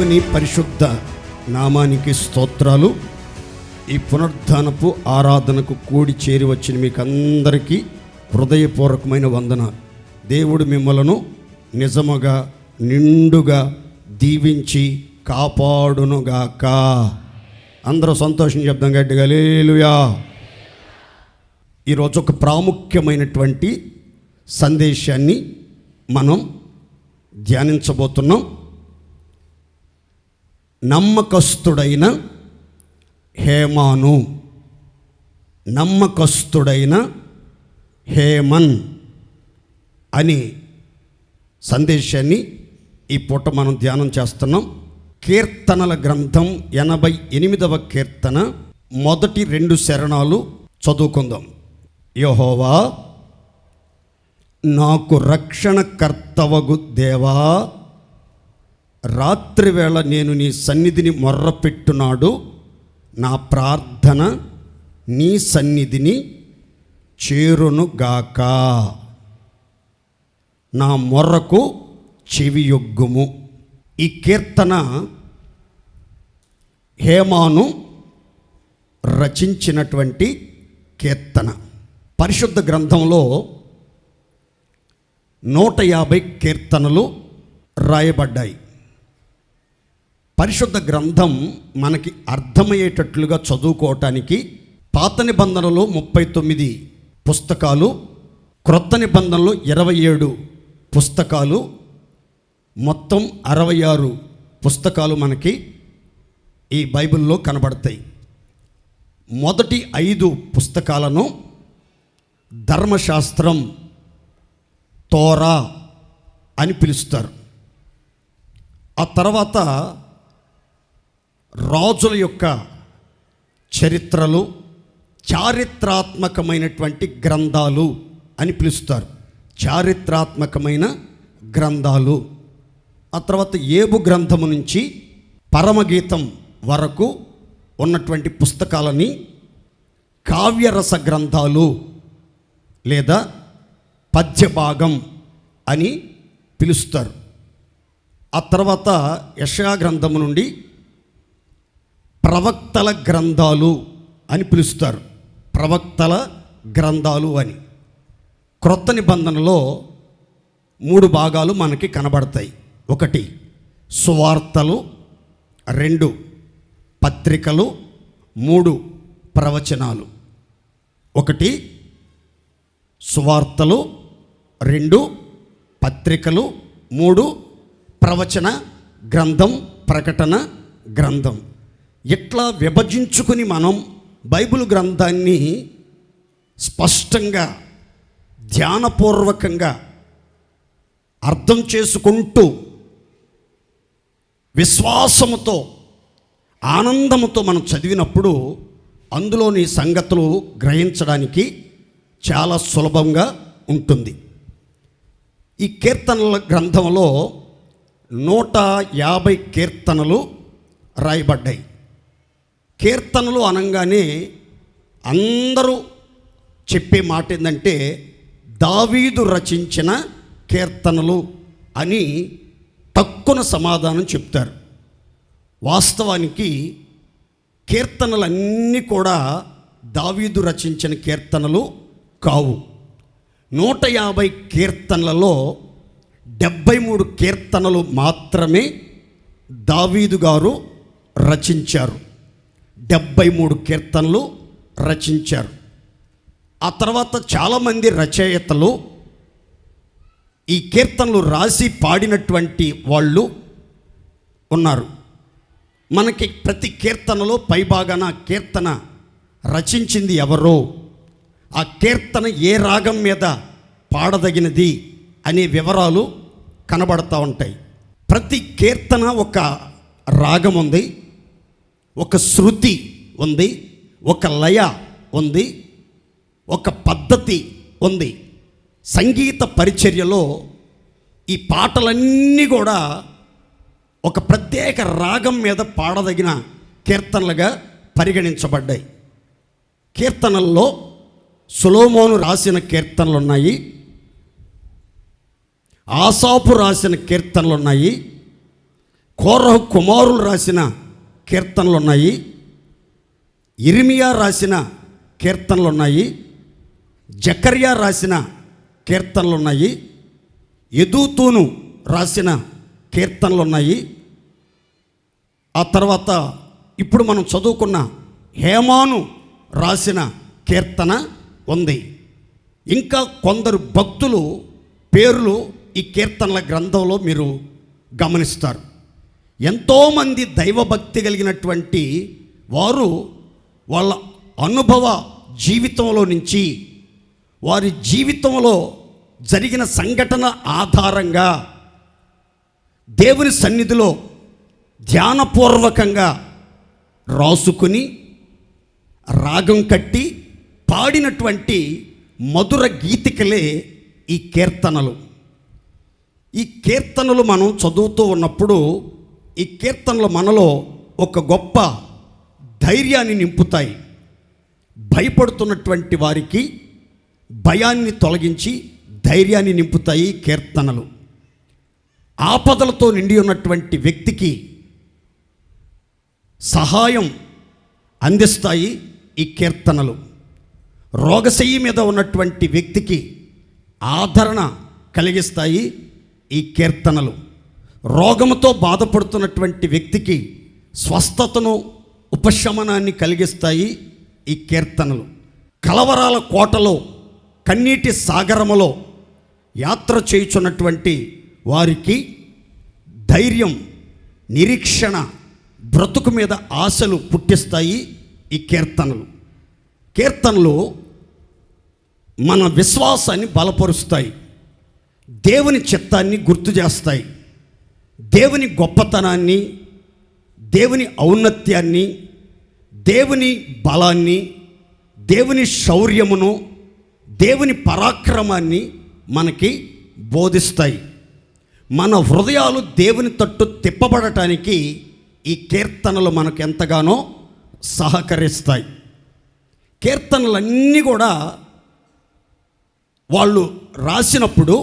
దేవుని పరిశుద్ధ నామానికి స్తోత్రాలు. ఈ పునరుద్ధానపు ఆరాధనకు కూడి చేరి వచ్చిన మీకు అందరికీ హృదయపూర్వకమైన వందనాలు. దేవుడు మిమ్మలను నిజముగా నిండుగా దీవించి కాపాడునుగాక. అందరూ సంతోషం చెప్దాం గట్టిగా హల్లెలూయా. ఈరోజు ఒక ప్రాముఖ్యమైనటువంటి సందేశాన్ని మనం ధ్యానించబోతున్నాం. నమ్మకస్తుడైన హేమాను, నమ్మకస్తుడైన హేమన్ అని సందేశాన్ని ఈ పూట మనం ధ్యానం చేస్తున్నాం. కీర్తనల గ్రంథం 88వ కీర్తన మొదటి 2 చరణాలు చదువుకుందాం. యెహోవా నాకు రక్షణకర్తవగు దేవా, రాత్రివేళ నేను నీ సన్నిధిని మొర్రపెట్టునాడు. నా ప్రార్థన నీ సన్నిధిని చేరునుగాక. నా మొర్రకు చెవియొగ్గుము. ఈ కీర్తన హేమాను రచించినటువంటి కీర్తన. పరిశుద్ధ గ్రంథంలో 150 కీర్తనలు రాయబడ్డాయి. పరిశుద్ధ గ్రంథం మనకి అర్థమయ్యేటట్లుగా చదువుకోవటానికి పాత నిబంధనలో 39 పుస్తకాలు, క్రొత్త నిబంధనలో 27 పుస్తకాలు, మొత్తం 66 పుస్తకాలు మనకి ఈ బైబిల్లో కనబడతాయి. మొదటి 5 పుస్తకాలను ధర్మశాస్త్రం, తోరా అని పిలుస్తారు. ఆ తర్వాత రాజుల యొక్క చరిత్రలు, చారిత్రాత్మకమైనటువంటి గ్రంథాలు అని పిలుస్తారు. చారిత్రాత్మకమైన గ్రంథాలు. ఆ తర్వాత ఏబు గ్రంథము నుంచి పరమగీతం వరకు ఉన్నటువంటి పుస్తకాలని కావ్యరస గ్రంథాలు లేదా పద్యభాగం అని పిలుస్తారు. ఆ తర్వాత యెషయా గ్రంథము నుండి ప్రవక్తల గ్రంథాలు అని పిలుస్తారు. ప్రవక్తల గ్రంథాలు అని. క్రొత్త నిబంధనలో 3 భాగాలు మనకి కనబడతాయి. 1 సువార్తలు, 2 పత్రికలు, 3 ప్రవచనాలు. 1 సువార్తలు, 2 పత్రికలు, 3 ప్రవచన గ్రంథం, ప్రకటన గ్రంథం. ఇట్లా విభజించుకుని మనం బైబిల్ గ్రంథాన్ని స్పష్టంగా ధ్యానపూర్వకంగా అర్థం చేసుకుంటూ విశ్వాసముతో ఆనందముతో మనం చదివినప్పుడు అందులోని సంగతులు గ్రహించడానికి చాలా సులభంగా ఉంటుంది. ఈ కీర్తనల గ్రంథంలో 150 కీర్తనలు రాయబడ్డాయి. కీర్తనలు అనగానే అందరూ చెప్పే మాట ఏంటంటే దావీదు రచించిన కీర్తనలు అని తక్కువ సమాధానం చెప్తారు. వాస్తవానికి కీర్తనలన్నీ కూడా దావీదు రచించిన కీర్తనలు కావు. 150 కీర్తనలలో 73 కీర్తనలు మాత్రమే దావీదు గారు రచించారు. 73 కీర్తనలు రచించారు. ఆ తర్వాత చాలామంది రచయితలు ఈ కీర్తనలు రాసి పాడినటువంటి వాళ్ళు ఉన్నారు. మనకి ప్రతి కీర్తనలో పైభాగాన కీర్తన రచించింది ఎవరో, ఆ కీర్తన ఏ రాగం మీద పాడదగినది అనే వివరాలు కనబడతా ఉంటాయి. ప్రతి కీర్తన ఒక రాగం ఉంది, ఒక శృతి ఉంది, ఒక లయ ఉంది, ఒక పద్ధతి ఉంది. సంగీత పరిచర్యలో ఈ పాటలన్నీ కూడా ఒక ప్రత్యేక రాగం మీద పాడదగిన కీర్తనలుగా పరిగణించబడ్డాయి. కీర్తనల్లో సొలొమోను రాసిన కీర్తనలు ఉన్నాయి, ఆసాపు రాసిన కీర్తనలు ఉన్నాయి, కోరహు కుమారులు రాసిన కీర్తనలు ఉన్నాయి, ఇర్మియా రాసిన కీర్తనలు ఉన్నాయి, జకర్యా రాసిన కీర్తనలు ఉన్నాయి, యెదూతూను రాసిన కీర్తనలు ఉన్నాయి. ఆ తర్వాత ఇప్పుడు మనం చదువుకున్న హేమాను రాసిన కీర్తన ఉంది. ఇంకా కొందరు భక్తులు పేర్లు ఈ కీర్తనల గ్రంథంలో మీరు గమనిస్తారు. ఎంతోమంది దైవభక్తి కలిగినటువంటి వారు వాళ్ళ అనుభవ జీవితంలో నుంచి, వారి జీవితంలో జరిగిన సంఘటన ఆధారంగా దేవుని సన్నిధిలో ధ్యానపూర్వకంగా రాసుకుని రాగం కట్టి పాడినటువంటి మధుర గీతికలే ఈ కీర్తనలు. ఈ కీర్తనలు మనం చదువుతూ ఉన్నప్పుడు ఈ కీర్తనలు మనలో ఒక గొప్ప ధైర్యాన్ని నింపుతాయి. భయపడుతున్నటువంటి వారికి భయాన్ని తొలగించి ధైర్యాన్ని నింపుతాయి కీర్తనలు. ఆపదలతో నిండి ఉన్నటువంటి వ్యక్తికి సహాయం అందిస్తాయి ఈ కీర్తనలు. రోగశయ్య మీద ఉన్నటువంటి వ్యక్తికి ఆదరణ కలిగిస్తాయి ఈ కీర్తనలు. రోగముతో బాధపడుతున్నటువంటి వ్యక్తికి స్వస్థతను, ఉపశమనాన్ని కలిగిస్తాయి ఈ కీర్తనలు. కలవరాల కోటలో, కన్నీటి సాగరములో యాత్ర చేయుచున్నటువంటి వారికి ధైర్యం, నిరీక్షణ, బ్రతుకు మీద ఆశలు పుట్టిస్తాయి ఈ కీర్తనలు. కీర్తనలు మన విశ్వాసాన్ని బలపరుస్తాయి, దేవుని చిత్తాన్ని గుర్తు చేస్తాయి, దేవుని గొప్పతనాన్ని, దేవుని ఔన్నత్యాన్ని, దేవుని బలాన్ని, దేవుని శౌర్యమును, దేవుని పరాక్రమాన్ని మనకి బోధిస్తాయి. మన హృదయాలు దేవుని తట్టు తిప్పబడటానికి ఈ కీర్తనలు మనకు ఎంతగానో సహకరిస్తాయి. కీర్తనలన్నీ కూడా వాళ్ళు రాసినప్పుడు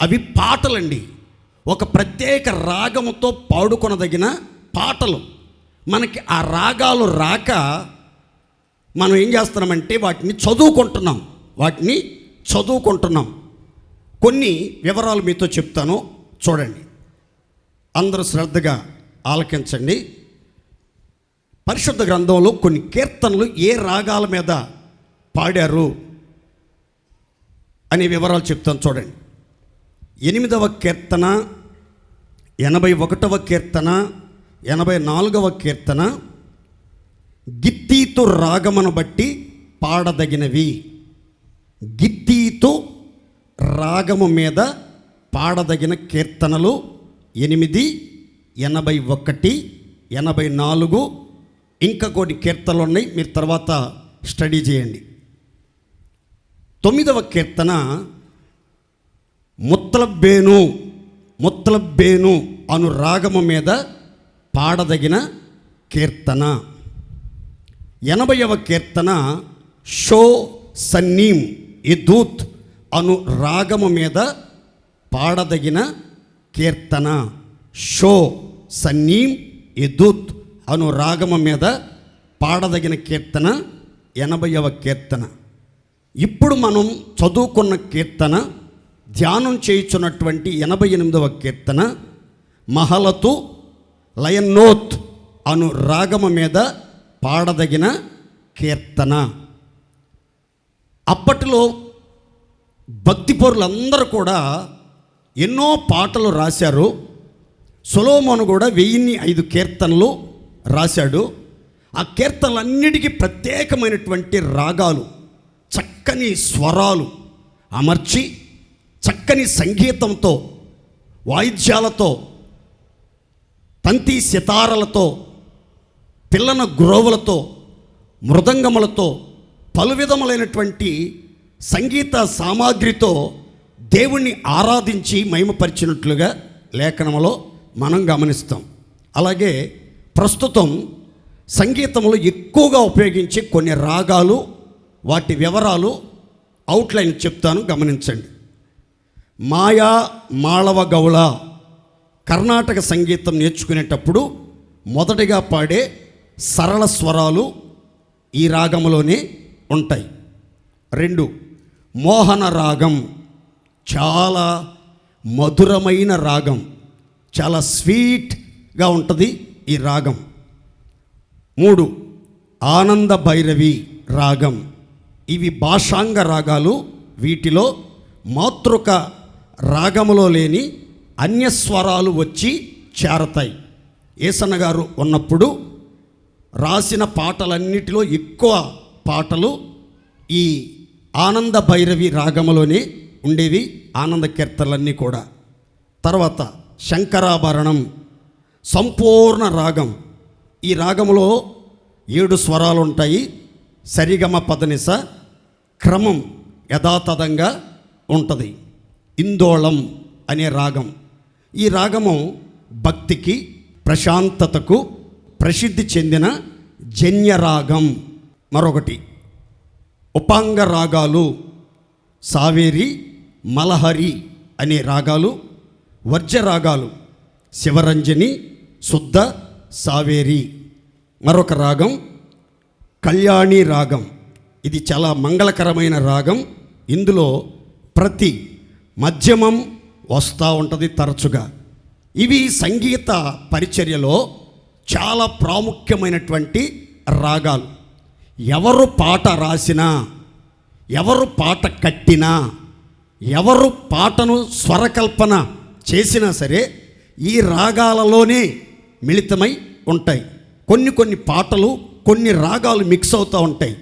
అవి పాటలండి. ఒక ప్రత్యేక రాగముతో పాడుకొనదగిన పాటలు. మనకి ఆ రాగాలు రాక మనం ఏం చేస్తున్నామంటే వాటిని చదువుకుంటున్నాం. కొన్ని వివరాలు మీతో చెప్తాను, చూడండి. అందరూ శ్రద్ధగా ఆలకించండి. పరిశుద్ధ గ్రంథంలో కొన్ని కీర్తనలు ఏ రాగాల మీద పాడారు అనే వివరాలు చెప్తాను, చూడండి. 8వ కీర్తన, 81వ కీర్తన, 84వ కీర్తన గిత్తీతు రాగమును బట్టి పాడదగినవి. గిత్తీతు రాగము మీద పాడదగిన కీర్తనలు 8, 81, 84. ఇంకా కొన్ని కీర్తనలు ఉన్నాయి, మీరు తర్వాత స్టడీ చేయండి. 9వ కీర్తన ముత్తలబ్బేను అను రాగము మీద పాడదగిన కీర్తన. 80వ కీర్తన షో సన్నీం యెదూత్ అను రాగము మీద పాడదగిన కీర్తన. షో సన్నీం యెదూత్ అను రాగము మీద పాడదగిన కీర్తన 80వ కీర్తన. ఇప్పుడు మనం చదువుకున్న కీర్తన, ధ్యానం చేయుచున్నటువంటి 88వ కీర్తన మహలతు లయన్నోత్ అను రాగము మీద పాడదగిన కీర్తన. అప్పటిలో భక్తిపరులందరూ కూడా ఎన్నో పాటలు రాశారు. సొలొమోను కూడా 1005 కీర్తనలు రాశాడు. ఆ కీర్తనలన్నిటికీ ప్రత్యేకమైనటువంటి రాగాలు, చక్కని స్వరాలు అమర్చి, చక్కని సంగీతంతో, వాయిద్యాలతో, తంతి సితారలతో, పిల్లన గ్రోవులతో, మృదంగములతో, పలు విధములైనటువంటి సంగీత సామాగ్రితో దేవుణ్ణి ఆరాధించి మహిమపరిచినట్లుగా లేఖనంలో మనం గమనిస్తాం. అలాగే ప్రస్తుతం సంగీతంలో ఎక్కువగా ఉపయోగించే కొన్ని రాగాలు, వాటి వివరాలు అవుట్లైన్ చెప్తాను, గమనించండి. మాయా మాళవ గౌళ, కర్ణాటక సంగీతం నేర్చుకునేటప్పుడు మొదటిగా పాడే సరళ స్వరాలు ఈ రాగంలోనే ఉంటాయి. 2, మోహన రాగం, చాలా మధురమైన రాగం, చాలా స్వీట్గా ఉంటుంది ఈ రాగం. 3, ఆనంద భైరవి రాగం. ఇవి భాషాంగ రాగాలు. వీటిలో మాతృక రాగములో లేని అన్యస్వరాలు వచ్చి చేరతాయి. ఏసన్న గారు ఉన్నప్పుడు రాసిన పాటలన్నిటిలో ఎక్కువ పాటలు ఈ ఆనంద భైరవి రాగములోనే ఉండేవి, ఆనంద కీర్తనలన్నీ కూడా. తర్వాత శంకరాభరణం సంపూర్ణ రాగం. ఈ రాగములో 7 స్వరాలు ఉంటాయి. సరిగమ పదనిస క్రమం యథాతథంగా ఉంటుంది. ఇందోళం అనే రాగం. ఈ రాగము భక్తికి, ప్రశాంతతకు ప్రసిద్ధి చెందిన జన్యరాగం. మరొకటి ఉపాంగ రాగాలు, సావేరి, మలహరి అనే రాగాలు. వర్జ రాగాలు శివరంజని, శుద్ధ, సావేరి. మరొక రాగం కళ్యాణి రాగం. ఇది చాలా మంగళకరమైన రాగం. ఇందులో ప్రతి మధ్యమం వస్తూ ఉంటుంది తరచుగా. ఇవి సంగీత పరిచర్యలో చాలా ప్రాముఖ్యమైనటువంటి రాగాలు. ఎవరు పాట రాసినా, ఎవరు పాట కట్టినా, ఎవరు పాటను స్వరకల్పన చేసినా సరే ఈ రాగాలలోనే మిళితమై ఉంటాయి. కొన్ని పాటలు, కొన్ని రాగాలు మిక్స్ అవుతూ ఉంటాయి.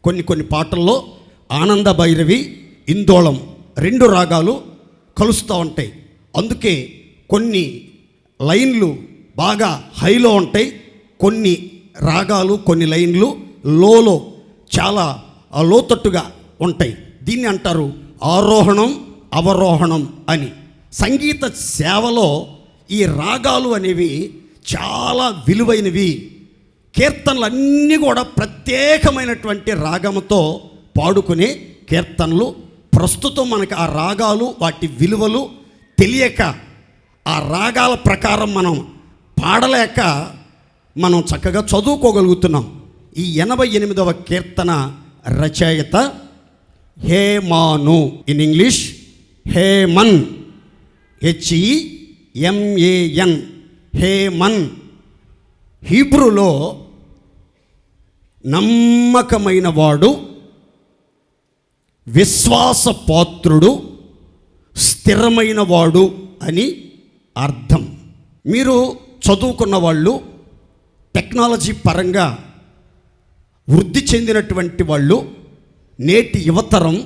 కొన్ని పాటల్లో ఆనంద భైరవి, ఇందోళం 2 రాగాలు కలుస్తూ ఉంటాయి. అందుకే కొన్ని లైన్లు బాగా హైలో ఉంటాయి, కొన్ని రాగాలు, కొన్ని లైన్లు లోలో చాలా లోతట్టుగా ఉంటాయి. దీన్ని అంటారు ఆరోహణం, అవరోహణం అని. సంగీత సేవలో ఈ రాగాలు అనేవి చాలా విలువైనవి. కీర్తనలన్నీ కూడా ప్రత్యేకమైనటువంటి రాగంతో పాడుకునే కీర్తనలు. ప్రస్తుతం మనకి ఆ రాగాలు, వాటి విలువలు తెలియక, ఆ రాగాల ప్రకారం మనం పాడలేక మనం చక్కగా చదువుకోగలుగుతున్నాం. ఈ 88వ కీర్తన రచయిత హేమాను, ఇన్ ఇంగ్లీష్ హేమన్, HEMAN, హేమన్. హీబ్రూలో నమ్మకమైన వాడు, విశ్వాసపాత్రుడు, స్థిరమైన వాడు అని అర్థం. మీరు చదువుకున్న వాళ్ళు, టెక్నాలజీ పరంగా వృద్ధి చెందినటువంటి వాళ్ళు, నేటి యువతరం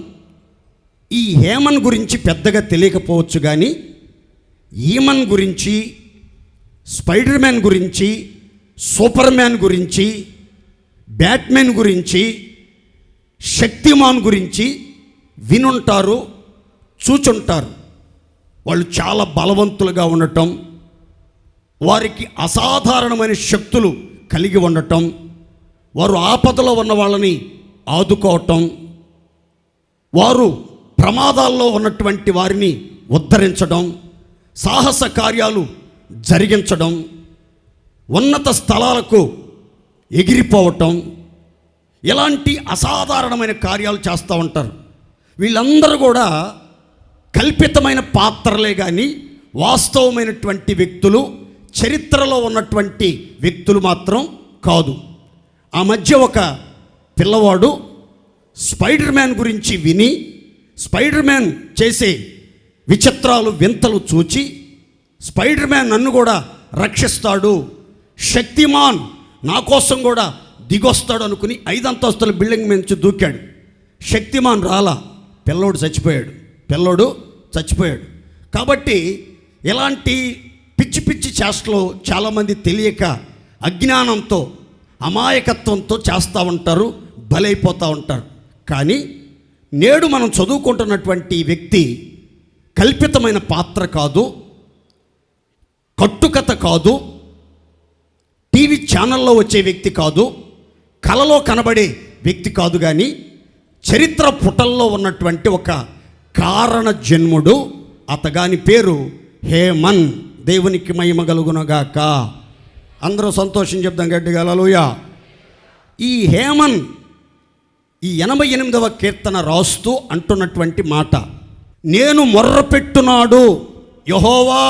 ఈ హేమన్ గురించి పెద్దగా తెలియకపోవచ్చు, కానీ ఈమన్ గురించి, స్పైడర్ మ్యాన్ గురించి, సూపర్ మ్యాన్ గురించి, బ్యాట్మెన్ గురించి, శక్తిమాన్ గురించి వినుంటారు, చూచుంటారు. వాళ్ళు చాలా బలవంతులుగా ఉండటం, వారికి అసాధారణమైన శక్తులు కలిగి ఉండటం, వారు ఆపదలో ఉన్న వాళ్ళని ఆదుకోవటం, వారు ప్రమాదాల్లో ఉన్నటువంటి వారిని ఉద్ధరించడం, సాహస కార్యాలు జరిగించడం, ఉన్నత స్థలాలకు ఎగిరిపోవటం, ఇలాంటి అసాధారణమైన కార్యాలు చేస్తూ ఉంటారు. వీళ్ళందరూ కూడా కల్పితమైన పాత్రలే కానీ వాస్తవమైనటువంటి వ్యక్తులు, చరిత్రలో ఉన్నటువంటి వ్యక్తులు మాత్రం కాదు. ఆ మధ్య ఒక పిల్లవాడు స్పైడర్ మ్యాన్ గురించి విని, స్పైడర్ మ్యాన్ చేసే విచిత్రాలు, వింతలు చూచి, స్పైడర్ మ్యాన్ నన్ను కూడా రక్షిస్తాడు, శక్తిమాన్ నా కోసం కూడా దిగొస్తాడు అనుకుని 5 అంతస్తుల బిల్డింగ్ నుంచి దూకాడు. శక్తిమాన్ రాలా, పిల్లోడు చచ్చిపోయాడు. కాబట్టి ఇలాంటి పిచ్చి పిచ్చి చేష్టలు చాలామంది తెలియక, అజ్ఞానంతో, అమాయకత్వంతో చేస్తూ ఉంటారు, బలైపోతూ ఉంటారు. కానీ నేడు మనం చదువుకుంటున్నటువంటి వ్యక్తి కల్పితమైన పాత్ర కాదు, కట్టుకథ కాదు, టీవీ ఛానల్లో వచ్చే వ్యక్తి కాదు, కలలో కనబడే వ్యక్తి కాదు, కానీ చరిత్ర పుటల్లో ఉన్నటువంటి ఒక కారణ జన్ముడు. అతగాని పేరు హేమన్ దేవునికి మహిమ కలుగునగాక. అందరూ సంతోషం చెప్దాం గట్టిగా హల్లెలూయా. ఈ హేమన్ ఈ 88వ కీర్తన రాస్తూ అంటున్నటువంటి మాట, నేను మొర్రపెట్టునాడు యెహోవా,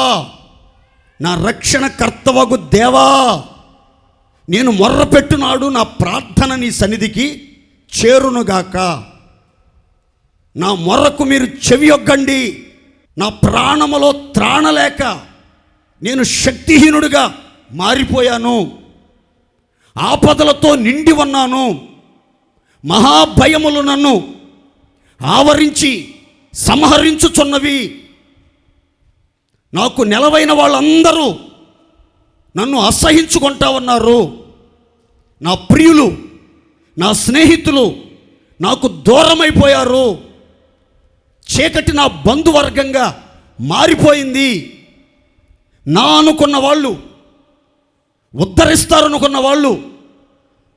నా రక్షణ కర్తవగు దేవా, నేను మొర్రపెట్టునాడు, నా ప్రార్థన నీ సన్నిధికి చేరునుగాక. నా మొర్రకు మీరు చెవియొగ్గండి. నా ప్రాణములో త్రాణలేక నేను శక్తిహీనుడిగా మారిపోయాను, ఆపదలతో నిండి ఉన్నాను, మహాభయములు నన్ను ఆవరించి సంహరించుచున్నవి. నాకు నెలవైన వాళ్ళందరూ నన్ను అసహించుకుంటా ఉన్నారు. నా ప్రియులు, నా స్నేహితులు నాకు దూరమైపోయారు. చీకటి నా బంధువర్గంగా మారిపోయింది. నా అనుకున్న వాళ్ళు, ఉద్ధరిస్తారనుకున్న వాళ్ళు,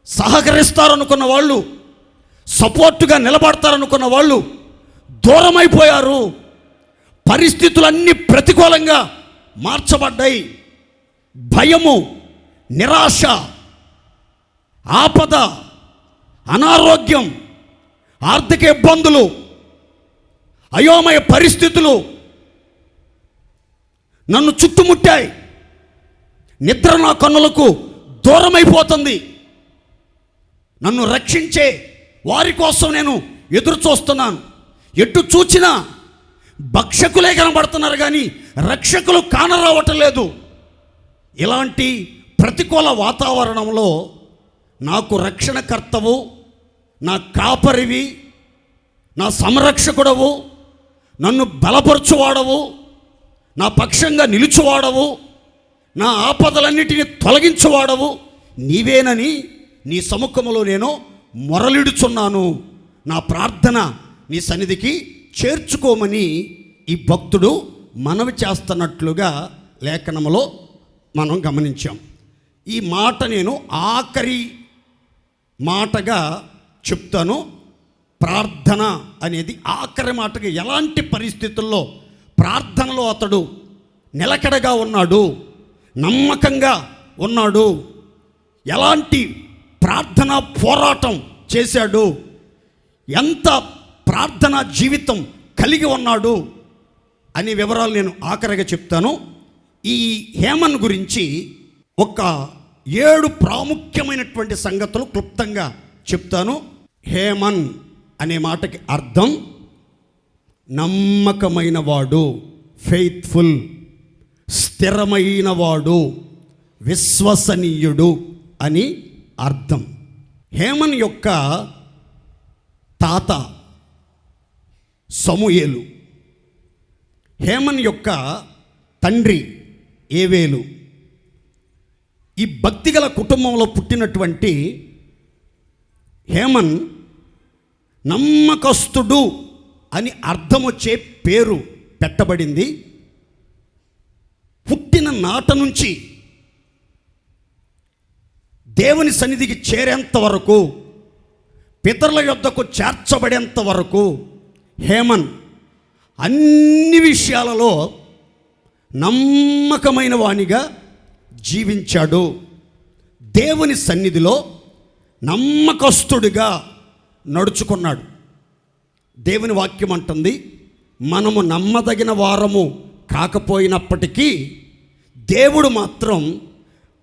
సహకరిస్తారనుకున్న వాళ్ళు, సపోర్టుగా నిలబడతారనుకున్న వాళ్ళు దూరమైపోయారు. పరిస్థితులన్నీ ప్రతికూలంగా మార్చబడ్డాయి. భయము, నిరాశ, ఆపద, అనారోగ్యం, ఆర్థిక ఇబ్బందులు, అయోమయ పరిస్థితులు నన్ను చుట్టుముట్టాయి. నిద్ర నా కన్నులకు దూరమైపోతుంది. నన్ను రక్షించే వారి కోసం నేను ఎదురు చూస్తున్నాను. ఎటు చూచినా భక్షకులే కనబడుతున్నారు కానీ రక్షకులు కానరావటం లేదు. ఇలాంటి ప్రతికూల వాతావరణంలో నాకు రక్షణకర్తవు, నా కాపరివి, నా సంరక్షకుడవు, నన్ను బలపరచువాడవు, నా పక్షంగా నిలుచువాడవు, నా ఆపదలన్నిటినీ తొలగించువాడవు నీవేనని నీ సముఖములో నేను మొరలిడుచున్నాను. నా ప్రార్థన నీ సన్నిధికి చేర్చుకోమని ఈ భక్తుడు మనవి చేస్తున్నట్లుగా లేఖనములో మనం గమనించాం. ఈ మాట నేను ఆఖరి మాటగా చెప్తాను. ప్రార్థన అనేది ఆఖరి మాటగా, ఎలాంటి పరిస్థితుల్లో ప్రార్థనలో అతడు నిలకడగా ఉన్నాడు, నమ్మకంగా ఉన్నాడు, ఎలాంటి ప్రార్థన పోరాటం చేశాడు, ఎంత ప్రార్థనా జీవితం కలిగి ఉన్నాడు అనే వివరాలు నేను ఆఖరిగా చెప్తాను. ఈ హేమన్ గురించి ఒక 7 ప్రాముఖ్యమైనటువంటి సంగతులు క్లుప్తంగా చెప్తాను. హేమన్ అనే మాటకి అర్థం నమ్మకమైన వాడు, ఫెయిత్ఫుల్, స్థిరమైన వాడు, విశ్వసనీయుడు అని అర్థం. హేమన్ యొక్క తాత సమూయేలు, హేమన్ యొక్క తండ్రి ఏవేలు. ఈ భక్తిగల కుటుంబంలో పుట్టినటువంటి హేమన్ నమ్మకస్తుడు అని అర్థం వచ్చే పేరు పెట్టబడింది. పుట్టిన నాట నుంచి దేవుని సన్నిధికి చేరేంత వరకు, పితరుల యొద్దకు చేర్చబడేంత వరకు హేమన్ అన్ని విషయాలలో నమ్మకమైన వానిగా జీవించాడు. దేవుని సన్నిధిలో నమ్మకస్తుడిగా నడుచుకున్నాడు. దేవుని వాక్యం అంటుంది, మనము నమ్మదగిన వారము కాకపోయినప్పటికీ దేవుడు మాత్రం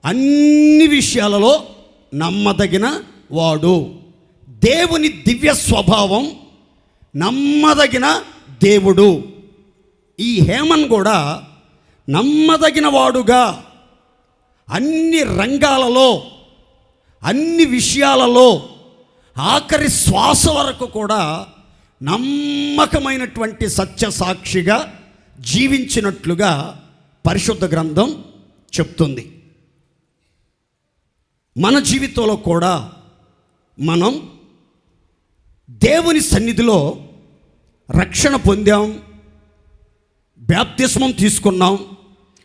అన్ని విషయాలలో నమ్మదగిన వాడు. దేవుని దివ్య స్వభావం నమ్మదగిన దేవుడు. ఈ హేమన్ కూడా నమ్మదగిన వాడుగా అన్ని రంగాలలో, అన్ని విషయాలలో, ఆఖరి శ్వాస వరకు కూడా నమ్మకమైనటువంటి సత్య సాక్షిగా జీవించినట్లుగా పరిశుద్ధ గ్రంథం చెప్తుంది. మన జీవితంలో కూడా మనం దేవుని సన్నిధిలో రక్షణ పొందాం, బాప్తిస్మం తీసుకున్నాం,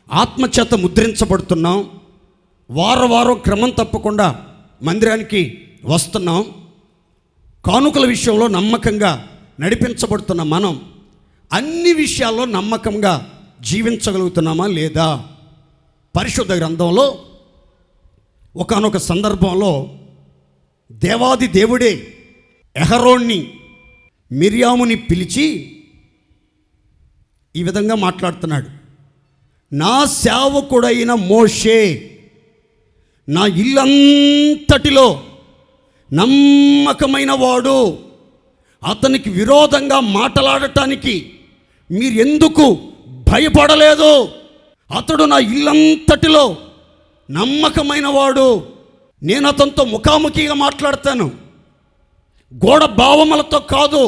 ఆత్మచేత ముద్రించబడుతున్నాం, వారం క్రమం తప్పకుండా మందిరానికి వస్తున్నాం, కానుకల విషయంలో నమ్మకంగా నడిపించబడుతున్న మనం అన్ని విషయాల్లో నమ్మకంగా జీవించగలుగుతున్నామా లేదా పరిశుద్ధ గ్రంథంలో ఒకానొక సందర్భంలో దేవాది దేవుడే అహరోన్ని మిర్యాముని పిలిచి ఈ విధంగా మాట్లాడుతున్నాడు. నా సేవకుడైన మోషే నా ఇల్లంతటిలో నమ్మకమైన వాడు, అతనికి విరోధంగా మాట్లాడటానికి మీరెందుకు భయపడలేదు? అతడు నా ఇల్లంతటిలో నమ్మకమైన వాడు, నేను అతనితో ముఖాముఖిగా మాట్లాడతాను, గోడ భావములతో కాదు,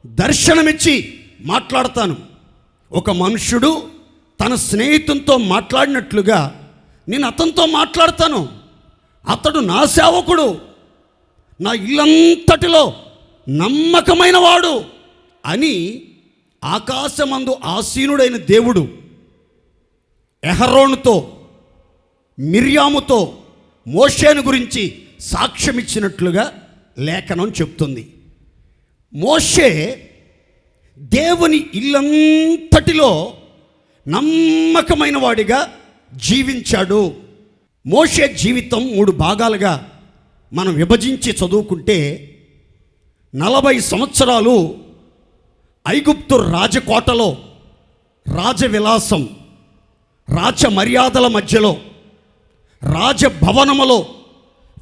దర్శనమిచ్చి మాట్లాడతాను. ఒక మనుష్యుడు తన స్నేహితునితో మాట్లాడినట్లుగా నేను అతనితో మాట్లాడతాను. అతడు నా సేవకుడు, నా ఇల్లంతటిలో నమ్మకమైన వాడు అని ఆకాశమందు ఆసీనుడైన దేవుడు అహరోనుతో మిర్యాముతో మోషేను గురించి సాక్ష్యం ఇచ్చినట్లుగా లేఖనం చెప్తుంది. మోషే దేవుని ఇల్లంతటిలో నమ్మకమైన వాడిగా జీవించాడు. మోషే జీవితం 3 భాగాలుగా మనం విభజించి చదువుకుంటే 40 సంవత్సరాలు ఐగుప్తు రాజకోటలో రాజవిలాసం, రాజ మర్యాదల మధ్యలో, రాజభవనములో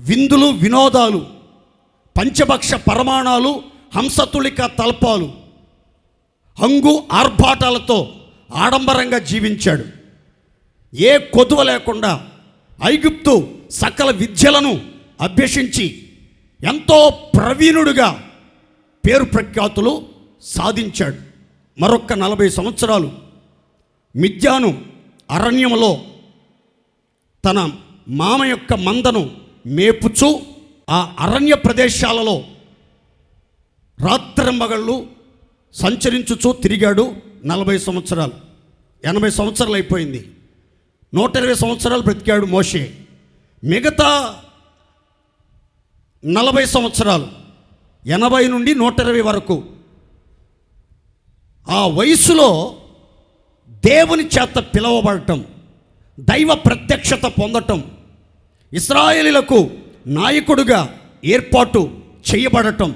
విందులు వినోదాలు, పంచభక్ష పరమాణాలు, హంసతులిక తల్పాలు, హంగు ఆర్భాటాలతో ఆడంబరంగా జీవించాడు. ఏ కొదువ లేకుండా ఐగుప్తు సకల విద్యలను అభ్యసించి ఎంతో ప్రవీణుడిగా పేరు ప్రఖ్యాతులు సాధించాడు. మరొక్క 40 సంవత్సరాలు మిద్యాను అరణ్యములో తన మామ యొక్క మందను మేపుచూ ఆ అరణ్య ప్రదేశాలలో రాత్రింబగళ్ళు సంచరించుచూ తిరిగాడు. 40 సంవత్సరాలు, 80 సంవత్సరాలు అయిపోయింది. 120 సంవత్సరాలు బ్రతికాడు మోషే. మిగతా 40 సంవత్సరాలు 80 నుండి 120 వరకు ఆ వయసులో దేవుని చేత పిలవబడటం, దైవ ప్రత్యక్షత పొందటం, ఇశ్రాయేలీలకు నాయకుడిగా ఏర్పాటు చేయబడటం,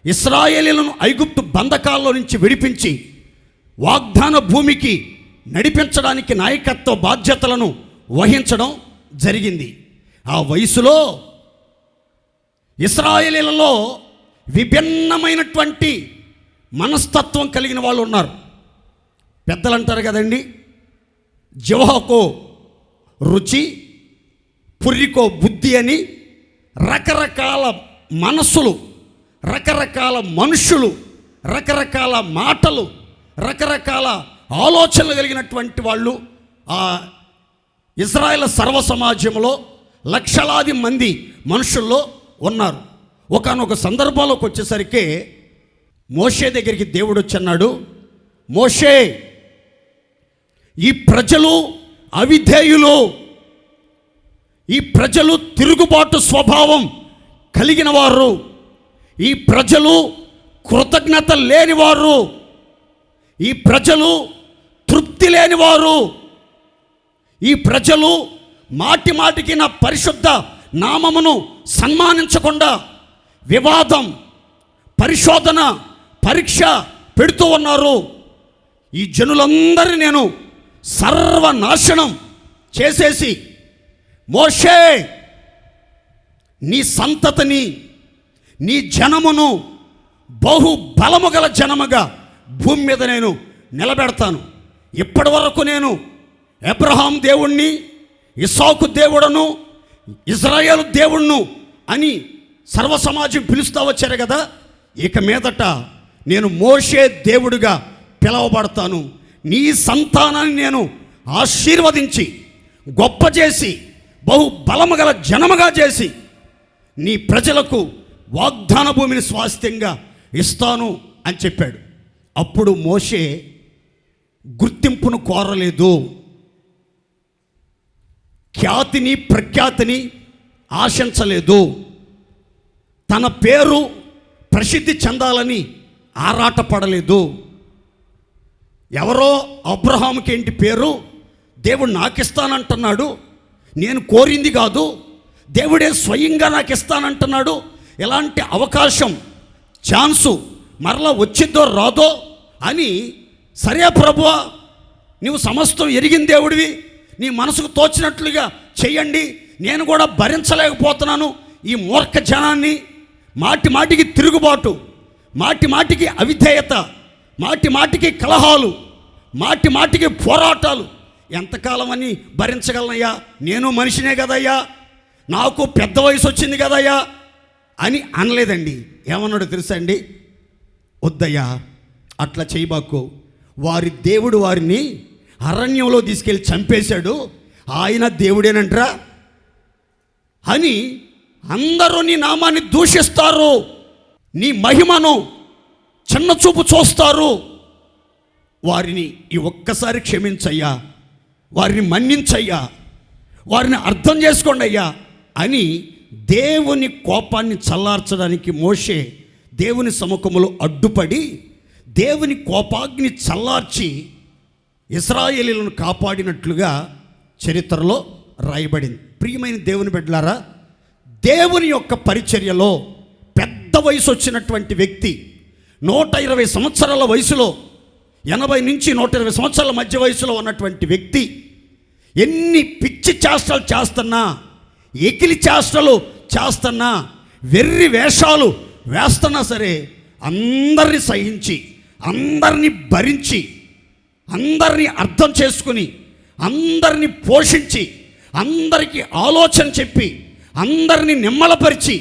ఇశ్రాయేలీలను ఐగుప్తు బంధకాల్లో నుంచి విడిపించి వాగ్దాన భూమికి నడిపించడానికి నాయకత్వ బాధ్యతలను వహించడం జరిగింది. ఆ వయసులో ఇశ్రాయేలీలలో విభిన్నమైనటువంటి మనస్తత్వం కలిగిన వాళ్ళు ఉన్నారు. పెద్దలు అంటారు కదండి, జిహ్వకో రుచి పుర్రికో బుద్ధి అని. రకరకాల మనసులు, రకరకాల మనుషులు, రకరకాల మాటలు, రకరకాల ఆలోచనలు కలిగినటువంటి వాళ్ళు ఆ ఇశ్రాయేల్ సర్వ సమాజంలో లక్షలాది మంది మనుషుల్లో ఉన్నారు. ఒకానొక సందర్భంలోకి వచ్చేసరికి మోషే దగ్గరికి దేవుడు వచ్చన్నాడు, మోషే, ఈ ప్రజలు అవిధేయులు, ఈ ప్రజలు తిరుగుబాటు స్వభావం కలిగిన వారు, ఈ ప్రజలు కృతజ్ఞత లేనివారు, ఈ ప్రజలు తృప్తి లేనివారు, ఈ ప్రజలు మాటి మాటికి నా పరిశుద్ధ నామమును సన్మానించకుండా వివాదం, పరిశోధన, పరీక్ష పెడుతూ ఉన్నారు. ఈ జనులందరినీ నేను సర్వనాశనం చేసేసి, మోషే, నీ సంతతిని, నీ జనమును బహు బలము గల జనముగా భూమి మీద నేను నిలబెడతాను. ఇప్పటి వరకు నేను అబ్రహాం దేవుణ్ణి, ఇస్సాకు దేవుడను, ఇజ్రాయేలు దేవుణ్ణు అని సర్వ సమాజం పిలుస్తూ వచ్చారు కదా, ఇక మీదట నేను మోషే దేవుడిగా పిలవబడతాను. నీ సంతానాన్ని నేను ఆశీర్వదించి గొప్ప చేసి బహు బలము గల జనముగా చేసి నీ ప్రజలకు వాగ్దాన భూమిని స్వాస్థ్యంగా ఇస్తాను అని చెప్పాడు. అప్పుడు మోషే గుర్తింపును కోరలేదు, ఖ్యాతిని ప్రఖ్యాతిని ఆశించలేదు, తన పేరు ప్రసిద్ధి చెందాలని ఆరాటపడలేదు. ఎవరో అబ్రహాముకి ఏంటి పేరు, దేవుడు నాకు ఇస్తానంటున్నాడు, నేను కోరింది కాదు, దేవుడే స్వయంగా నాకు ఇస్తానంటున్నాడు. ఎలాంటి అవకాశం, ఛాన్సు మరలా వచ్చిద్దో రాదో అని, సరే ప్రభువా నువ్వు సమస్తం ఎరిగిన దేవుడివి, నీ మనసుకు తోచినట్లుగా చెయ్యండి, నేను కూడా భరించలేకపోతున్నాను ఈ మూర్ఖ జనాన్ని, మాటి మాటికి తిరుగుబాటు, మాటి మాటికి అవిధేయత, మాటి మాటికి కలహాలు, మాటి మాటికి పోరాటాలు ఎంతకాలం అని భరించగలనయ్యా, నేను మనిషినే కదయ్యా, నాకు పెద్ద వయసు వచ్చింది కదయ్యా అని అనలేదండి. ఏమన్నాడు తెలుసా అండి? వద్దయ్యా అట్లా చేయబాకు, వారి దేవుడు వారిని అరణ్యంలో తీసుకెళ్ళి చంపేశాడు, ఆయన దేవుడేనంటరా అని అందరూ నీ నామాన్ని దూషిస్తారు, నీ మహిమను చిన్నచూపు చూస్తారు, వారిని ఈ ఒక్కసారి క్షమించయ్యా, వారిని మన్నించయ్యా, వారిని అర్థం చేసుకోండి అయ్యా అని దేవుని కోపాన్ని చల్లార్చడానికి మోషే దేవుని సముఖములో అడ్డుపడి దేవుని కోపాగ్ని చల్లార్చి ఇశ్రాయేలీయులను కాపాడినట్లుగా చరిత్రలో రాయబడింది. ప్రియమైన దేవుని బిడ్డలారా, దేవుని యొక్క పరిచర్యలో పెద్ద వయసు వచ్చినటువంటి వ్యక్తి, 120 సంవత్సరాల వయసులో, 80 నుంచి 120 సంవత్సరాల మధ్య వయసులో ఉన్నటువంటి వ్యక్తి ఎన్ని పిచ్చి చేష్టలు చేస్తున్నా, ఎకిలి చేష్టలు చేస్తున్నా, వెర్రి వేషాలు వేస్తున్నా సరే అందరిని సహించి, అందరినీ భరించి, అందరినీ అర్థం చేసుకుని, అందరినీ పోషించి, అందరికీ ఆలోచన చెప్పి, అందరినీ నిమ్మలపరిచి,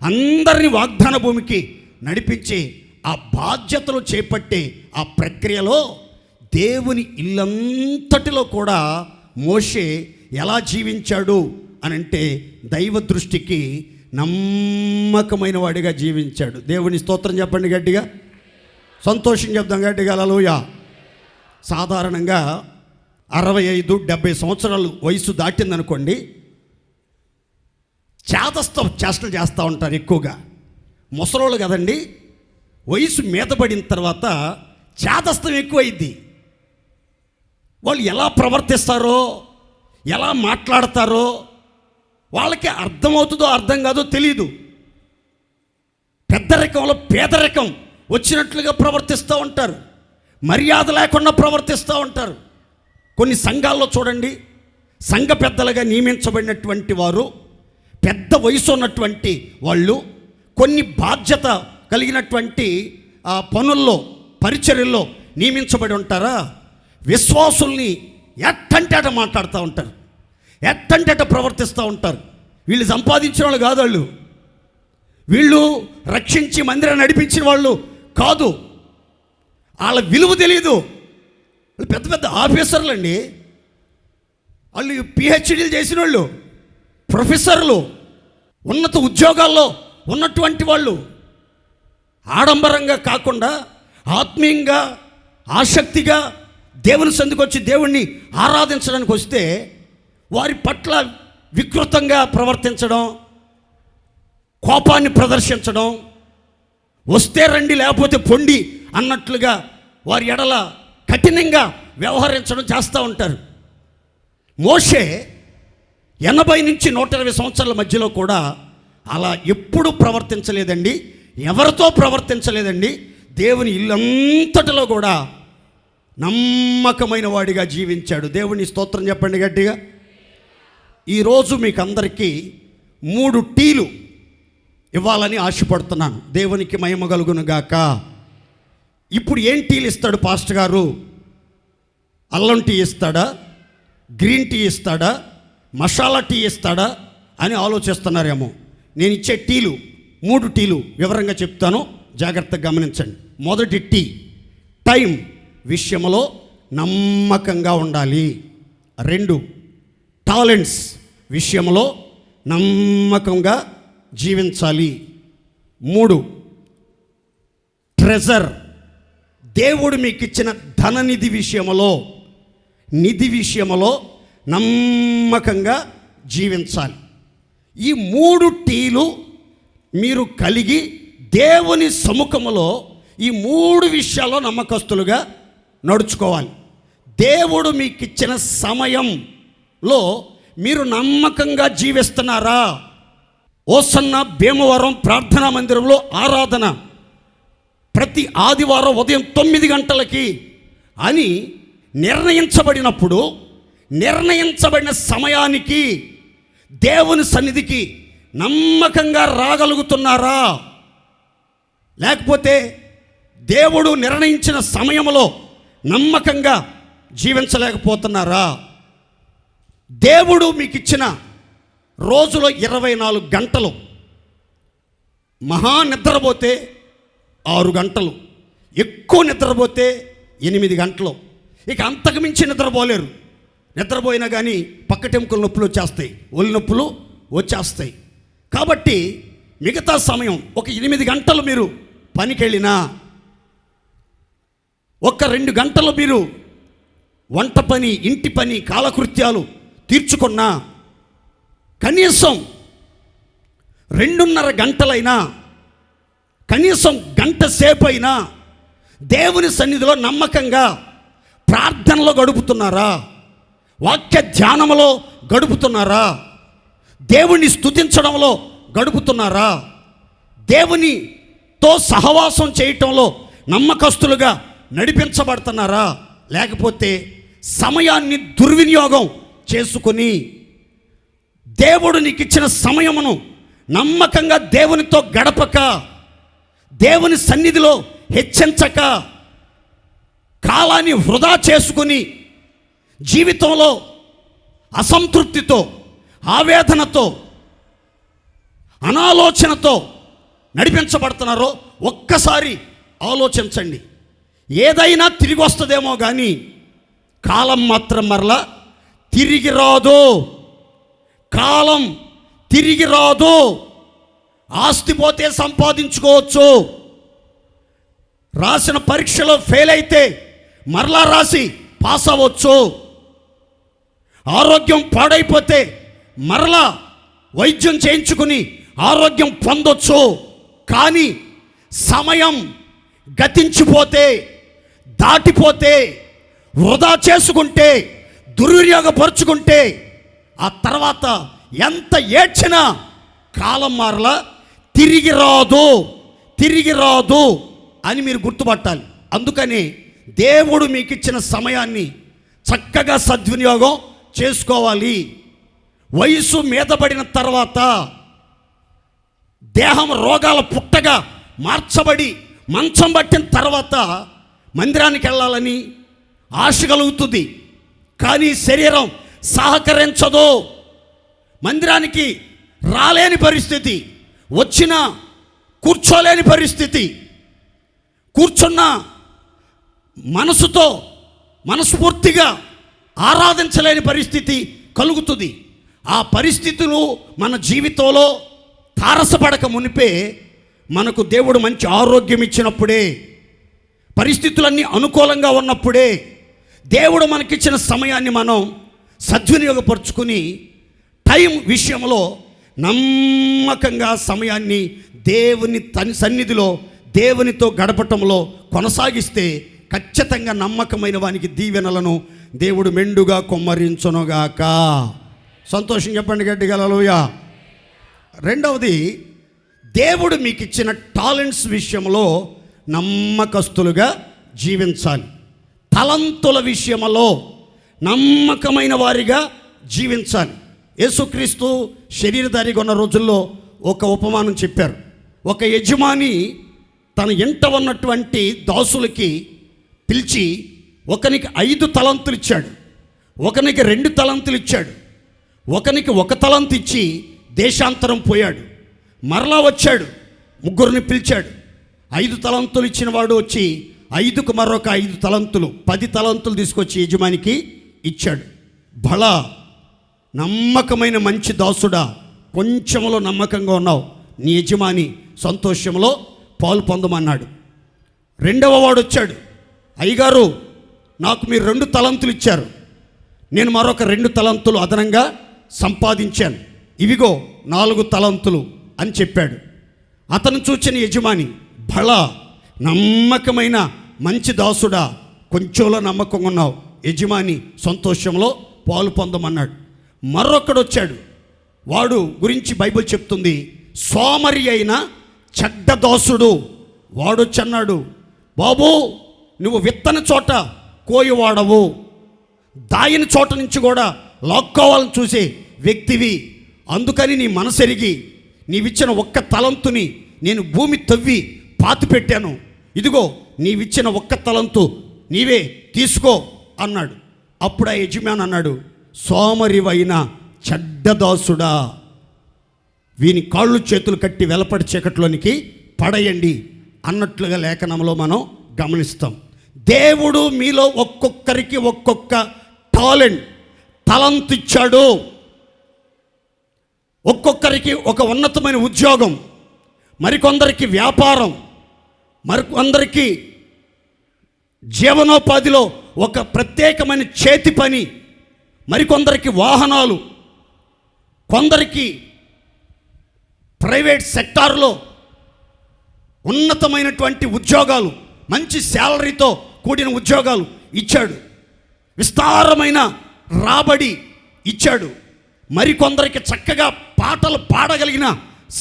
అందరినీ వాగ్దాన భూమికి నడిపించి ఆ బాధ్యతలు చేపట్టే ఆ ప్రక్రియలో దేవుని ఇల్లంతటిలో కూడా మోషే ఎలా జీవించాడు అని అంటే దైవ దృష్టికి నమ్మకమైన వాడిగా జీవించాడు. దేవుని స్తోత్రం చెప్పండి గట్టిగా, సంతోషం చెప్దాం గట్టిగా, హల్లెలూయా. సాధారణంగా 65-70 సంవత్సరాలు వయసు దాటిందనుకోండి, చేతస్థ చేష్టలు చేస్తూ ఉంటారు ఎక్కువగా. ముసలోళ్ళు కదండి, వయసు మీద పడిన తర్వాత చేతస్థం ఎక్కువైద్ది. వాళ్ళు ఎలా ప్రవర్తిస్తారో, ఎలా మాట్లాడతారో వాళ్ళకి అర్థమవుతుందో అర్థం కాదో తెలియదు. పెద్దరికంలో పేదరికం వచ్చినట్లుగా ప్రవర్తిస్తూ ఉంటారు, మర్యాద లేకుండా ప్రవర్తిస్తూ ఉంటారు. కొన్ని సంఘాల్లో చూడండి, సంఘ పెద్దలుగా నియమించబడినటువంటి వారు, పెద్ద వయసు ఉన్నటువంటి వాళ్ళు కొన్ని బాధ్యత కలిగినటువంటి పనుల్లో, పరిచర్యల్లో నియమించబడి ఉంటారా, విశ్వాసుల్ని ఎట్టంటే అట మాట్లాడుతూ ఉంటారు, ఎట్టంటే అట ప్రవర్తిస్తూ ఉంటారు. వీళ్ళు సంపాదించిన వాళ్ళు కాదు, వీళ్ళు రక్షించి మందిరాన్ని నడిపించిన వాళ్ళు కాదు, వాళ్ళ విలువ తెలియదు. వాళ్ళు పెద్ద పెద్ద ఆఫీసర్లు అండి, వాళ్ళు పిహెచ్డీలు చేసిన వాళ్ళు, ప్రొఫెసర్లు, ఉన్నత ఉద్యోగాల్లో ఉన్నటువంటి వాళ్ళు. ఆడంబరంగా కాకుండా ఆత్మీయంగా, ఆసక్తిగా దేవుని సందుకు వచ్చి దేవుణ్ణి ఆరాధించడానికి వస్తే వారి పట్ల వికృతంగా ప్రవర్తించడం, కోపాన్ని ప్రదర్శించడం, వస్తే రండి లేకపోతే పొండి అన్నట్లుగా వారి ఎడల కఠినంగా వ్యవహరించడం చేస్తూ ఉంటారు. మోషే 80 నుంచి 120 సంవత్సరాల మధ్యలో కూడా అలా ఎప్పుడూ ప్రవర్తించలేదండి, ఎవరితో ప్రవర్తించలేదండి. దేవుని ఇల్లంతటిలో కూడా నమ్మకమైన వాడిగా జీవించాడు. దేవుని స్తోత్రం చెప్పండి గట్టిగా. ఈరోజు మీకు అందరికీ 3 టీలు ఇవ్వాలని ఆశపడుతున్నాను. దేవునికి మహిమ కలుగును గాక. ఇప్పుడు ఏం టీలు ఇస్తాడు పాస్టర్ గారు? అల్లం టీ ఇస్తాడా, గ్రీన్ టీ ఇస్తాడా, మసాలా టీ ఇస్తాడా అని ఆలోచిస్తున్నారేమో. నేను ఇచ్చే టీలు 3 టీలు వివరంగా చెప్తాను, జాగ్రత్తగా గమనించండి. మొదటి టీ, టైం విషయంలో నమ్మకంగా ఉండాలి. 2, టాలెంట్స్ విషయంలో నమ్మకంగా జీవించాలి. 3, ట్రెజర్, దేవుడు మీకు ఇచ్చిన ధననిధి విషయంలో, నిధి విషయంలో నమ్మకంగా జీవించాలి. ఈ 3 టీలు మీరు కలిగి దేవుని సముఖములో ఈ 3 విషయాల్లో నమ్మకస్తులుగా నడుచుకోవాలి. దేవుడు మీకు ఇచ్చిన సమయంలో మీరు నమ్మకంగా జీవిస్తున్నారా? ఓసన్న భీమవరం ప్రార్థనా మందిరంలో ఆరాధన ప్రతి ఆదివారం ఉదయం 9 గంటలకి అని నిర్ణయించబడినప్పుడు, నిర్ణయించబడిన సమయానికి దేవుని సన్నిధికి నమ్మకంగా రాగలుగుతున్నారా? లేకపోతే దేవుడు నిర్ణయించిన సమయంలో నమ్మకంగా జీవించలేకపోతున్నారా? దేవుడు మీకు ఇచ్చిన రోజులో 24 గంటలు, మహా నిద్రపోతే 6 గంటలు, ఎక్కువ నిద్రపోతే 8 గంటలు, ఇక అంతకుమించి నిద్రపోలేరు. నిద్రపోయినా కానీ పక్కటెముకల నొప్పులు వచ్చేస్తాయి, ఒళ్ళు నొప్పులు వచ్చేస్తాయి. కాబట్టి మిగతా సమయం ఒక 8 గంటలు మీరు పనికి వెళ్ళినా, ఒక 2 గంటలు మీరు వంట పని, ఇంటి పని, కాలకృత్యాలు తీర్చుకున్నా, కనీసం 2.5 గంటలైనా, కనీసం గంట సేపు అయినా దేవుని సన్నిధిలో నమ్మకంగా ప్రార్థనలో గడుపుతున్నారా? వాక్య ధ్యానంలో గడుపుతున్నారా? దేవుని స్తుతించడంలో గడుపుతున్నారా? దేవునితో సహవాసం చేయటంలో నమ్మకస్తులుగా నడిపించబడుతున్నారా? లేకపోతే సమయాన్ని దుర్వినియోగం చేసుకొని దేవుడు నీకు ఇచ్చిన సమయమును నమ్మకంగా దేవునితో గడపక, దేవుని సన్నిధిలో హెచ్చించక, కాలాన్ని వృధా చేసుకుని జీవితంలో అసంతృప్తితో, ఆవేదనతో, అనాలోచనతో నడిపించబడుతున్నారో ఒక్కసారి ఆలోచించండి. ఏదైనా తిరిగి వస్తుందేమో కానీ కాలం మాత్రం మరలా తిరిగి రాదు. కాలం తిరిగి రాదు. ఆస్తి పోతే సంపాదించుకోవచ్చు, రాసిన పరీక్షలో ఫెయిల్ అయితే మరలా రాసి పాస్ అవ్వచ్చు, ఆరోగ్యం పాడైపోతే మరలా వైద్యం చేయించుకుని ఆరోగ్యం పొందొచ్చు. కానీ సమయం గతించిపోతే, దాటిపోతే, వృధా చేసుకుంటే, దుర్వినియోగపరుచుకుంటే ఆ తర్వాత ఎంత ఏడ్చినా కాలం మారలా తిరిగి రాదు, తిరిగి రాదు అని మీరు గుర్తుపట్టాలి. అందుకని దేవుడు మీకు ఇచ్చిన సమయాన్ని చక్కగా సద్వినియోగం చేసుకోవాలి. వయసు మీద పడిన తర్వాత, దేహం రోగాల పుట్టగా మార్చబడి మంచం పట్టిన తర్వాత మందిరానికి వెళ్ళాలని ఆశ కలుగుతుంది, కానీ శరీరం సహకరించదు. మందిరానికి రాలేని పరిస్థితి, వచ్చినా కూర్చోలేని పరిస్థితి, కూర్చున్న మనసుతో మనస్ఫూర్తిగా ఆరాధించలేని పరిస్థితి కలుగుతుంది. ఆ పరిస్థితులు మన జీవితంలో తారసపడక మునిపే మనకు దేవుడు మంచి ఆరోగ్యం ఇచ్చినప్పుడే, పరిస్థితులన్నీ అనుకూలంగా ఉన్నప్పుడే దేవుడు మనకిచ్చిన సమయాన్ని మనం సద్వినియోగపరుచుకుని టైం విషయంలో నమ్మకంగా సమయాన్ని దేవుని సన్నిధిలో దేవునితో గడపటంలో కొనసాగిస్తే ఖచ్చితంగా నమ్మకమైన వానికి దీవెనలను దేవుడు మెండుగా కొమ్మరించునుగాక. సంతోషం చెప్పండి గట్టిగా హల్లెలూయా. రెండవది, దేవుడు మీకు ఇచ్చిన టాలెంట్స్ విషయంలో నమ్మకస్తులుగా జీవించాలి. తలంతుల విషయంలో నమ్మకమైన వారిగా జీవించాలి. యేసుక్రీస్తు శరీరధారిగా ఉన్న రోజుల్లో ఒక ఉపమానం చెప్పారు. ఒక యజమాని తన ఇంట ఉన్నటువంటి దాసులకి పిలిచి ఒకనికి 5 తలంతులు ఇచ్చాడు, ఒకనికి 2 తలంతులు ఇచ్చాడు, ఒకనికి 1 తలంతు ఇచ్చి దేశాంతరం పోయాడు. మరలా వచ్చాడు, 3 పిలిచాడు. 5 తలంతులు ఇచ్చిన వాడు వచ్చి 5కు మరొక 5 తలంతులు, 10 తలంతులు తీసుకొచ్చి యజమానికి ఇచ్చాడు. బలా నమ్మకమైన మంచి దాసుడా, కొంచెంలో నమ్మకంగా ఉన్నావు, నీ యజమాని సంతోషంలో పాలు పొందమన్నాడు. 2వ వాడు వచ్చాడు, అయ్యగారు నాకు మీరు 2 తలంతులు ఇచ్చారు, నేను మరొక 2 తలంతులు అదనంగా సంపాదించాను, ఇవిగో 4 తలంతులు అని చెప్పాడు. అతను చూచిన యజమాని, బలా నమ్మకమైన మంచి దాసుడా, కొంచెంలో నమ్మకంగా ఉన్నావు, యజమాని సంతోషంలో పాలు పొందమన్నాడు. మరొకడు వచ్చాడు. వాడు గురించి బైబిల్ చెప్తుంది, సోమరి అయిన చెడ్డ దాసుడు. వాడొచ్చన్నాడు, బాబు నువ్వు విత్తని చోట కోయవాడవు, దాయిన చోట నుంచి కూడా లాక్కోవాలని చూసే వ్యక్తివి. అందుకని నీ మనసెరిగి నీవిచ్చిన ఒక్క తలంతుని నేను భూమి తవ్వి పాతి పెట్టాను. ఇదిగో నీవిచ్చిన ఒక్క తలంతు నీవే తీసుకో అన్నాడు. అప్పుడు ఆ యజమాని అన్నాడు, సోమరివైన చెడ్డదాసుడా, వీని కాళ్ళు చేతులు కట్టి వెలపడి చీకట్లోనికి పడయండి అన్నట్లుగా లేఖనంలో మనం గమనిస్తాం. దేవుడు మీలో ఒక్కొక్కరికి ఒక్కొక్క తలంతు ఇచ్చాడు. ఒక్కొక్కరికి ఒక ఉన్నతమైన ఉద్యోగం, మరికొందరికి వ్యాపారం, మరికొందరికి జీవనోపాధిలో ఒక ప్రత్యేకమైన చేతి పని, మరికొందరికి వాహనాలు, కొందరికి ప్రైవేట్ సెక్టార్లో ఉన్నతమైనటువంటి ఉద్యోగాలు, మంచి శాలరీతో కూడిన ఉద్యోగాలు ఇచ్చాడు. విస్తారమైన రాబడి ఇచ్చాడు. మరికొందరికి చక్కగా పాటలు పాడగలిగిన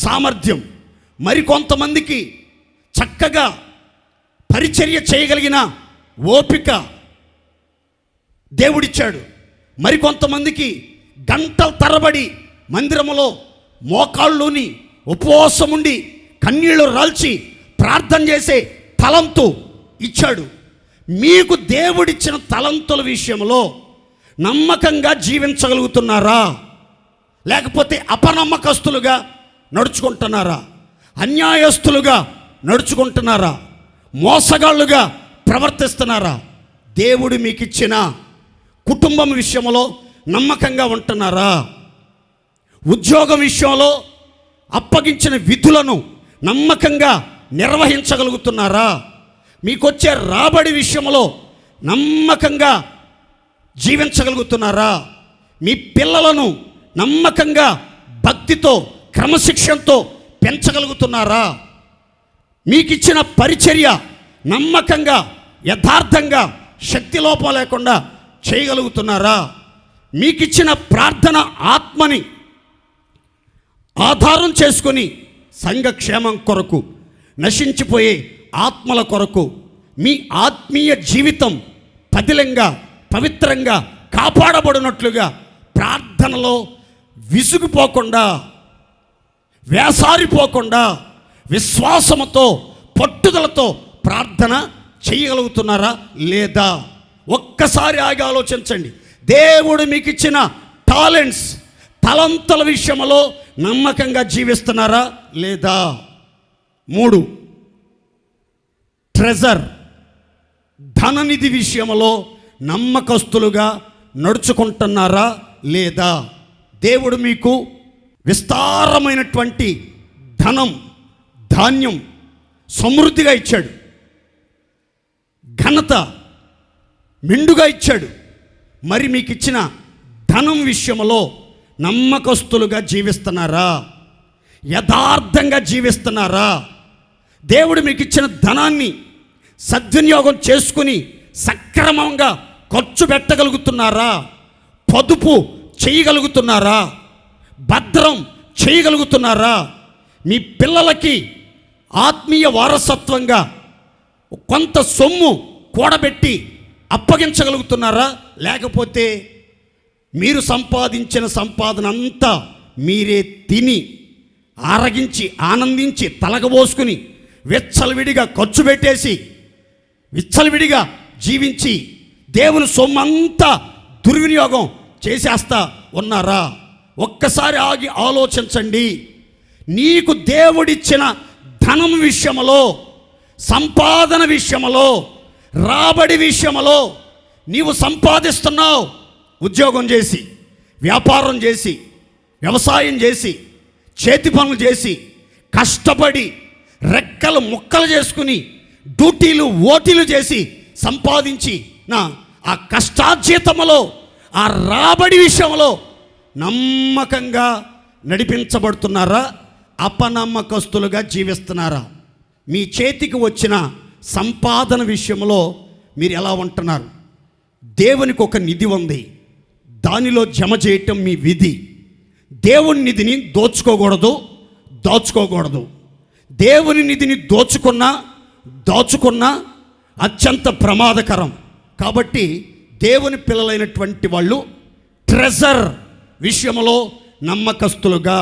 సామర్థ్యం, మరికొంతమందికి చక్కగా పరిచర్య చేయగలిగిన ఓపిక దేవుడిచ్చాడు. మరికొంతమందికి గంటల తరబడి మందిరములో మోకాళ్ళుని ఉపవాసముండి కన్నీళ్లు రాల్చి ప్రార్థన చేసే తలంతు ఇచ్చాడు. మీకు దేవుడిచ్చిన తలంతుల విషయంలో నమ్మకంగా జీవించగలుగుతున్నారా, లేకపోతే అపనమ్మకస్తులుగా నడుచుకుంటున్నారా, అన్యాయస్తులుగా నడుచుకుంటున్నారా, మోసగాళ్ళుగా ప్రవర్తిస్తున్నారా? దేవుడు మీకు ఇచ్చిన కుటుంబం విషయంలో నమ్మకంగా ఉంటున్నారా? ఉద్యోగం విషయంలో అప్పగించిన విధులను నమ్మకంగా నిర్వహించగలుగుతున్నారా? మీకొచ్చే రాబడి విషయంలో నమ్మకంగా జీవించగలుగుతున్నారా? మీ పిల్లలను నమ్మకంగా భక్తితో క్రమశిక్షణతో పెంచగలుగుతున్నారా? మీకు ఇచ్చిన పరిచర్య నమ్మకంగా యథార్థంగా శక్తి లోపం లేకుండా చేయగలుగుతున్నారా? మీకు ఇచ్చిన ప్రార్థన ఆత్మని ఆధారం చేసుకొని సంఘక్షేమం కొరకు, నశించిపోయే ఆత్మల కొరకు మీ ఆత్మీయ జీవితం పదిలంగా పవిత్రంగా కాపాడబడినట్లుగా ప్రార్థనలో విసుగుపోకుండా, వేసారిపోకుండా, విశ్వాసముతో పట్టుదలతో ప్రార్థన చేయగలుగుతున్నారా లేదా? ఒక్కసారి ఆగి ఆలోచించండి. దేవుడు మీకు ఇచ్చిన తలంతుల విషయంలో నమ్మకంగా జీవిస్తున్నారా లేదా? 3, ట్రెజర్, ధననిధి విషయంలో నమ్మకస్తులుగా నడుచుకుంటున్నారా లేదా? దేవుడు మీకు విస్తారమైనటువంటి ధనం, ధాన్యం సమృద్ధిగా ఇచ్చాడు, ఘనత మెండుగా ఇచ్చాడు. మరి మీకు ఇచ్చిన ధనం విషయంలో నమ్మకస్తులుగా జీవిస్తున్నారా? యథార్థంగా జీవిస్తున్నారా? దేవుడు మీకు ఇచ్చిన ధనాన్ని సద్వినియోగం చేసుకుని సక్రమంగా ఖర్చు పెట్టగలుగుతున్నారా? పొదుపు చేయగలుగుతున్నారా? భద్రం చేయగలుగుతున్నారా? మీ పిల్లలకి ఆత్మీయ వారసత్వంగా కొంత సొమ్ము కూడబెట్టి అప్పగించగలుగుతున్నారా? లేకపోతే మీరు సంపాదించిన సంపాదన అంతా మీరే తిని ఆరగించి ఆనందించి తలగబోసుకుని విచ్చలవిడిగా ఖర్చు పెట్టేసి విచ్చలవిడిగా జీవించి దేవుని సొమ్మంతా దుర్వినియోగం చేసేస్తా ఉన్నారా? ఒక్కసారి ఆగి ఆలోచించండి. నీకు దేవుడిచ్చిన ధనం విషయంలో, సంపాదన విషయంలో, రాబడి విషయంలో నీవు సంపాదిస్తున్నావు. ఉద్యోగం చేసి, వ్యాపారం చేసి, వ్యవసాయం చేసి, చేతి పనులు చేసి, కష్టపడి రెక్కలు ముక్కలు చేసుకుని డ్యూటీలు ఓటీలు చేసి సంపాదించి ఆ కష్టార్జితములో, ఆ రాబడి విషయంలో నమ్మకంగా నడిపించబడుతున్నారా? అపనమ్మకస్తులుగా జీవిస్తున్నారా? మీ చేతికి వచ్చిన సంపాదన విషయంలో మీరు ఎలా ఉంటున్నారు? దేవునికి ఒక నిధి ఉంది, దానిలో జమ చేయటం మీ విధి. దేవుని నిధిని దాచుకోకూడదు. దేవుని నిధిని దాచుకున్నా అత్యంత ప్రమాదకరం. కాబట్టి దేవుని పిల్లలైనటువంటి వాళ్ళు ట్రెజర్ విషయంలో నమ్మకస్తులుగా,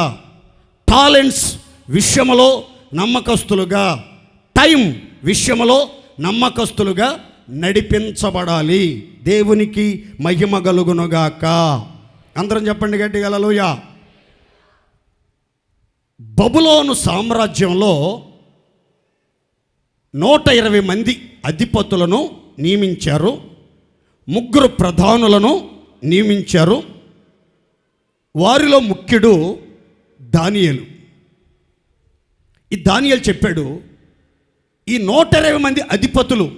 టాలెంట్స్ విషయంలో నమ్మకస్తులుగా, టైం విషయంలో నమ్మకస్తులుగా నడిపించబడాలి. దేవునికి మహిమ కలుగునుగాక. అందరం చెప్పండి గట్టిగా హల్లెలూయా. బబులోను సామ్రాజ్యంలో 120 మంది అధిపతులను నియమించారు, 3 ప్రధానులను నియమించారు. వారిలో ముఖ్యుడు దానియేలు. ఈ దానియేలు చెప్పాడు, ఈ 120 మంది అధిపతులు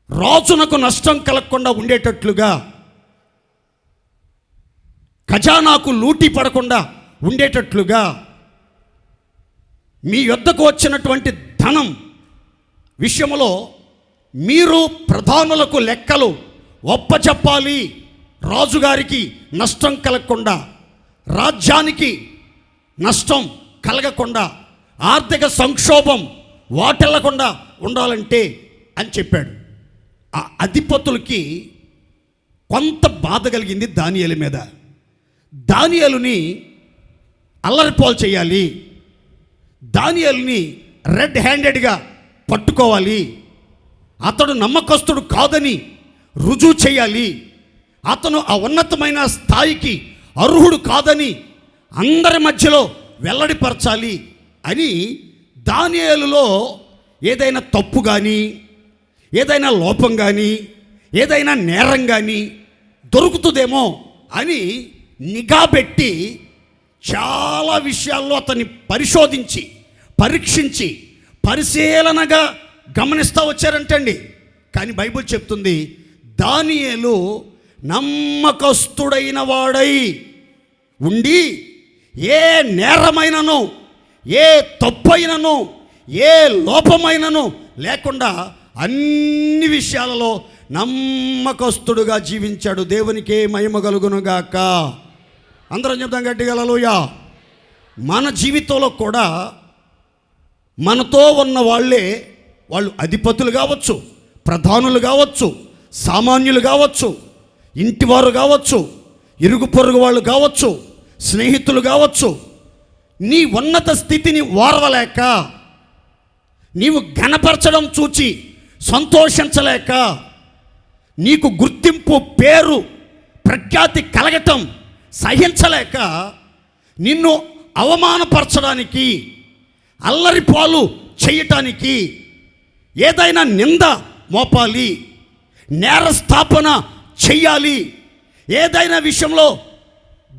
రాజునకు నష్టం కలగకుండా ఉండేటట్లుగా, ఖజానాకు లూటీ పడకుండా ఉండేటట్లుగా, మీ యొద్దకు వచ్చినటువంటి ధనం విషయంలో మీరు ప్రధానులకు లెక్కలు ఒప్పచెప్పాలి. రాజుగారికి నష్టం కలగకుండా, రాజ్యానికి నష్టం కలగకుండా, ఆర్థిక సంక్షోభం వాటిల్లకుండా ఉండాలంటే అని చెప్పాడు. ఆ అధిపతులకి కొంత బాధ కలిగింది దానియేలు మీద. దానియేలుని అల్లరిపాలు చేయాలి, దానియేలుని రెడ్ హ్యాండెడ్గా పట్టుకోవాలి, అతడు నమ్మకస్తుడు కాదని రుజువు చేయాలి, అతను ఆ ఉన్నతమైన స్థాయికి అర్హుడు కాదని అందరి మధ్యలో వెల్లడిపరచాలి అని దానియేలులో ఏదైనా తప్పు కానీ, ఏదైనా లోపం కానీ, ఏదైనా నేరం కానీ దొరుకుతుందేమో అని నిఘా పెట్టి చాలా విషయాల్లో అతన్ని పరిశోధించి, పరీక్షించి, పరిశీలనగా గమనిస్తూ వచ్చారంటండి. కానీ బైబిల్ చెప్తుంది, దానియేలు నమ్మకస్తుడైన వాడై ఉండి ఏ నేరమైనను, ఏ తప్పైనను, ఏ లోపమైనను లేకుండా అన్ని విషయాలలో నమ్మకస్తుడుగా జీవించాడు. దేవునికే మహిమ కలుగునుగాక. అందరం చెప్తాం గట్టిగా హల్లెలూయా. మన జీవితంలో కూడా మనతో ఉన్న వాళ్ళు అధిపతులు కావచ్చు, ప్రధానులు కావచ్చు, సామాన్యులు కావచ్చు, ఇంటివారు కావచ్చు, ఇరుగు పొరుగు వాళ్ళు కావచ్చు, స్నేహితులు కావచ్చు, నీ ఉన్నత స్థితిని ఓర్వలేక, నీవు ఘనపరచడం చూచి సంతోషించలేక, నీకు గుర్తింపు, పేరు, ప్రఖ్యాతి కలగటం సహించలేక నిన్ను అవమానపరచడానికి, అల్లరిపాలు చేయటానికి, ఏదైనా నింద మోపాలి, నేరస్థాపన చెయ్యాలి, ఏదైనా విషయంలో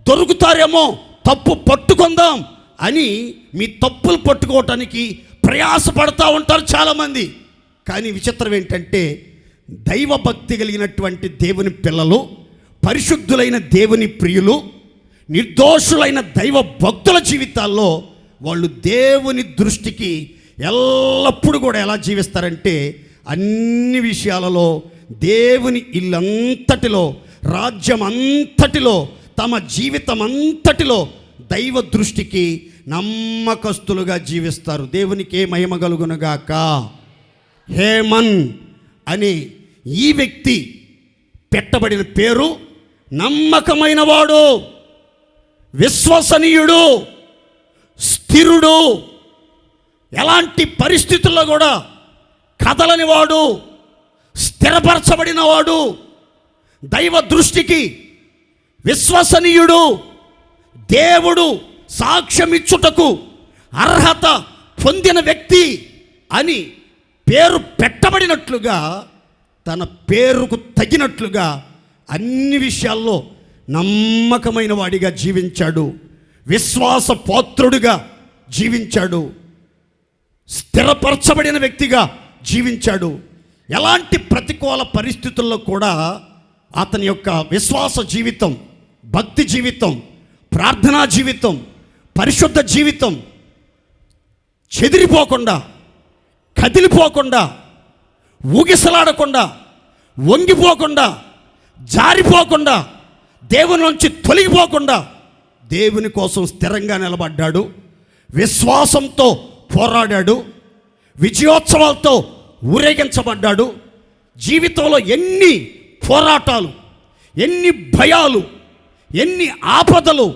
దొరుకుతారేమో, తప్పు పట్టుకుందాం అని మీ తప్పులు పట్టుకోవటానికి ప్రయాసపడతా ఉంటారు చాలామంది. కానీ విచిత్రం ఏంటంటే, దైవభక్తి కలిగినటువంటి దేవుని పిల్లలు, పరిశుద్ధులైన దేవుని ప్రియులు, నిర్దోషులైన దైవ భక్తుల జీవితాల్లో వాళ్ళు దేవుని దృష్టికి ఎల్లప్పుడూ కూడా ఎలా జీవిస్తారంటే, అన్ని విషయాలలో దేవుని ఇల్లంతటిలో, రాజ్యం అంతటిలో, తమ జీవితం అంతటిలో దైవ దృష్టికి నమ్మకస్తులుగా జీవిస్తారు. దేవునికే మహిమ కలుగునుగాక. హేమన్ అని ఈ వ్యక్తి పెట్టబడిన పేరు నమ్మకమైన వాడు, విశ్వసనీయుడు, స్థిరుడు, ఎలాంటి పరిస్థితుల్లో కూడా కదలని వాడు, స్థిరపరచబడిన వాడు, దైవ దృష్టికి విశ్వసనీయుడు, దేవుడు సాక్ష్యమిచ్చుటకు అర్హత పొందిన వ్యక్తి అని పేరు పెట్టబడినట్లుగా, తన పేరుకు తగినట్లుగా అన్ని విషయాల్లో నమ్మకమైన వాడిగా జీవించాడు, విశ్వాస పాత్రుడిగా జీవించాడు, స్థిరపరచబడిన వ్యక్తిగా జీవించాడు. ఎలాంటి ప్రతికూల పరిస్థితుల్లో కూడా అతని యొక్క విశ్వాస జీవితం, భక్తి జీవితం, ప్రార్థనా జీవితం, పరిశుద్ధ జీవితం చెదిరిపోకుండా, కదిలిపోకుండా, ఊగిసలాడకుండా, వంగిపోకుండా, జారిపోకుండా, దేవుని నుంచి తొలగిపోకుండా దేవుని కోసం స్థిరంగా నిలబడ్డాడు. విశ్వాసంతో పోరాడాడు. విజయోత్సవాలతో ఊరేగించబడ్డాడు. జీవితంలో ఎన్ని పోరాటాలు, ఎన్ని భయాలు, ఎన్ని ఆపదలు,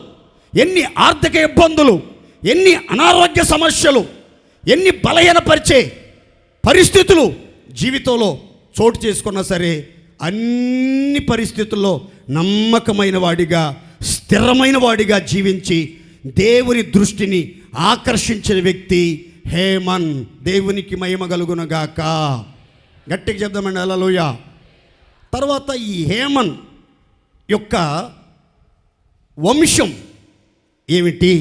ఎన్ని ఆర్థిక ఇబ్బందులు, ఎన్ని అనారోగ్య సమస్యలు, ఎన్ని బలహీనపరిచే పరిస్థితులు జీవితంలో చోటు చేసుకున్నా సరే, అన్ని పరిస్థితుల్లో నమ్మకమైన వాడిగా, స్థిరమైన వాడిగా జీవించి దేవుని దృష్టిని ఆకర్షించిన వ్యక్తి హేమన్. దేవునికి మహిమ కలుగునగాక. గట్టిగా చెప్దామండి హల్లెలూయా. తర్వాత ఈ హేమన్ యొక్క వంశం ఏమిటి,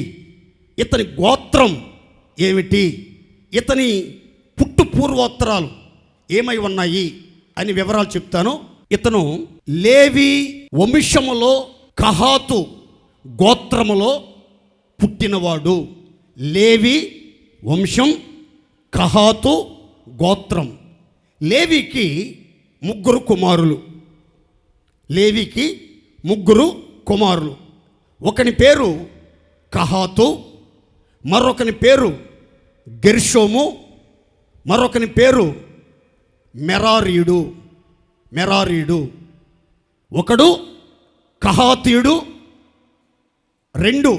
ఇతని గోత్రం ఏమిటి, ఇతని పుట్టు పూర్వోత్తరాలు ఏమై ఉన్నాయి అని వివరాలు చెప్తాను. ఇతను లేవి వంశములో కహాతు గోత్రములో పుట్టినవాడు. లేవి వంశం, కహాతు గోత్రం. లేవికి ముగ్గురు కుమారులు. లేవికి ముగ్గురు కుమారులు. ఒకని పేరు కహాతు, మరొకని పేరు గెర్షోము, మరొకని పేరు మెరారీయుడు. ఒకడు కహాతీయుడు, రెండు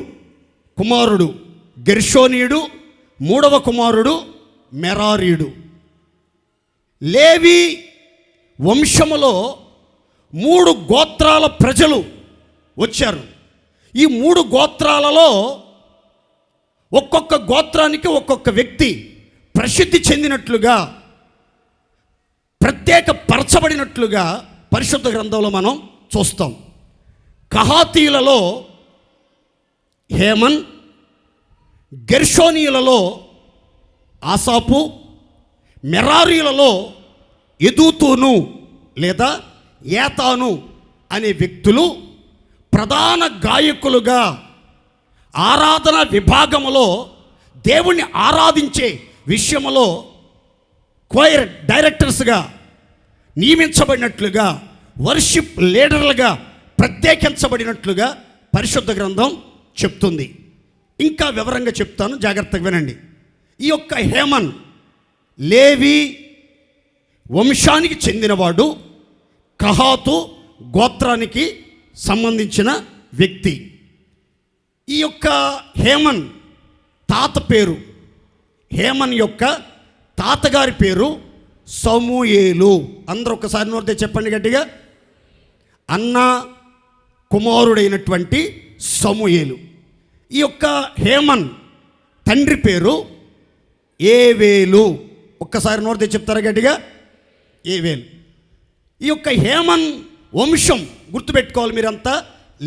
కుమారుడు గెర్షోనీయుడు, మూడవ కుమారుడు మెరారీయుడు. లేవి వంశములో 3 గోత్రాల ప్రజలు వచ్చారు. ఈ 3 గోత్రాలలో ఒక్కొక్క గోత్రానికి ఒక్కొక్క వ్యక్తి ప్రసిద్ధి చెందినట్లుగా, ప్రత్యేక పరచబడినట్లుగా పరిశుద్ధ గ్రంథంలో మనం చూస్తాం. కహాతీయులలో హేమన్, గెర్షోనీయులలో ఆసాపు, మెరారీయులలో ఎదూతూను లేదా ఏతాను అనే వ్యక్తులు ప్రధాన గాయకులుగా, ఆరాధన విభాగములో దేవుణ్ణి ఆరాధించే విషయంలో క్వైర్ డైరెక్టర్స్గా నియమించబడినట్లుగా, వర్షిప్ లీడర్లుగా ప్రత్యేకించబడినట్లుగా పరిశుద్ధ గ్రంథం చెప్తుంది. ఇంకా వివరంగా చెప్తాను, జాగ్రత్తగా వినండి. ఈ యొక్క హేమన్ లేవి వంశానికి చెందినవాడు, కహాతు గోత్రానికి సంబంధించిన వ్యక్తి. ఈ యొక్క హేమన్ తాత పేరు, హేమన్ యొక్క తాతగారి పేరు సమూయేలు. అందరూ ఒకసారి నోరితే చెప్పండి గట్టిగా. అన్న కుమారుడైనటువంటి సమూయేలు. ఈ యొక్క హేమన్ తండ్రి పేరు ఏవేలు. ఒక్కసారి నోరితే చెప్తారా గట్టిగా? ఏవేలు. ఈ యొక్క హేమన్ వంశం గుర్తుపెట్టుకోవాలి మీరంతా,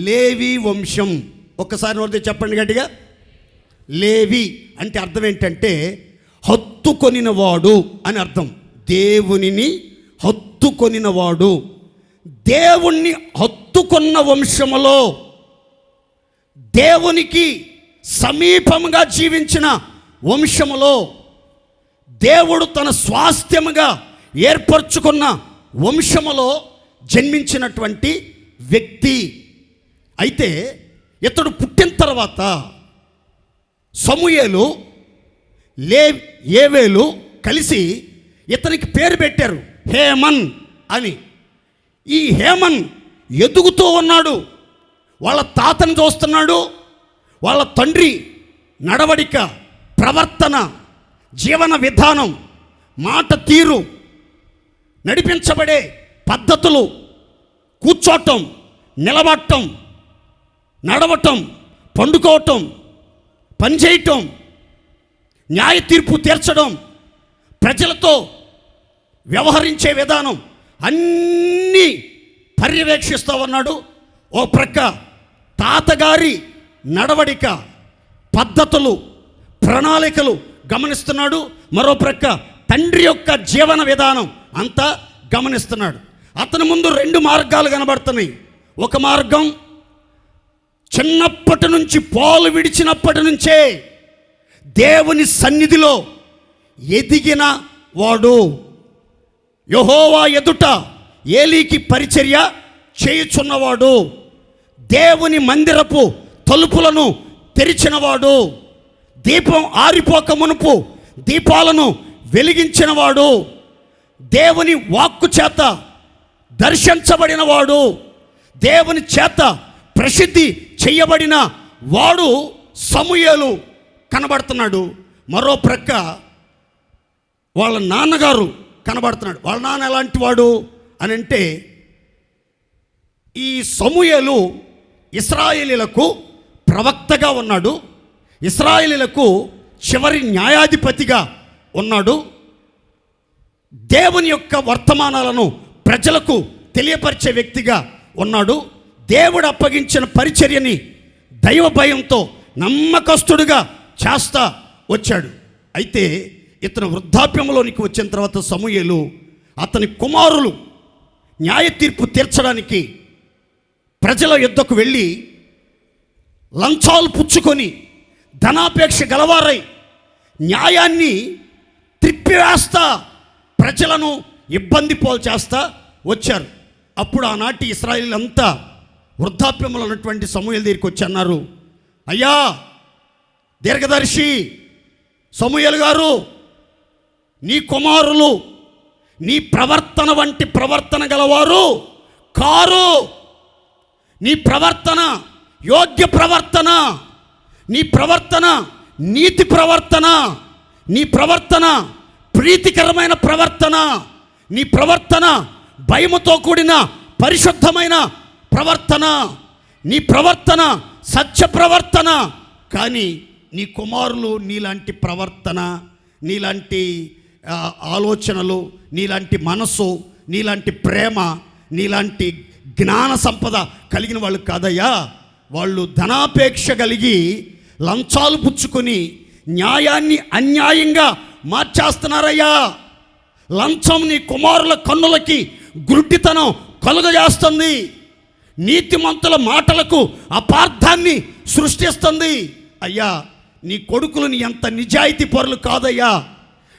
లేవి వంశం. ఒక్కసారి నోరితే చెప్పండి గట్టిగా. లేవి అంటే అర్థం ఏంటంటే హత్తుకొనినవాడు అని అర్థం. దేవునిని హత్తుకొనినవాడు. దేవుణ్ణి హత్తుకొన్న వంశములో, దేవునికి సమీపంగా జీవించిన వంశములో, దేవుడు తన స్వాస్థ్యముగా ఏర్పరచుకున్న వంశములో జన్మించినటువంటి వ్యక్తి. అయితే ఇతడు పుట్టిన తర్వాత సమూయేలు, ఏవేలు కలిసి ఇతనికి పేరు పెట్టారు హేమన్ అని. ఈ హేమన్ ఎదుగుతూ ఉన్నాడు. వాళ్ళ తాతను చూస్తున్నాడు. వాళ్ళ తండ్రి నడవడిక, ప్రవర్తన, జీవన విధానం, మాట తీరు, నడిపించబడే పద్ధతులు, కూర్చోటం, నిలబడటం, నడవటం, పండుకోవటం, పనిచేయటం, న్యాయ తీర్పు తీర్చడం, ప్రజలతో వ్యవహరించే విధానం అన్నీ పర్యవేక్షిస్తూ ఉన్నాడు. ఓ ప్రక్క తాతగారి నడవడిక, పద్ధతులు, ప్రణాళికలు గమనిస్తున్నాడు. మరో ప్రక్క తండ్రి యొక్క జీవన విధానం అంతా గమనిస్తున్నాడు. అతని ముందు 2 మార్గాలు కనబడుతున్నాయి. ఒక మార్గం చిన్నప్పటి నుంచి, పాలు విడిచినప్పటి నుంచే దేవుని సన్నిధిలో ఎదిగిన వాడు, యెహోవా ఎదుట ఏలీకి పరిచర్య చేయుచున్నవాడు, దేవుని మందిరపు తలుపులను తెరిచినవాడు, దీపం ఆరిపోక మునుపు దీపాలను వెలిగించినవాడు, దేవుని వాక్కు చేత దర్శించబడినవాడు, దేవుని చేత ప్రసిద్ధి చేయబడిన వాడు సమూయేలు కనబడుతున్నాడు. మరో ప్రక్క వాళ్ళ నాన్నగారు కనబడుతున్నాడు. వాళ్ళ నాన్న ఎలాంటి వాడు అని అంటే, ఈ సమూయేలు ఇశ్రాయేలీలకు ప్రవక్తగా ఉన్నాడు, ఇశ్రాయేలీలకు చివరి న్యాయాధిపతిగా ఉన్నాడు, దేవుని యొక్క వర్తమానాలను ప్రజలకు తెలియపరిచే వ్యక్తిగా ఉన్నాడు. దేవుడు అప్పగించిన పరిచర్యని దైవ భయంతో నమ్మకస్తుడుగా చేస్తా వచ్చాడు. అయితే ఇతను వృద్ధాప్యంలోనికి వచ్చిన తర్వాత సమూయేలు అతని కుమారులు న్యాయ తీర్పు తీర్చడానికి ప్రజల యుద్ధకు వెళ్ళి లంచాలు పుచ్చుకొని ధనాపేక్ష గలవారై న్యాయాన్ని త్రిప్పివేస్తా ప్రజలను ఇబ్బంది పోలు చేస్తా వచ్చారు. అప్పుడు ఆనాటి ఇశ్రాయేలు అంతా వృద్ధాప్యంలో ఉన్నటువంటి సమూయేలు దగ్గరికి వచ్చి అన్నారు, అయ్యా దీర్ఘదర్శి సమూయేలు గారు, నీ కుమారులు నీ ప్రవర్తన వంటి ప్రవర్తన గలవారు కారు. నీ ప్రవర్తన యోగ్య ప్రవర్తన, నీ ప్రవర్తన నీతి ప్రవర్తన, నీ ప్రవర్తన ప్రీతికరమైన ప్రవర్తన, నీ ప్రవర్తన భయముతో కూడిన పరిశుద్ధమైన ప్రవర్తన, నీ ప్రవర్తన సత్య ప్రవర్తన. కానీ నీ కుమారులు నీలాంటి ప్రవర్తన, నీలాంటి ఆలోచనలు, నీలాంటి మనసు, నీలాంటి ప్రేమ, నీలాంటి జ్ఞాన సంపద కలిగిన వాళ్ళు కాదయ్యా. వాళ్ళు ధనాపేక్ష కలిగి లంచాలు పుచ్చుకొని న్యాయాన్ని అన్యాయంగా మార్చేస్తున్నారయ్యా. లంచం నీ కుమారుల కన్నులకి గుడ్డితనం కలుగజేస్తుంది, నీతిమంతుల మాటలకు అపార్థాన్ని సృష్టిస్తుంది. అయ్యా, నీ కొడుకులు ఎంత నిజాయితీ పరులు కాదయ్యా,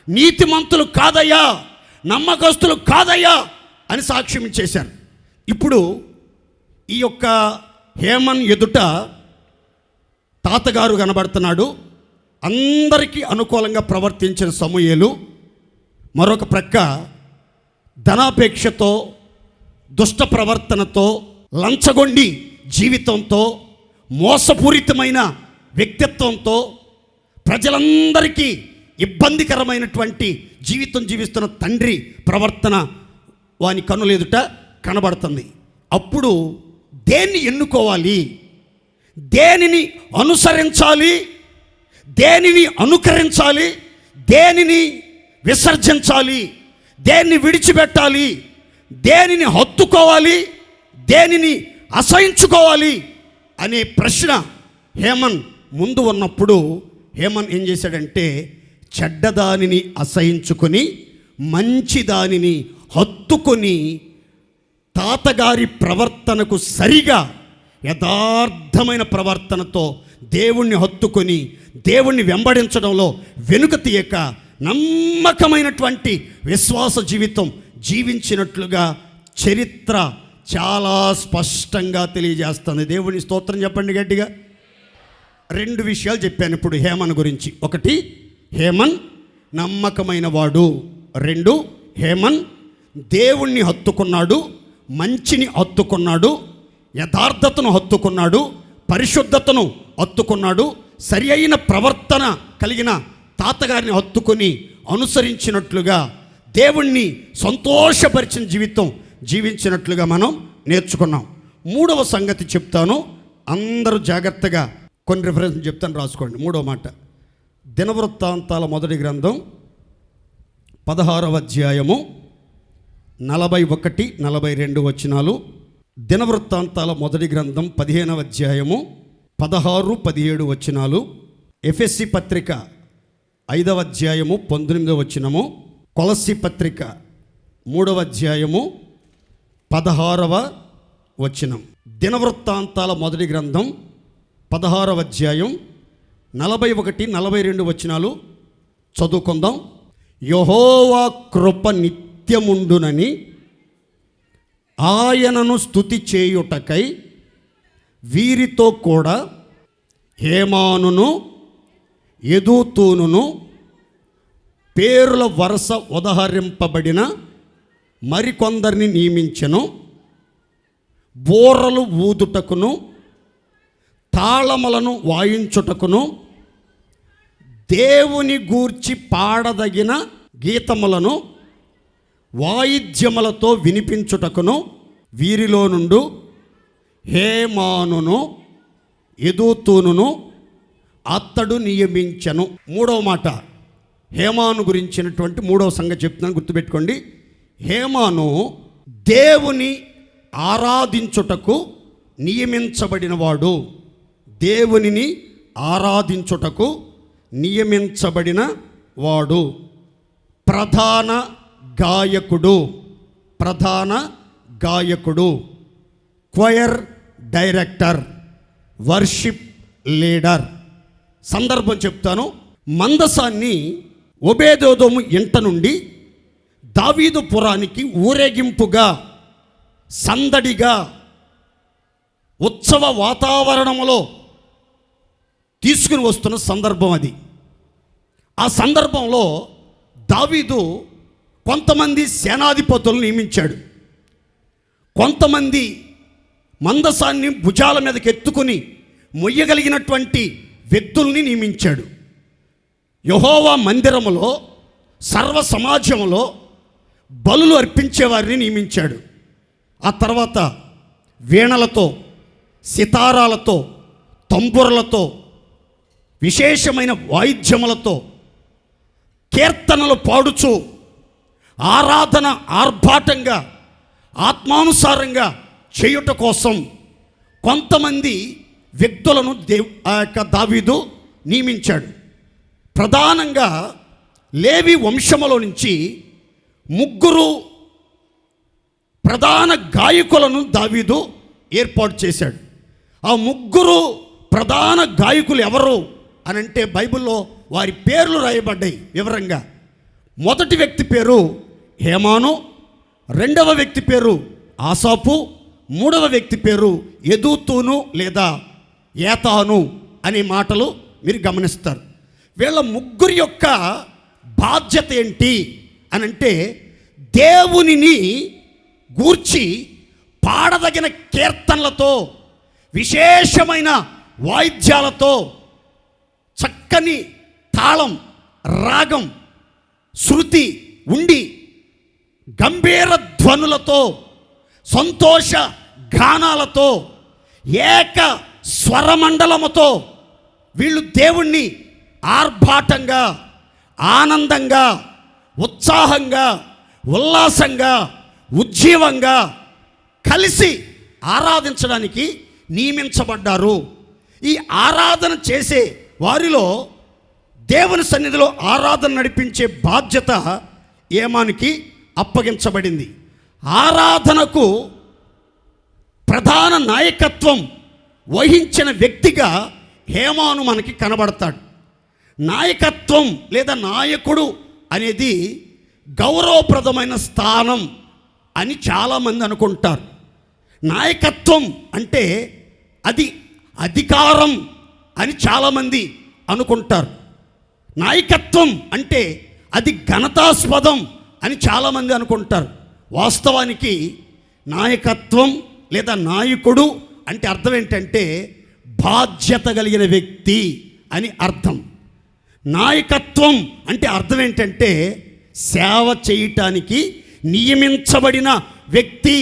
నీతిమంతులు కాదయ్యా, నమ్మకస్తులు కాదయ్యా అని సాక్ష్యం ఇచ్చేశారు. ఇప్పుడు ఈ యొక్క హేమన్ ఎదుట తాతగారు కనబడుతున్నాడు. అందరికీ అనుకూలంగా ప్రవర్తించిన సమూయేలు మరొక ప్రక్క ధనాపేక్షతో, దుష్ట ప్రవర్తనతో, లంచగొండి జీవితంతో, మోసపూరితమైన వ్యక్తిత్వంతో, ప్రజలందరికీ ఇబ్బందికరమైనటువంటి జీవితం జీవిస్తున్న తండ్రి ప్రవర్తన వాని కన్నుల ఎదుట కనబడుతుంది. అప్పుడు దేన్ని ఎన్నుకోవాలి, దేనిని అనుసరించాలి, దేనిని అనుకరించాలి, దేనిని విసర్జించాలి, దేన్ని విడిచిపెట్టాలి, దేనిని హత్తుకోవాలి, దేనిని అసహించుకోవాలి అనే ప్రశ్న హేమన్ ముందు ఉన్నప్పుడు హేమన్ ఏం చేశాడంటే, చెడ్డదానిని అసహించుకొని మంచి దానిని హత్తుకొని తాతగారి ప్రవర్తనకు సరిగా యథార్థమైన ప్రవర్తనతో దేవుణ్ణి హత్తుకొని దేవుణ్ణి వెంబడించడంలో వెనుక తీయక నమ్మకమైనటువంటి విశ్వాస జీవితం జీవించినట్లుగా చరిత్ర చాలా స్పష్టంగా తెలియజేస్తుంది. దేవుని స్తోత్రం చెప్పండి గట్టిగా. 2 విషయాలు చెప్పాను ఇప్పుడు హేమన్ గురించి. 1, హేమన్ నమ్మకమైన వాడు. 2, హేమన్ దేవుణ్ణి హత్తుకున్నాడు, మంచిని హత్తుకున్నాడు, యథార్థతను హత్తుకున్నాడు, పరిశుద్ధతను హత్తుకున్నాడు, సరి అయిన ప్రవర్తన కలిగిన తాతగారిని హత్తుకొని అనుసరించినట్లుగా దేవుణ్ణి సంతోషపరిచిన జీవితం జీవించినట్లుగా మనం నేర్చుకున్నాం. 3వ సంగతి చెప్తాను, అందరూ జాగ్రత్తగా కొన్ని రిఫరెన్స్ చెప్తాను, రాసుకోండి. 3వ మాట, దినవృత్తాంతాల మొదటి గ్రంథం 16వ అధ్యాయము 41, 42 వచనాలు. దినవృత్తాంతాల మొదటి గ్రంథం 15వ అధ్యాయము 16, 17 వచనాలు. ఎఫెసీ పత్రిక 5వ అధ్యాయము 19వ వచనము. కొలస్సీ పత్రిక 3వ అధ్యాయము 16వ వచనం. దినవృత్తాంతాల మొదటి గ్రంథం 16వ అధ్యాయం 41, 42 వచనాలు చదువుకుందాం. యెహోవా కృప నిత్యముండునని ఆయనను స్తుతి చేయుటకై వీరితో కూడా హేమానును యెదూతూనును పేరుల వరుస ఉదహరింపబడిన మరికొందరిని నియమించెను. బోరలు ఊదుటకును తాళములను వాయించుటకును దేవుని గూర్చి పాడదగిన గీతములను వాయిద్యములతో వినిపించుటకును వీరిలో నుండి హేమానును యెదూతూనును అతడు నియమించెను. మూడవ మాట, హేమాను గురించినటువంటి మూడవ సంగతి చెప్తున్నాను, గుర్తుపెట్టుకోండి. హేమాను దేవుని ఆరాధించుటకు నియమించబడినవాడు. దేవునిని ఆరాధించుటకు నియమించబడిన వాడు. ప్రధాన గాయకుడు, క్వయర్ డైరెక్టర్, వర్షిప్ లీడర్. సందర్భం చెప్తాను. మందసాన్ని ఒబేదోదోము ఇంట నుండి దావీదు పురానికి ఊరేగింపుగా, సందడిగా, ఉత్సవ వాతావరణంలో తీసుకుని వస్తున్న సందర్భం అది. ఆ సందర్భంలో దావీదు కొంతమంది సేనాధిపతులను నియమించాడు. కొంతమంది మందసాన్ని భుజాల మీదకి ఎత్తుకుని మొయ్యగలిగినటువంటి వ్యక్తుల్ని నియమించాడు. యెహోవా మందిరములో సర్వ సమాజంలో బలులు అర్పించేవారిని నియమించాడు. ఆ తర్వాత వీణలతో, సితారాలతో, తంబురలతో, విశేషమైన వాయిద్యములతో కీర్తనలు పాడుచు ఆరాధన ఆర్భాటంగా ఆత్మానుసారంగా చేయుట కోసం కొంతమంది వ్యక్తులను దావీదు నియమించాడు. ప్రధానంగా లేవి వంశములో నుంచి 3 ప్రధాన గాయకులను దావీదు ఏర్పాటు చేశాడు. ఆ 3 ప్రధాన గాయకులు ఎవరు అని అంటే బైబిల్లో వారి పేర్లు రాయబడ్డాయి వివరంగా. మొదటి వ్యక్తి పేరు హేమాను, రెండవ వ్యక్తి పేరు ఆసాపు, మూడవ వ్యక్తి పేరు యెదూతూను లేదా ఏతాను అనే మాటలు మీరు గమనిస్తారు. వీళ్ళ 3 యొక్క బాధ్యత ఏంటి అనంటే దేవునిని గూర్చి పాడదగిన కీర్తనలతో, విశేషమైన వాయిద్యాలతో, చక్కని తాళం, రాగం, శృతి ఉండి గంభీర ధ్వనులతో, సంతోష గానాలతో, ఏక స్వరమండలముతో వీళ్ళు దేవుణ్ణి ఆర్భాటంగా, ఆనందంగా, ఉత్సాహంగా, ఉల్లాసంగా, ఉజ్జీవంగా కలిసి ఆరాధించడానికి నియమించబడ్డారు. ఈ ఆరాధన చేసే వారిలో దేవుని సన్నిధిలో ఆరాధన నడిపించే బాధ్యత హేమానుకి అప్పగించబడింది. ఆరాధనకు ప్రధాన నాయకత్వం వహించిన వ్యక్తిగా హేమాను మనకి కనబడతాడు. నాయకత్వం లేదా నాయకుడు అనేది గౌరవప్రదమైన స్థానం అని చాలామంది అనుకుంటారు. నాయకత్వం అంటే అది అధికారం అని చాలామంది అనుకుంటారు. నాయకత్వం అంటే అది ఘనతాస్పదం అని చాలామంది అనుకుంటారు. వాస్తవానికి నాయకత్వం లేదా నాయకుడు అంటే అర్థం ఏంటంటే బాధ్యత కలిగిన వ్యక్తి అని అర్థం. నాయకత్వం అంటే అర్థం ఏంటంటే సేవ చేయటానికి నియమించబడిన వ్యక్తి.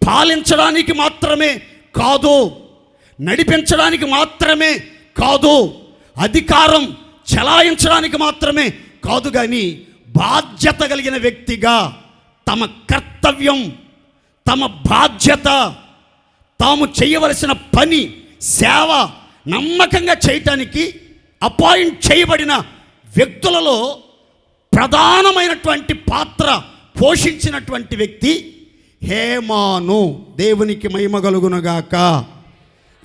పాలించడానికి మాత్రమే కాదు, నడిపించడానికి మాత్రమే కాదు, అధికారం చెలాయించడానికి మాత్రమే కాదు, కానీ బాధ్యత కలిగిన వ్యక్తిగా తమ కర్తవ్యం, తమ బాధ్యత, తాము చేయవలసిన పని, సేవ నమ్మకంగా చేయటానికి అపాయింట్ చేయబడిన వ్యక్తులలో ప్రధానమైనటువంటి పాత్ర పోషించినటువంటి వ్యక్తి హేమాను. దేవునికి మహిమ కలుగునుగాక.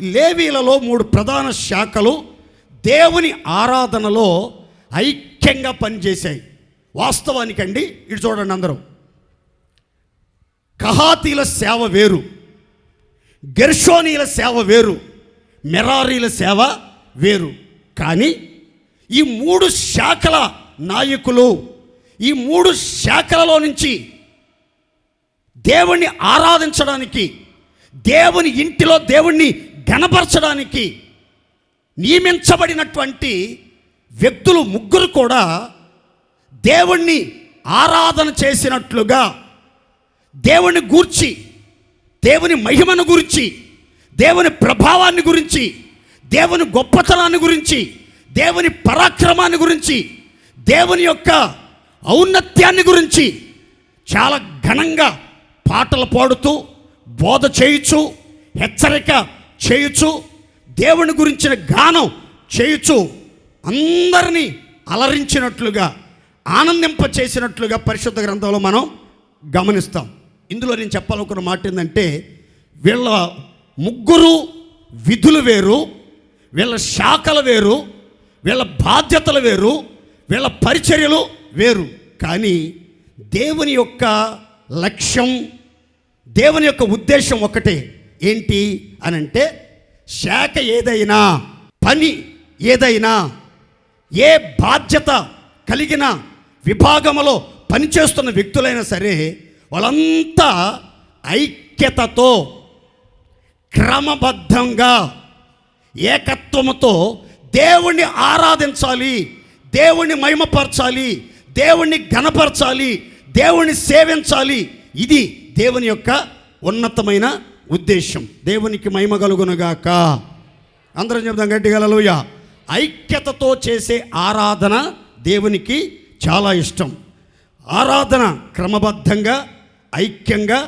లేవీలలో 3 ప్రధాన శాఖలు దేవుని ఆరాధనలో ఐక్యంగా పనిచేశాయి. వాస్తవానికండి, ఇటు చూడండి అందరూ, కహాతీల సేవ వేరు, గెర్షోనీల సేవ వేరు, మెరారీల సేవ వేరు. కానీ ఈ 3 శాఖల నాయకులు, ఈ 3 శాఖలలో నుంచి దేవుణ్ణి ఆరాధించడానికి, దేవుని ఇంటిలో దేవుణ్ణి ఘనపరచడానికి నియమించబడినటువంటి వ్యక్తులు 3 కూడా దేవుణ్ణి ఆరాధన చేసినట్లుగా, దేవుని గూర్చి, దేవుని మహిమను గురించి, దేవుని ప్రభావాన్ని గురించి, దేవుని గొప్పతనాన్ని గురించి, దేవుని పరాక్రమాన్ని గురించి, దేవుని యొక్క ఔన్నత్యాన్ని గురించి చాలా ఘనంగా పాటలు పాడుతూ, బోధ చేయుచు, హెచ్చరిక చేయుచు, దేవుని గురించిన గానం చేయుచు అందరినీ అలరించినట్లుగా, ఆనందింప చేసినట్లుగా పరిశుద్ధ గ్రంథంలో మనం గమనిస్తాం. ఇందులో నేను చెప్పాలనుకున్న మాట ఏంటంటే, వీళ్ళ 3 విధులు వేరు, వీళ్ళ శాఖలు వేరు, వీళ్ళ బాధ్యతలు వేరు, వీళ్ళ పరిచర్యలు వేరు. కానీ దేవుని యొక్క లక్ష్యం, దేవుని యొక్క ఉద్దేశం ఒకటే. ఏంటి అని అంటే, శాఖ ఏదైనా, పని ఏదైనా, ఏ బాధ్యత కలిగిన విభాగంలో పనిచేస్తున్న వ్యక్తులైనా సరే, వాళ్ళంతా ఐక్యతతో, క్రమబద్ధంగా, ఏకత్వముతో దేవుణ్ణి ఆరాధించాలి, దేవుణ్ణి మహిమపరచాలి, దేవుణ్ణి ఘనపరచాలి, దేవుణ్ణి సేవించాలి. ఇది దేవుని యొక్క ఉన్నతమైన ఉద్దేశం. దేవునికి మహిమ కలుగునుగాక. అందరం చెప్దాం గట్టిగా హల్లెలూయా. ఐక్యతతో చేసే ఆరాధన దేవునికి చాలా ఇష్టం. ఆరాధన క్రమబద్ధంగా, ఐక్యంగా,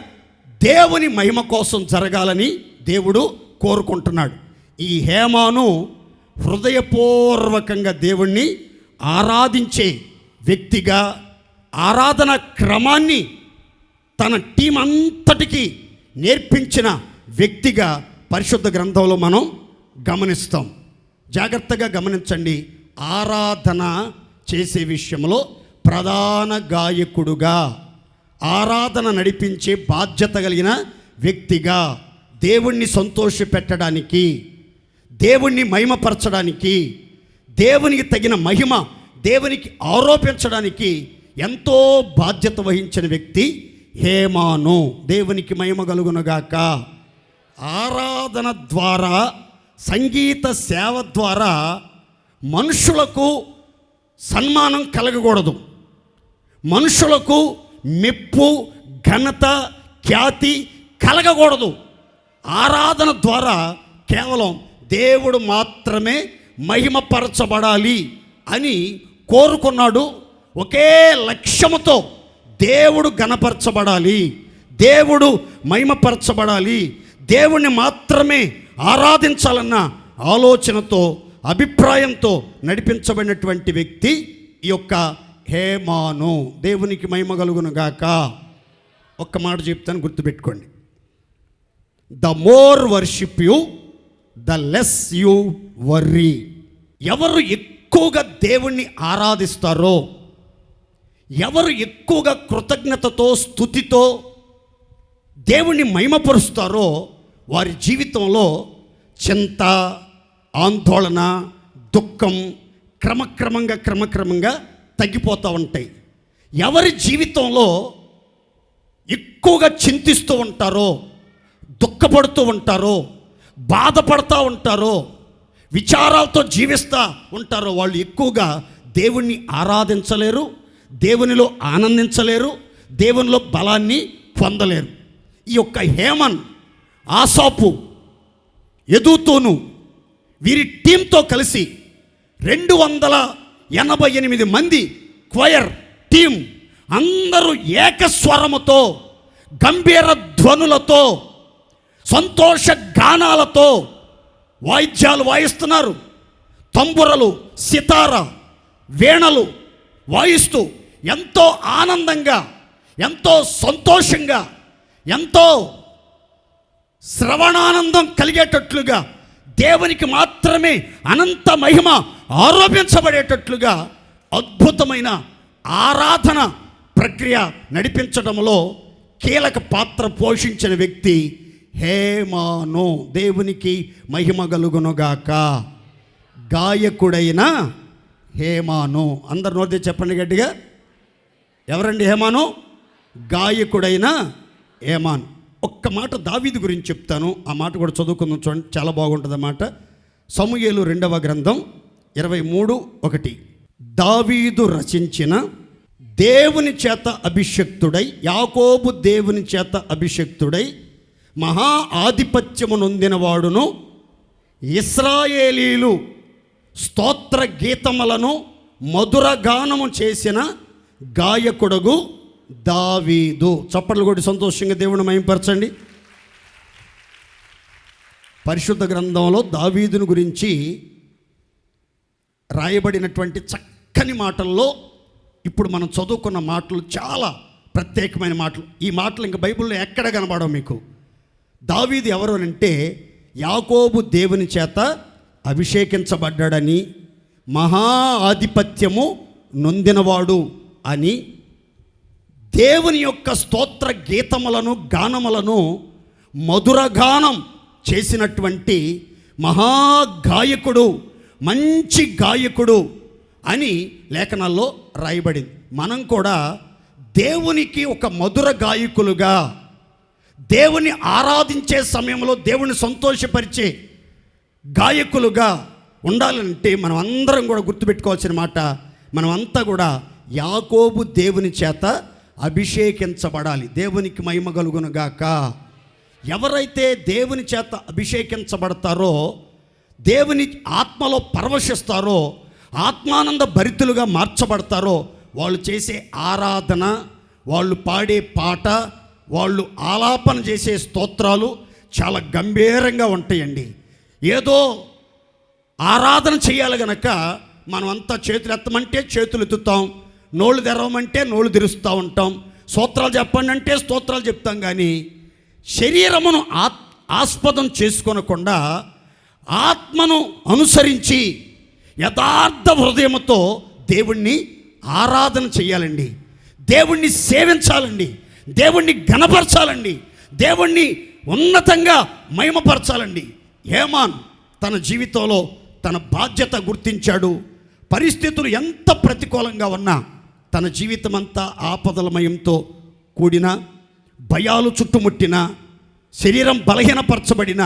దేవుని మహిమ కోసం జరగాలని దేవుడు కోరుకుంటున్నాడు. ఈ హేమాను హృదయపూర్వకంగా దేవుణ్ణి ఆరాధించే వ్యక్తిగా, ఆరాధన క్రమాన్ని తన టీం అంతటికి నేర్పించిన వ్యక్తిగా పరిశుద్ధ గ్రంథంలో మనం గమనిస్తాం. జాగ్రత్తగా గమనించండి. ఆరాధన చేసే విషయంలో ప్రధాన గాయకుడుగా, ఆరాధన నడిపించే బాధ్యత కలిగిన వ్యక్తిగా, దేవుణ్ణి సంతోషపెట్టడానికి, దేవుణ్ణి మహిమపరచడానికి, దేవునికి తగిన మహిమ దేవునికి ఆరోపించడానికి ఎంతో బాధ్యత వహించిన వ్యక్తి హేమాను. దేవునికి మహిమ కలుగునుగాక. ఆరాధన ద్వారా, సంగీత సేవ ద్వారా మనుషులకు సన్మానం కలగకూడదు, మనుషులకు మెప్పు, ఘనత, ఖ్యాతి కలగకూడదు. ఆరాధన ద్వారా కేవలం దేవుడు మాత్రమే మహిమపరచబడాలి అని కోరుకున్నాడు. ఒకే లక్ష్యముతో దేవుడు ఘనపరచబడాలి, దేవుడు మహిమపరచబడాలి, దేవుణ్ణి మాత్రమే ఆరాధించాలన్న ఆలోచనతో, అభిప్రాయంతో నడిపించబడినటువంటి వ్యక్తి ఈ యొక్క హేమాను. దేవునికి మహిమ కలుగునుగాక. ఒక్క మాట చెప్తాను, గుర్తుపెట్టుకోండి. The more worship you, the less you worry. ఎవరు ఎక్కువగా దేవుణ్ణి ఆరాధిస్తారో, ఎవరు ఎక్కువగా కృతజ్ఞతతో, స్తుతితో దేవుణ్ణి మహిమపరుస్తారో, వారి జీవితంలో చింత, ఆందోళన, దుఃఖం క్రమక్రమంగా తగ్గిపోతూ ఉంటాయి. ఎవరి జీవితంలో ఎక్కువగా చింతిస్తూ ఉంటారో, దుఃఖపడుతూ ఉంటారో, బాధపడుతూ ఉంటారో, విచారాలతో జీవిస్తూ ఉంటారో, వాళ్ళు ఎక్కువగా దేవుణ్ణి ఆరాధించలేరు, దేవునిలో ఆనందించలేరు, దేవునిలో బలాన్ని పొందలేరు. ఈ యొక్క హేమన్, ఆసాపు, యెదూతూను వీరి టీంతో కలిసి 288 మంది క్వయర్ టీం అందరూ ఏకస్వరముతో, గంభీర ధ్వనులతో, సంతోష గానాలతో వాయిద్యాలు వాయిస్తున్నారు. తంబురలు, సితార, వీణలు వాయిస్తూ ఎంతో ఆనందంగా, ఎంతో సంతోషంగా, ఎంతో శ్రవణానందం కలిగేటట్లుగా, దేవునికి మాత్రమే అనంత మహిమ ఆరోపించబడేటట్లుగా అద్భుతమైన ఆరాధన ప్రక్రియ నడిపించడంలో కీలక పాత్ర పోషించిన వ్యక్తి హేమాను. దేవునికి మహిమ కలుగునుగాక. గాయకుడైన హేమాను. అందరు నోటి చెప్పండి గట్టిగా. ఎవరండి హేమాను? గాయకుడైన హేమాను. ఒక్క మాట దావీదు గురించి చెప్తాను, ఆ మాట కూడా చదువుకుందాం చూడండి, చాలా బాగుంటుంది అన్నమాట. సమూయేలు 2వ గ్రంథం 23:1. దావీదు రచించిన దేవుని చేత అభిషక్తుడై, యాకోబు దేవుని చేత అభిషక్తుడై మహా ఆధిపత్యము నొందినవాడును, ఇశ్రాయేలీలు స్తోత్ర గీతములను మధుర గానము చేసిన గాయకుడగు దావీదు. చప్పట్లు కొట్టి సంతోషంగా దేవుని మహిమపరచండి. పరిశుద్ధ గ్రంథంలో దావీదుని గురించి రాయబడినటువంటి చక్కని మాటల్లో ఇప్పుడు మనం చదువుకున్న మాటలు చాలా ప్రత్యేకమైన మాటలు. ఈ మాటలు ఇంకా బైబిల్లో ఎక్కడ కనబడవు మీకు. దావీదు ఎవరు అంటే యాకోబు దేవుని చేత అభిషేకించబడ్డాడని, మహా ఆధిపత్యము నొందినవాడు అని, దేవుని యొక్క స్తోత్ర గీతములను గానములను మధురగానం చేసినటువంటి మహాగాయకుడు, మంచి గాయకుడు అని లేఖనాల్లో రాయబడింది. మనం కూడా దేవునికి ఒక మధుర గాయకులుగా, దేవుని ఆరాధించే సమయంలో దేవుని సంతోషపరిచే గాయకులుగా ఉండాలంటే మనం అందరం కూడా గుర్తుపెట్టుకోవాల్సిన మాట, మనమంతా కూడా యాకోబు దేవుని చేత అభిషేకించబడాలి. దేవునికి మహిమ కలుగునుగాక. ఎవరైతే దేవుని చేత అభిషేకించబడతారో, దేవుని ఆత్మలో పరవశిస్తారో, ఆత్మానంద భరితులుగా మార్చబడతారో, వాళ్ళు చేసే ఆరాధన, వాళ్ళు పాడే పాట, వాళ్ళు ఆలాపన చేసే స్తోత్రాలు చాలా గంభీరంగా ఉంటాయండి. ఏదో ఆరాధన చేయాలి గనక మనం అంతా చేతులు ఎత్తమంటే చేతులు ఎత్తుతాం, నోళ్ళు తెరవమంటే నోళ్ళు తెరుస్తూ ఉంటాం, స్తోత్రాలు చెప్పండి అంటే స్తోత్రాలు చెప్తాం. కానీ శరీరమును ఆస్పదం చేసుకొనకుండా ఆత్మను అనుసరించి యథార్థ హృదయముతో దేవుణ్ణి ఆరాధన చేయాలండి, దేవుణ్ణి సేవించాలండి, దేవుణ్ణి ఘనపరచాలండి, దేవుణ్ణి ఉన్నతంగా మహిమపరచాలండి. హేమాన్ తన జీవితంలో తన బాధ్యత గుర్తించాడు. పరిస్థితులు ఎంత ప్రతికూలంగా ఉన్నా, తన జీవితం అంతా ఆపదలమయంతో కూడిన, భయాలు చుట్టుముట్టిన, శరీరం బలహీనపరచబడిన,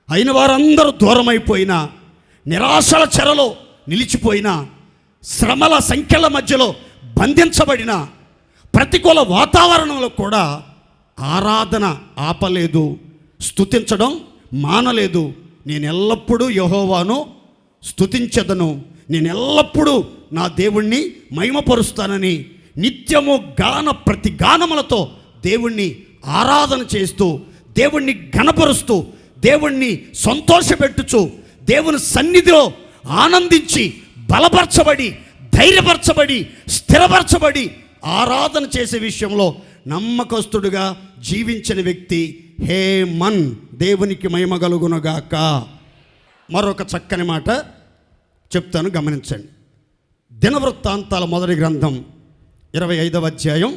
అయిన వారందరూ దూరమైపోయినా, నిరాశల చెరలో నిలిచిపోయిన, శ్రమల సంఖ్యల మధ్యలో బంధించబడిన, ప్రతికూల వాతావరణంలో కూడా ఆరాధన ఆపలేదు, స్తుతించడం మానలేదు. నేను ఎల్లప్పుడూ యెహోవాను స్తుతించెదను, నేను ఎల్లప్పుడూ నా దేవుణ్ణి మహిమపరుస్తానని నిత్యము ప్రతి గానములతో దేవుణ్ణి ఆరాధన చేస్తూ, దేవుణ్ణి ఘనపరుస్తూ, దేవుణ్ణి సంతోషపెట్టుచు, దేవుని సన్నిధిలో ఆనందించి, బలపరచబడి, ధైర్యపరచబడి, స్థిరపరచబడి ఆరాధన చేసే విషయంలో నమ్మకస్తుడుగా జీవించిన వ్యక్తి హేమన్. దేవునికి మహిమ కలుగునుగాక. మరొక చక్కని మాట చెప్తాను, గమనించండి. దినవృత్తాంతాల మొదటి గ్రంథం 25వ అధ్యాయం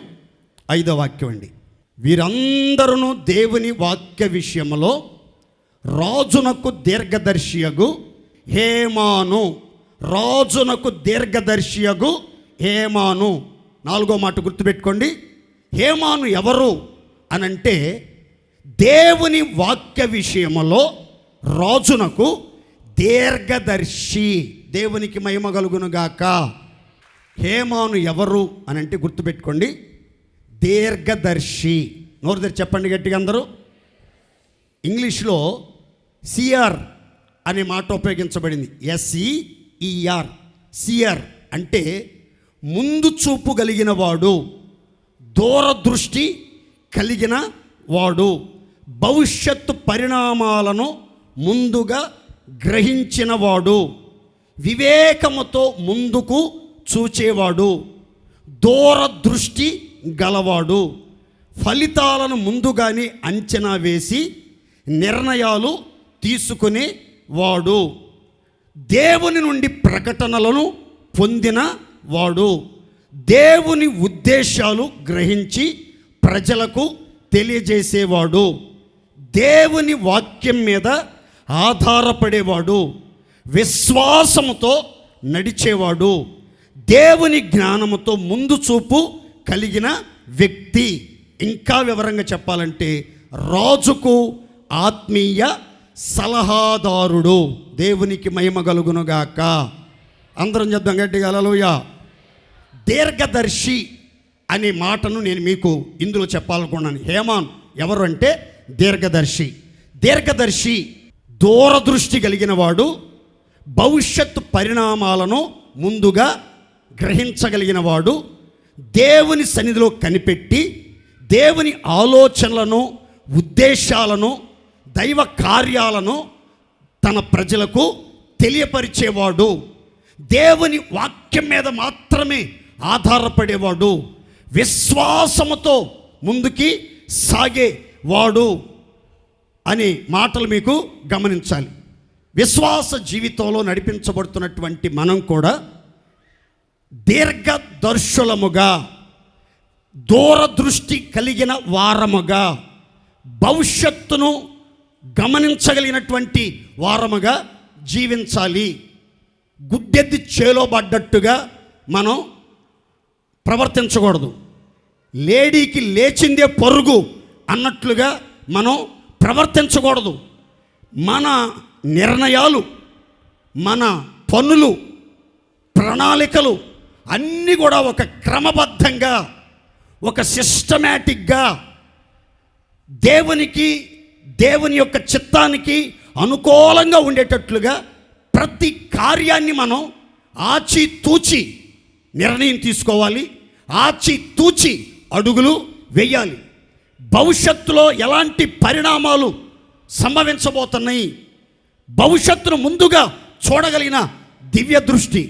5వ వాక్యం అండి. వీరందరూ దేవుని వాక్య విషయంలో రాజునకు దీర్ఘదర్శియగు హేమాను, రాజునకు దీర్ఘదర్శియగు హేమాను. 4వ మాట గుర్తుపెట్టుకోండి. హేమాను ఎవరు అనంటే దేవుని వాక్య విషయములో రాజునకు దీర్ఘదర్శి. దేవునికి మహిమ కలుగునుగాక. హేమాను ఎవరు అనంటే గుర్తుపెట్టుకోండి, దీర్ఘదర్శి. నోరు తెరిచి చెప్పండి గట్టిగా అందరూ. ఇంగ్లీష్లో సిఆర్ అనే మాట ఉపయోగించబడింది. SEER. సిఆర్ అంటే ముందు చూపు కలిగిన వాడు, దూరదృష్టి కలిగిన వాడు, భవిష్యత్తు పరిణామాలను ముందుగా గ్రహించినవాడు, వివేకముతో ముందుకు చూచేవాడు, దూరదృష్టి గలవాడు, ఫలితాలను ముందుగానే అంచనా వేసి నిర్ణయాలు తీసుకునేవాడు, దేవుని నుండి ప్రకటనలను పొందిన వాడు, దేవుని ఉద్దేశాలు గ్రహించి ప్రజలకు తెలియజేసేవాడు, దేవుని వాక్యం మీద ఆధారపడేవాడు, విశ్వాసముతో నడిచేవాడు, దేవుని జ్ఞానముతో ముందు చూపు కలిగిన వ్యక్తి. ఇంకా వివరంగా చెప్పాలంటే రాజుకు ఆత్మీయ సలహాదారుడు. దేవునికి మహిమ కలుగునుగాక. అందరం చెప్దాం గట్టిగా హల్లెలూయా. దీర్ఘదర్శి అనే మాటను నేను మీకు ఇందులో చెప్పాలనుకున్నాను. హేమాన్ ఎవరు అంటే దీర్ఘదర్శి. దీర్ఘదర్శి దూరదృష్టి కలిగిన వాడు, భవిష్యత్తు పరిణామాలను ముందుగా గ్రహించగలిగిన వాడు, దేవుని సన్నిధిలో కనిపెట్టి దేవుని ఆలోచనలను, ఉద్దేశాలను, దైవ కార్యాలను తన ప్రజలకు తెలియపరిచేవాడు, దేవుని వాక్యం మీద మాత్రమే ఆధారపడేవాడు, విశ్వాసముతో ముందుకి సాగేవాడు అనే మాటలు మీకు గమనించాలి. విశ్వాస జీవితంలో నడిపించబడుతున్నటువంటి మనం కూడా దీర్ఘదర్శులముగా, దూరదృష్టి కలిగిన వారముగా, భవిష్యత్తును గమనించగలిగినటువంటి వారముగా జీవించాలి. గుడ్డెద్ది చేలో పడ్డట్టుగా మనం ప్రవర్తించకూడదు. లేడీకి లేచిందే పరుగు అన్నట్లుగా మనం ప్రవర్తించకూడదు. మన నిర్ణయాలు, మన పనులు, ప్రణాళికలు అన్నీ కూడా ఒక క్రమబద్ధంగా, ఒక సిస్టమేటిక్గా, దేవుని యొక్క చిత్తానికి అనుకూలంగా ఉండేటట్లుగా ప్రతి కార్యాన్ని మనం ఆచితూచి నిర్ణయం తీసుకోవాలి, ఆచితూచి అడుగులు వేయాలి. భవిష్యత్తులో ఎలాంటి పరిణామాలు సంభవించబోతున్నాయి, భవిష్యత్తును ముందుగా చూడగలిగిన దివ్య దృష్టి,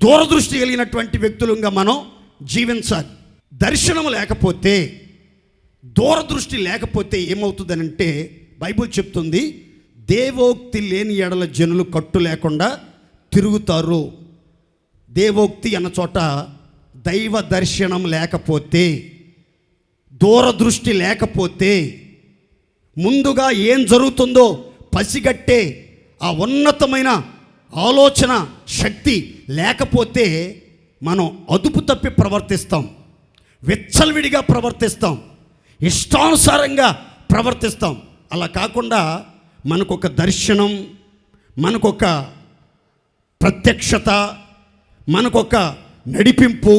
దూరదృష్టి కలిగినటువంటి వ్యక్తులుగా మనం జీవించాలి. దర్శనం లేకపోతే, దూరదృష్టి లేకపోతే ఏమవుతుందనంటే బైబిల్ చెప్తుంది, దేవోక్తి లేని ఎడల జనులు కట్టు లేకుండా తిరుగుతారు. దేవోక్తి అన్న చోట దైవ దర్శనం లేకపోతే, దూరదృష్టి లేకపోతే, ముందుగా ఏం జరుగుతుందో పసిగట్టే ఆ ఉన్నతమైన ఆలోచన శక్తి లేకపోతే మనం అదుపు తప్పి ప్రవర్తిస్తాం, విచ్చలవిడిగా ప్రవర్తిస్తాం, ఇష్టానుసారంగా ప్రవర్తిస్తాం. అలా కాకుండా మనకొక దర్శనం, మనకొక ప్రత్యక్షత, మనకొక నడిపింపు,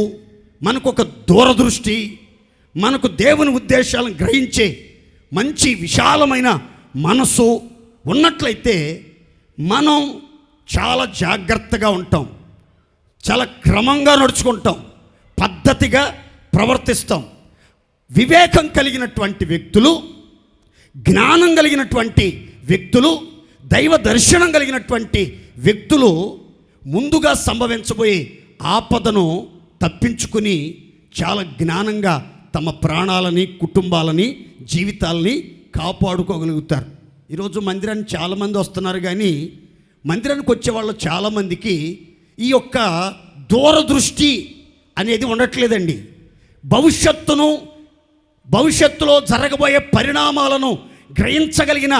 మనకొక దూరదృష్టి, మనకు దేవుని ఉద్దేశాలను గ్రహించే మంచి విశాలమైన మనసు ఉన్నట్లయితే మనం చాలా జాగ్రత్తగా ఉంటాం, చాలా క్రమంగా నడుచుకుంటాం, పద్ధతిగా ప్రవర్తిస్తాం. వివేకం కలిగినటువంటి వ్యక్తులు, జ్ఞానం కలిగినటువంటి వ్యక్తులు, దైవ దర్శనం కలిగినటువంటి వ్యక్తులు ముందుగా సంభవించబోయే ఆపదను తప్పించుకుని చాలా జ్ఞానంగా తమ ప్రాణాలని, కుటుంబాలని, జీవితాలని కాపాడుకోగలుగుతారు. ఈరోజు మందిరానికి చాలామంది వస్తున్నారు, కానీ మందిరానికి వచ్చే వాళ్ళు చాలామందికి ఈ యొక్క దూరదృష్టి అనేది ఉండట్లేదండి. భవిష్యత్తులో జరగబోయే పరిణామాలను గ్రహించగలిగిన,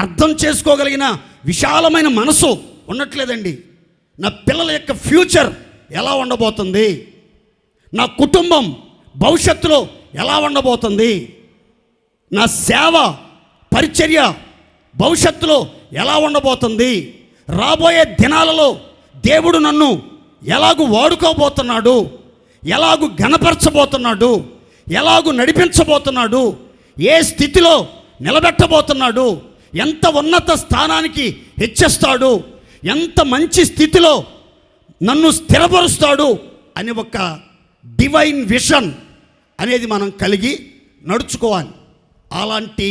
అర్థం చేసుకోగలిగిన విశాలమైన మనసు ఉండట్లేదండి. నా పిల్లల యొక్క ఫ్యూచర్ ఎలా ఉండబోతుంది, నా కుటుంబం భవిష్యత్తులో ఎలా ఉండబోతుంది, నా సేవ పరిచర్య భవిష్యత్తులో ఎలా ఉండబోతుంది, రాబోయే దినాలలో దేవుడు నన్ను ఎలాగూ వాడుకోబోతున్నాడు, ఎలాగూ ఘనపరచబోతున్నాడు, ఎలాగూ నడిపించబోతున్నాడు, ఏ స్థితిలో నిలబెట్టబోతున్నాడు, ఎంత ఉన్నత స్థానానికి హెచ్చిస్తాడు, ఎంత మంచి స్థితిలో నన్ను స్థిరపరుస్తాడు అని ఒక డివైన్ విషన్ అనేది మనం కలిగి నడుచుకోవాలి. అలాంటి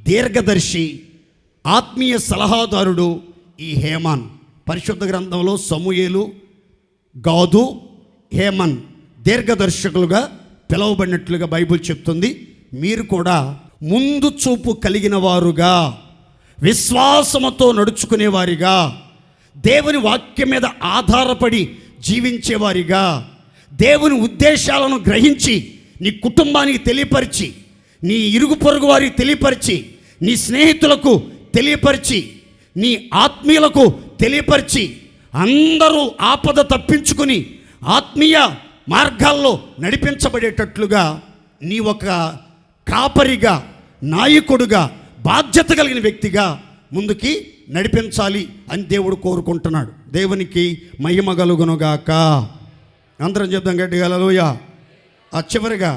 దీర్ఘదర్శి, ఆత్మీయ సలహాదారుడు ఈ హేమాన్. పరిశుద్ధ గ్రంథంలో సమూయేలు, గాదు, హేమన్ దీర్ఘదర్శకులుగా పిలువబడినట్లుగా బైబిల్ చెప్తుంది. మీరు కూడా ముందు చూపు కలిగిన వారుగా, విశ్వాసముతో నడుచుకునేవారిగా, దేవుని వాక్యం మీద ఆధారపడి జీవించేవారిగా, దేవుని ఉద్దేశాలను గ్రహించి నీ కుటుంబానికి తెలియపరిచి నీ ఇరుగు పొరుగు వారికి తెలియపరిచి, నీ స్నేహితులకు తెలియపరిచి, నీ ఆత్మీయులకు తెలియపరిచి, అందరూ ఆపద తప్పించుకుని ఆత్మీయ మార్గాల్లో నడిపించబడేటట్లుగా నీ ఒక కాపరిగా, నాయకుడుగా, బాధ్యత కలిగిన వ్యక్తిగా ముందుకి నడిపించాలి అని దేవుడు కోరుకుంటున్నాడు. దేవునికి మహిమ కలుగునుగాక. అందరం చెప్దాం గట్టిగా హల్లెలూయా. ఆ చివరిగా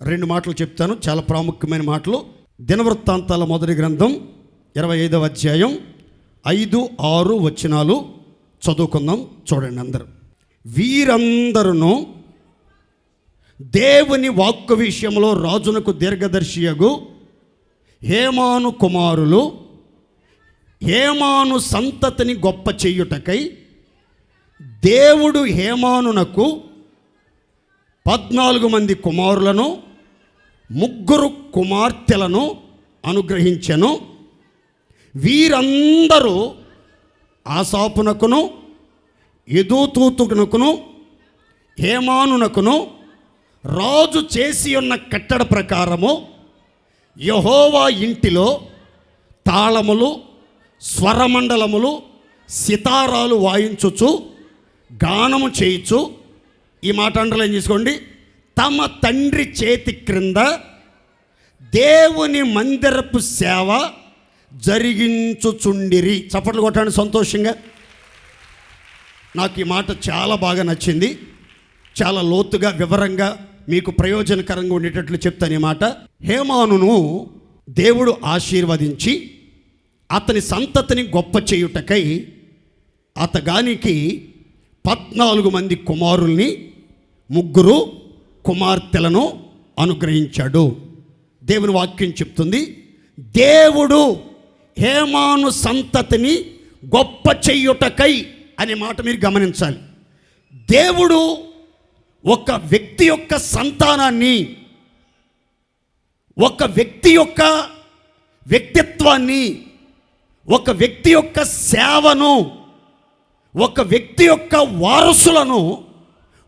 2 మాటలు చెప్తాను, చాలా ప్రాముఖ్యమైన మాటలు. దినవృత్తాంతాల మొదటి గ్రంథం 25వ అధ్యాయం 5, 6 వచనాలు చదువుకుందాం. చూడండి అందరూ. వీరందరూ దేవుని వాక్కు విషయంలో రాజునకు దీర్ఘదర్శియగు హేమాను కుమారులు, హేమాను సంతతిని గొప్ప చేయుటకై దేవుడు హేమానునకు 14 మంది కుమారులను 3 కుమార్తెలను అనుగ్రహించెను. వీరందరూ ఆసాపునకును, యెదూతూతునకును, హేమానునకును రాజు చేసి ఉన్న కట్టడ ప్రకారము యెహోవా ఇంటిలో తాళములు, స్వరమండలములు, సితారాలు వాయించుచు, గానము చేయుచు, ఈ మాట అండర్లైన్ చేసుకోండి, తమ తండ్రి చేతి క్రింద దేవుని మందిరపు సేవ జరిగించుచుండిరి. చప్పట్లు కొట్టండి సంతోషంగా. నాకు ఈ మాట చాలా బాగా నచ్చింది. చాలా లోతుగా, వివరంగా, మీకు ప్రయోజనకరంగా ఉండేటట్లు చెప్తాను ఈ మాట. హేమానును దేవుడు ఆశీర్వదించి అతని సంతతిని గొప్ప చేయుటకై అతగానికి 14 మంది కుమారుల్ని, 3 కుమార్తెలను అనుగ్రహించాడు. దేవుని వాక్యం చెప్తుంది, దేవుడు హేమాను సంతతిని గొప్ప చెయ్యుటకై అనే మాట మీరు గమనించాలి. దేవుడు ఒక వ్యక్తి యొక్క సంతానాన్ని, ఒక వ్యక్తి యొక్క వ్యక్తిత్వాన్ని, ఒక వ్యక్తి యొక్క సేవను, ఒక వ్యక్తి యొక్క వారసులను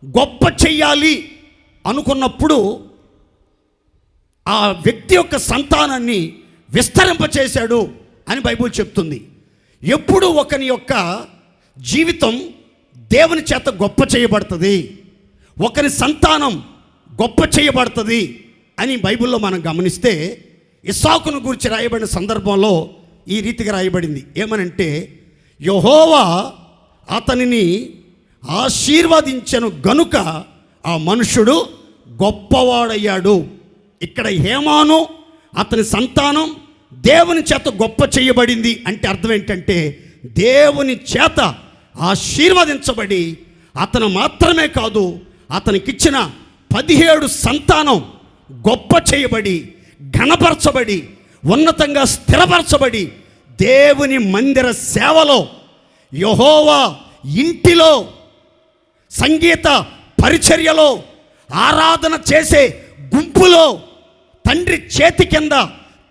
గొప్ప చెయ్యాలి అనుకున్నప్పుడు ఆ వ్యక్తి యొక్క సంతానాన్ని విస్తరింపచేశాడు అని బైబిల్ చెప్తుంది. ఎప్పుడు ఒకని యొక్క జీవితం దేవుని చేత గొప్ప చేయబడుతుంది, ఒకరి సంతానం గొప్ప చేయబడుతుంది అని బైబిల్లో మనం గమనిస్తే, ఇస్సాకును గురించి రాయబడిన సందర్భంలో ఈ రీతిగా రాయబడింది. ఏమనంటే, యెహోవా అతనిని ఆశీర్వదించెను గనుక ఆ మనుషుడు గొప్పవాడయ్యాడు. ఇక్కడ హేమాను అతని సంతానం దేవుని చేత గొప్ప చేయబడింది అంటే అర్థం ఏంటంటే, దేవుని చేత ఆశీర్వదించబడి, అతను మాత్రమే కాదు, అతనికిచ్చిన 17 సంతానం గొప్ప చేయబడి, ఘనపరచబడి, ఉన్నతంగా స్థిరపరచబడి, దేవుని మందిర సేవలో, యెహోవా ఇంటిలో, సంగీత పరిచర్యలో, ఆరాధన చేసే గుంపులో, తండ్రి చేతి కింద,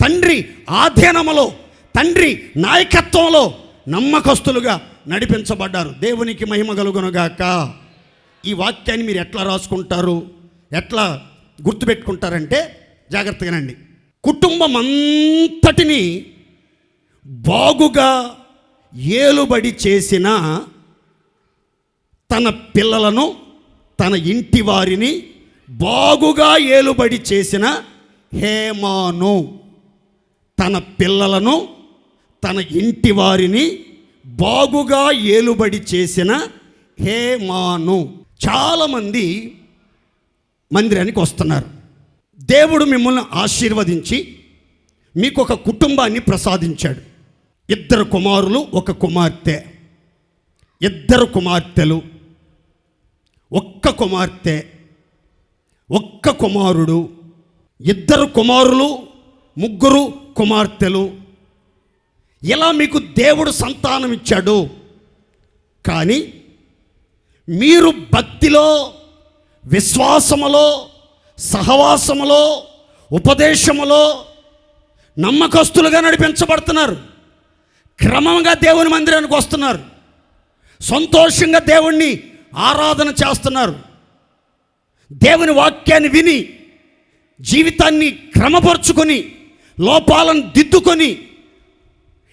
తండ్రి ఆధీనములో, తండ్రి నాయకత్వంలో నమ్మకస్తులుగా నడిపించబడ్డారు. దేవునికి మహిమ కలుగునుగాక. ఈ వాక్యాన్ని మీరు ఎట్లా రాసుకుంటారు, ఎట్లా గుర్తుపెట్టుకుంటారంటే జాగ్రత్తగానండి. కుటుంబం అంతటిని బాగుగా ఏలుబడి చేసిన తన పిల్లలను, తన ఇంటి వారిని బాగుగా ఏలుబడి చేసిన హేమాను, తన పిల్లలను, తన ఇంటి వారిని బాగుగా ఏలుబడి చేసిన హేమాను. చాలామంది మందిరానికి వస్తున్నారు. దేవుడు మిమ్మల్ని ఆశీర్వదించి మీకు ఒక కుటుంబాన్ని ప్రసాదించాడు. 2 కుమారులు, 1 కుమార్తె, 2 కుమార్తెలు, 1 కుమార్తె, 1 కుమారుడు, 2 కుమారులు, 3 కుమార్తెలు. ఇలా మీకు దేవుడు సంతానం ఇచ్చాడు. కానీ మీరు భక్తిలో, విశ్వాసములో, సహవాసములో, ఉపదేశములో నమ్మకస్తులుగా నడిపించబడుతున్నారు. క్రమంగా దేవుని మందిరానికి వస్తున్నారు. సంతోషంగా దేవుణ్ణి ఆరాధన చేస్తున్నారు. దేవుని వాక్యాన్ని విని జీవితాన్ని క్రమపరుచుకొని లోపాలను దిద్దుకొని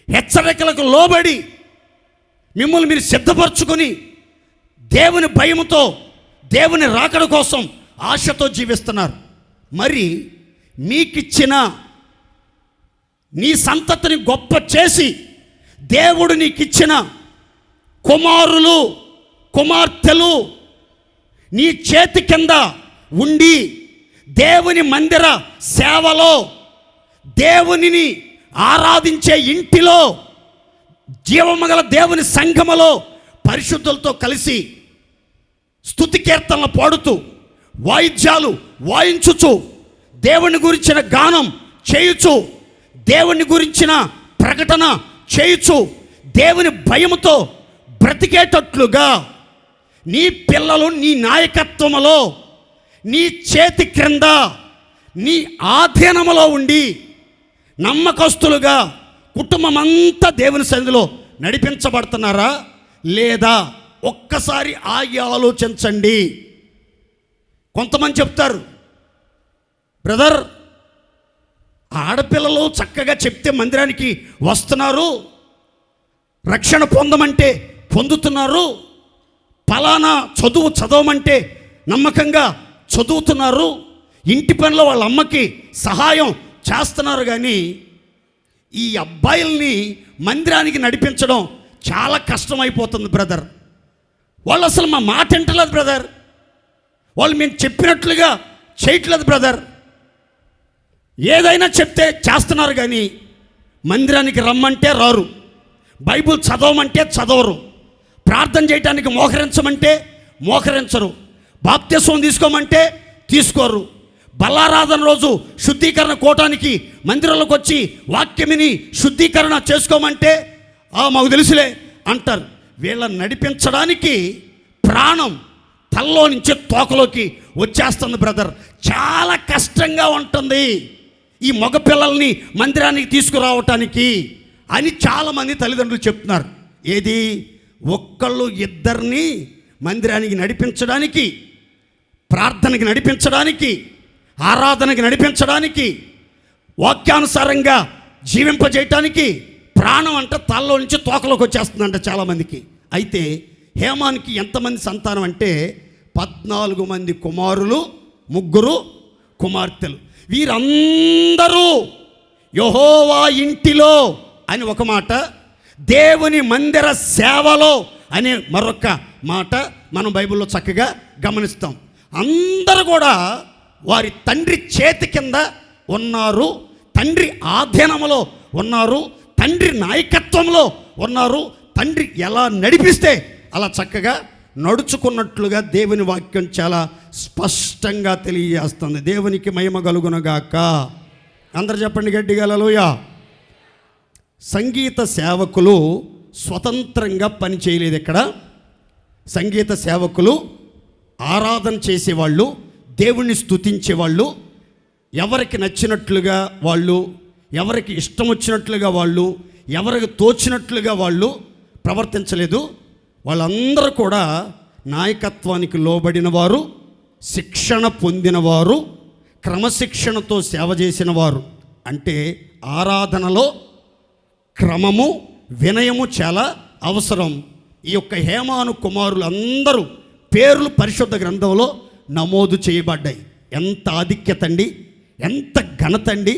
హెచ్చరికలకు లోబడి మిమ్మల్ని మీరు సిద్ధపరచుకొని దేవుని భయముతో దేవుని రాకడ కోసం ఆశతో జీవిస్తున్నారు. మరి మీకిచ్చిన నీ సంతతిని గొప్ప చేసి దేవుడు నీకిచ్చిన కుమారులు కుమార్తెలు నీ చేతి కింద ఉండి దేవుని మందిర సేవలో దేవునిని ఆరాధించే ఇంటిలో జీవమగల దేవుని సంఘములో పరిశుద్ధులతో కలిసి స్తుతి కీర్తనలు పాడుతూ వాయిద్యాలు వాయించుచు దేవుని గురించిన గానం చేయుచు దేవుని గురించిన ప్రకటన చేయుచు దేవుని భయముతో బ్రతికేటట్లుగా నీ పిల్లలు నీ నాయకత్వములో నీ చేతి క్రింద నీ ఆధీనములో ఉండి నమ్మకస్తులుగా కుటుంబం అంతా దేవుని సన్నిధిలో నడిపించబడుతున్నారా లేదా? ఒక్కసారి ఆగి ఆలోచించండి. కొంతమంది చెప్తారు, బ్రదర్ ఆడపిల్లలు చక్కగా చెప్తే మందిరానికి వస్తున్నారు, రక్షణ పొందమంటే పొందుతున్నారు, ఫలానా చదువు చదవమంటే నమ్మకంగా చదువుతున్నారు, ఇంటి పనిలో వాళ్ళ అమ్మకి సహాయం చేస్తున్నారు. కానీ ఈ అబ్బాయిల్ని మందిరానికి నడిపించడం చాలా కష్టమైపోతుంది బ్రదర్. వాళ్ళు అసలు మా మాట వింటలేదు బ్రదర్, వాళ్ళు మేము చెప్పినట్లుగా చేయట్లేదు బ్రదర్. ఏదైనా చెప్తే చేస్తున్నారు కానీ మందిరానికి రమ్మంటే రారు, బైబిల్ చదవమంటే చదవరు, ప్రార్థన చేయడానికి మోకరించమంటే మోకరించరు, బాప్తిస్మం తీసుకోమంటే తీసుకోరు, బల్లారాధన రోజు శుద్ధీకరణ కోటానికి మందిరంలోకి వచ్చి వాక్యమిని శుద్ధీకరణ చేసుకోమంటే మాకు తెలుసులే అంటారు. వీళ్ళని నడిపించడానికి ప్రాణం తల్లో నుంచి తోకలోకి వచ్చేస్తుంది బ్రదర్. చాలా కష్టంగా ఉంటుంది ఈ మగపిల్లల్ని మందిరానికి తీసుకురావటానికి అని చాలామంది తల్లిదండ్రులు చెప్తున్నారు. ఏది ఒక్కళ్ళు ఇద్దరిని మందిరానికి నడిపించడానికి, ప్రార్థనకి నడిపించడానికి, ఆరాధనకి నడిపించడానికి, వాక్యానుసారంగా జీవింపజేయటానికి ప్రాణం అంటే తలలో నుంచి తోకలోకి వచ్చేస్తుందంట చాలామందికి. అయితే హేమానికి ఎంతమంది సంతానం అంటే 14 మంది కుమారులు 3 కుమార్తెలు. వీరందరూ యెహోవా ఇంటిలో అని ఒక మాట, దేవుని మందిర సేవలో అనే మరొక మాట మనం బైబిల్లో చక్కగా గమనిస్తాం. అందరూ కూడా వారి తండ్రి చేతి కింద ఉన్నారు, తండ్రి ఆధీనంలో ఉన్నారు, తండ్రి నాయకత్వంలో ఉన్నారు. తండ్రి ఎలా నడిపిస్తే అలా చక్కగా నడుచుకున్నట్లుగా దేవుని వాక్యం చాలా స్పష్టంగా తెలియజేస్తుంది. దేవునికి మహిమ కలుగునగాక. అందరు చెప్పండి గట్టిగా హల్లెలూయా. సంగీత సేవకులు స్వతంత్రంగా పని చేయలేదు. ఇక్కడ సంగీత సేవకులు ఆరాధన చేసేవాళ్ళు, దేవుణ్ణి స్తుతించేవాళ్ళు, ఎవరికి నచ్చినట్లుగా వాళ్ళు, ఎవరికి ఇష్టం వచ్చినట్లుగా వాళ్ళు, ఎవరికి తోచినట్లుగా వాళ్ళు ప్రవర్తించలేదు. వాళ్ళందరూ కూడా నాయకత్వానికి లోబడిన వారు, శిక్షణ పొందినవారు, క్రమశిక్షణతో సేవ చేసిన వారు. అంటే ఆరాధనలో క్రమము వినయము చాలా అవసరం. ఈ యొక్క హేమాను కుమారులు అందరూ పేర్లు పరిశుద్ధ గ్రంథంలో నమోదు చేయబడ్డాయి. ఎంత ఆధిక్యత అండి, ఎంత ఘనత అండి,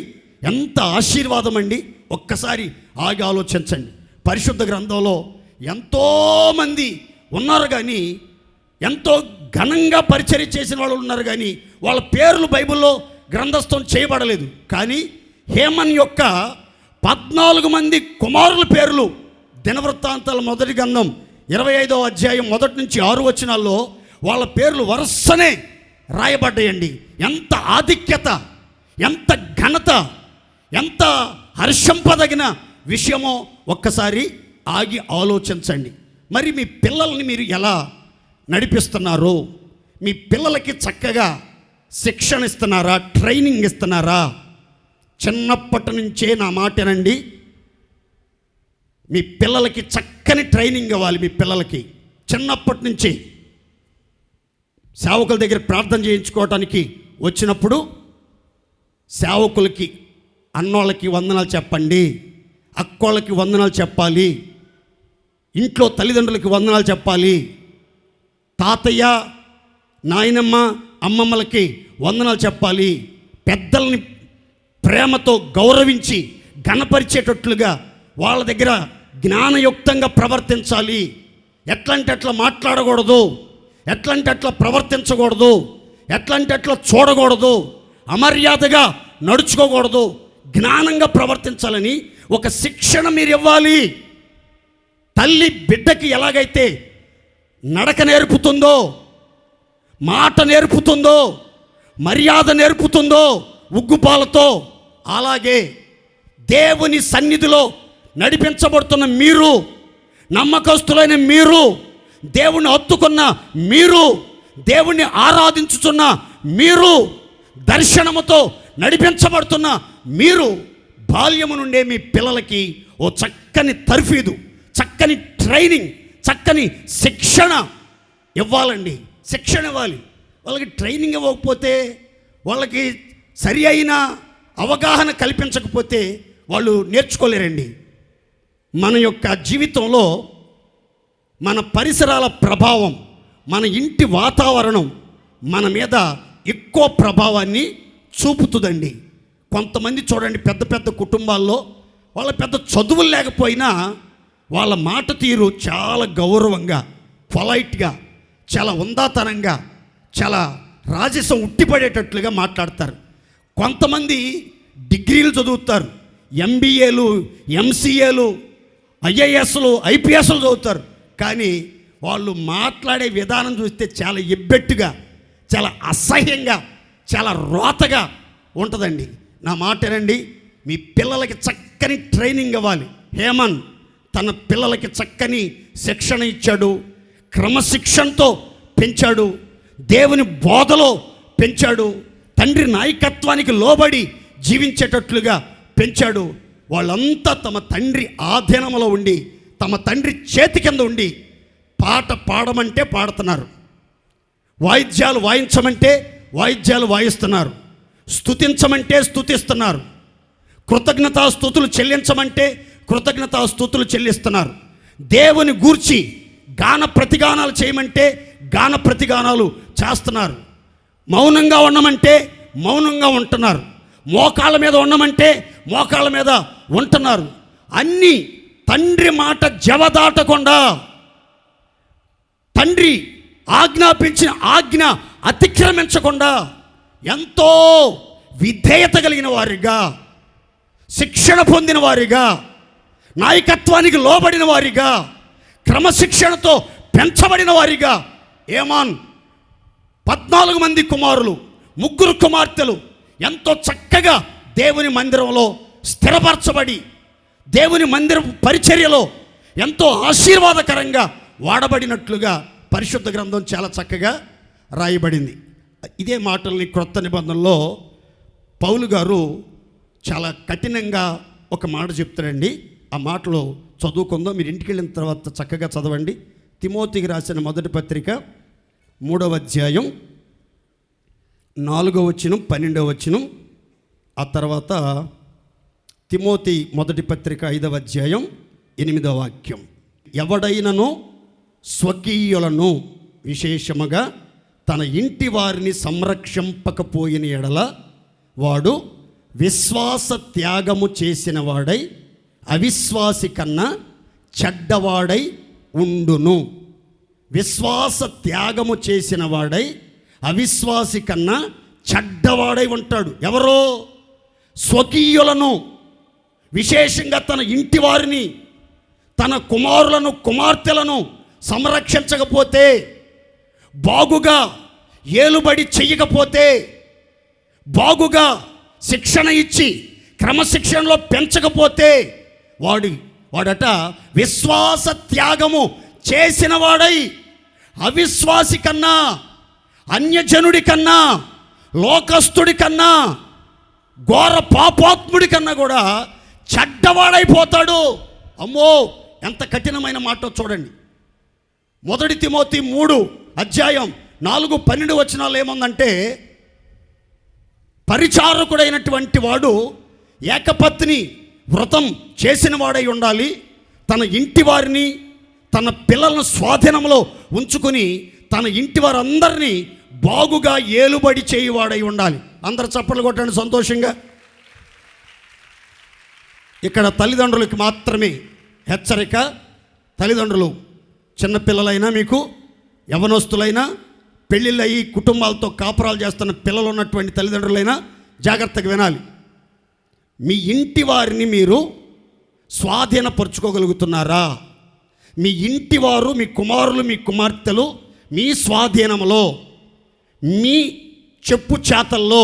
ఎంత ఆశీర్వాదం అండి. ఒక్కసారి ఆగి ఆలోచించండి. పరిశుద్ధ గ్రంథంలో ఎంతోమంది ఉన్నారు కానీ, ఎంతో ఘనంగా పరిచర్య చేసిన వాళ్ళు ఉన్నారు కానీ వాళ్ళ పేర్లు బైబిల్లో గ్రంథస్థం చేయబడలేదు. కానీ హేమన్ యొక్క 14 మంది కుమారుల పేర్లు దినవృత్తాంతాల మొదటి గ్రంథం 25వ అధ్యాయం 1 నుంచి 6 వచనాల్లో వాళ్ళ పేర్లు వరుసనే రాయబడ్డాయండి. ఎంత ఆధిక్యత, ఎంత ఘనత, ఎంత హర్షంపదగిన విషయమో ఒక్కసారి ఆగి ఆలోచించండి. మరి మీ పిల్లల్ని మీరు ఎలా నడిపిస్తున్నారు? మీ పిల్లలకి చక్కగా శిక్షణ ఇస్తున్నారా? ట్రైనింగ్ ఇస్తున్నారా? చిన్నప్పటి నుంచే నా మాటనండి, మీ పిల్లలకి చక్కని ట్రైనింగ్ ఇవ్వాలి. మీ పిల్లలకి చిన్నప్పటి నుంచి సేవకుల దగ్గర ప్రార్థన చేయించుకోవటానికి వచ్చినప్పుడు సేవకులకి, అన్నోళ్ళకి వందనాలు చెప్పండి, అక్కోళ్ళకి వందనాలు చెప్పాలి, ఇంట్లో తల్లిదండ్రులకి వందనాలు చెప్పాలి, తాతయ్య, నాయనమ్మ, అమ్మమ్మలకి వందనాలు చెప్పాలి, పెద్దల్ని ప్రేమతో గౌరవించి ఘనపరిచేటట్లుగా వాళ్ళ దగ్గర జ్ఞానయుక్తంగా ప్రవర్తించాలి, ఎట్లంటే అట్లా మాట్లాడకూడదు, ఎట్లంటే అట్లా ప్రవర్తించకూడదు, ఎట్లంటే అట్లా చూడకూడదు, అమర్యాదగా నడుచుకోకూడదు, జ్ఞానంగా ప్రవర్తించాలని ఒక శిక్షణ మీరు ఇవ్వాలి. తల్లి బిడ్డకి ఎలాగైతే నడక నేర్పుతుందో, మాట నేర్పుతుందో, మర్యాద నేర్పుతుందో ఉగ్గుపాలతో, అలాగే దేవుని సన్నిధిలో నడిపించబడుతున్న మీరు, నమ్మకస్తులైన మీరు, దేవుని హత్తుకున్న మీరు, దేవుణ్ణి ఆరాధించుతున్న మీరు, దర్శనముతో నడిపించబడుతున్న మీరు బాల్యము నుండే మీ పిల్లలకి ఓ చక్కని తర్ఫీదు, చక్కని ట్రైనింగ్, చక్కని శిక్షణ ఇవ్వాలండి. శిక్షణ ఇవ్వాలి. వాళ్ళకి ట్రైనింగ్ ఇవ్వకపోతే, వాళ్ళకి సరి అయిన అవగాహన కల్పించకపోతే వాళ్ళు నేర్చుకోలేరండి. మన యొక్క జీవితంలో మన పరిసరాల ప్రభావం, మన ఇంటి వాతావరణం మన మీద ఎక్కువ ప్రభావాన్ని చూపుతుందండి. కొంతమంది చూడండి, పెద్ద పెద్ద కుటుంబాల్లో వాళ్ళ పెద్ద చదువులు లేకపోయినా వాళ్ళ మాట తీరు చాలా గౌరవంగా, పొలైట్గా, చాలా ఉందాతనంగా, చాలా రాజసం ఉట్టిపడేటట్లుగా మాట్లాడతారు. కొంతమంది డిగ్రీలు చదువుతారు, ఎంబీఏలు, ఎంసీఏలు, ఐఏఎస్లు, ఐపీఎస్లు చదువుతారు, కానీ వాళ్ళు మాట్లాడే విధానం చూస్తే చాలా ఎబ్బెట్టుగా, చాలా అసహ్యంగా, చాలా రోతగా ఉంటుందండి. నా మాటేనండి, మీ పిల్లలకి చక్కని ట్రైనింగ్ ఇవ్వాలి. హేమన్ తన పిల్లలకి చక్కని శిక్షణ ఇచ్చాడు, క్రమశిక్షణతో పెంచాడు, దేవుని బోధలో పెంచాడు, తండ్రి నాయకత్వానికి లోబడి జీవించేటట్లుగా పెంచాడు. వాళ్ళంతా తమ తండ్రి ఆధీనంలో ఉండి, తమ తండ్రి చేతి కింద ఉండి పాట పాడమంటే పాడుతున్నారు, వాయిద్యాలు వాయించమంటే వాయిద్యాలు వాయిస్తున్నారు, స్తుతించమంటే స్తుతిస్తున్నారు, కృతజ్ఞతాస్తుతులు చెల్లించమంటే కృతజ్ఞతాస్తుతులు చెల్లిస్తున్నారు. దేవుని గూర్చి గాన ప్రతిగానాలు చేయమంటే గాన ప్రతిగానాలు చేస్తున్నారు. మౌనంగా ఉండమంటే మౌనంగా ఉంటున్నారు, మోకాళ్ళ మీద ఉండమంటే మోకాళ్ళ మీద ఉంటున్నారు. అన్నీ తండ్రి మాట జవదాటకుండా, తండ్రి ఆజ్ఞాపించిన ఆజ్ఞ అతిక్రమించకుండా ఎంతో విధేయత కలిగిన వారిగా, శిక్షణ పొందిన వారిగా, నాయకత్వానికి లోబడిన వారిగా, క్రమశిక్షణతో పెంచబడిన వారిగా ఏమాన్ 14 మంది కుమారులు, 3 కుమార్తెలు ఎంతో చక్కగా దేవుని మందిరంలో స్థిరపరచబడి, దేవుని మందిర పరిచర్యలో ఎంతో ఆశీర్వాదకరంగా వాడబడినట్లుగా పరిశుద్ధ గ్రంథం చాలా చక్కగా రాయబడింది. ఇదే మాటల్ని క్రొత్త నిబంధనలో పౌలు గారు చాలా కఠినంగా ఒక మాట చెప్తారండి. ఆ మాటలో చదువుకుందాం. మీరు ఇంటికి వెళ్ళిన తర్వాత చక్కగా చదవండి. తిమోతికి రాసిన మొదటి పత్రిక 3వ అధ్యాయం 4వ వచనం, 12వ వచనం, ఆ తర్వాత తిమోతి మొదటి పత్రిక 5వ అధ్యాయం 8వ వాక్యం. ఎవడైనను స్వకీయులను విశేషముగా తన ఇంటి వారిని సంరక్షింపకపోయిన ఎడల వాడు విశ్వాస త్యాగము చేసిన వాడై అవిశ్వాసి కన్నా చెడ్డవాడై ఉండును. విశ్వాస త్యాగము చేసిన వాడై అవిశ్వాసి కన్నా చెడ్డవాడై ఉంటాడు. ఎవరో స్వకీయులను, విశేషంగా తన ఇంటి వారిని, తన కుమారులను, కుమార్తెలను సంరక్షించకపోతే, బాగుగా ఏలుబడి చెయ్యకపోతే, బాగుగా శిక్షణ ఇచ్చి క్రమశిక్షణలో పెంచకపోతే వాడట విశ్వాస త్యాగము చేసిన వాడై అవిశ్వాసి కన్నా, అన్యజనుడి కన్నా, లోకస్తుడి కన్నా, ఘోర పాపాత్ముడి కన్నా కూడా చెడ్డవాడైపోతాడు. అమ్మో, ఎంత కఠినమైన మాట చూడండి. 1 తిమోతి 3 అధ్యాయం 4, 12 వచనాలు ఏముందంటే, పరిచారకుడైనటువంటి వాడు ఏకపత్ని వ్రతం చేసిన వాడై ఉండాలి. తన ఇంటి వారిని, తన పిల్లలను స్వాధీనంలో ఉంచుకుని తన ఇంటి వారందరినీ బాగుగా ఏలుబడి చేయువాడై ఉండాలి. అందరు చప్పట్లు కొట్టండి సంతోషంగా. ఇక్కడ తల్లిదండ్రులకి మాత్రమే హెచ్చరిక. తల్లిదండ్రులు, చిన్నపిల్లలైనా, మీకు యవనస్తులైనా, పెళ్ళిళ్ళయి కుటుంబాలతో కాపురాలు చేస్తున్న పిల్లలు ఉన్నటువంటి తల్లిదండ్రులైనా జాగ్రత్తగా వినాలి. మీ ఇంటి వారిని మీరు స్వాధీనపరుచుకోగలుగుతున్నారా? మీ ఇంటి వారు, మీ కుమారులు, మీ కుమార్తెలు మీ స్వాధీనంలో, మీ చెప్పు చేతల్లో,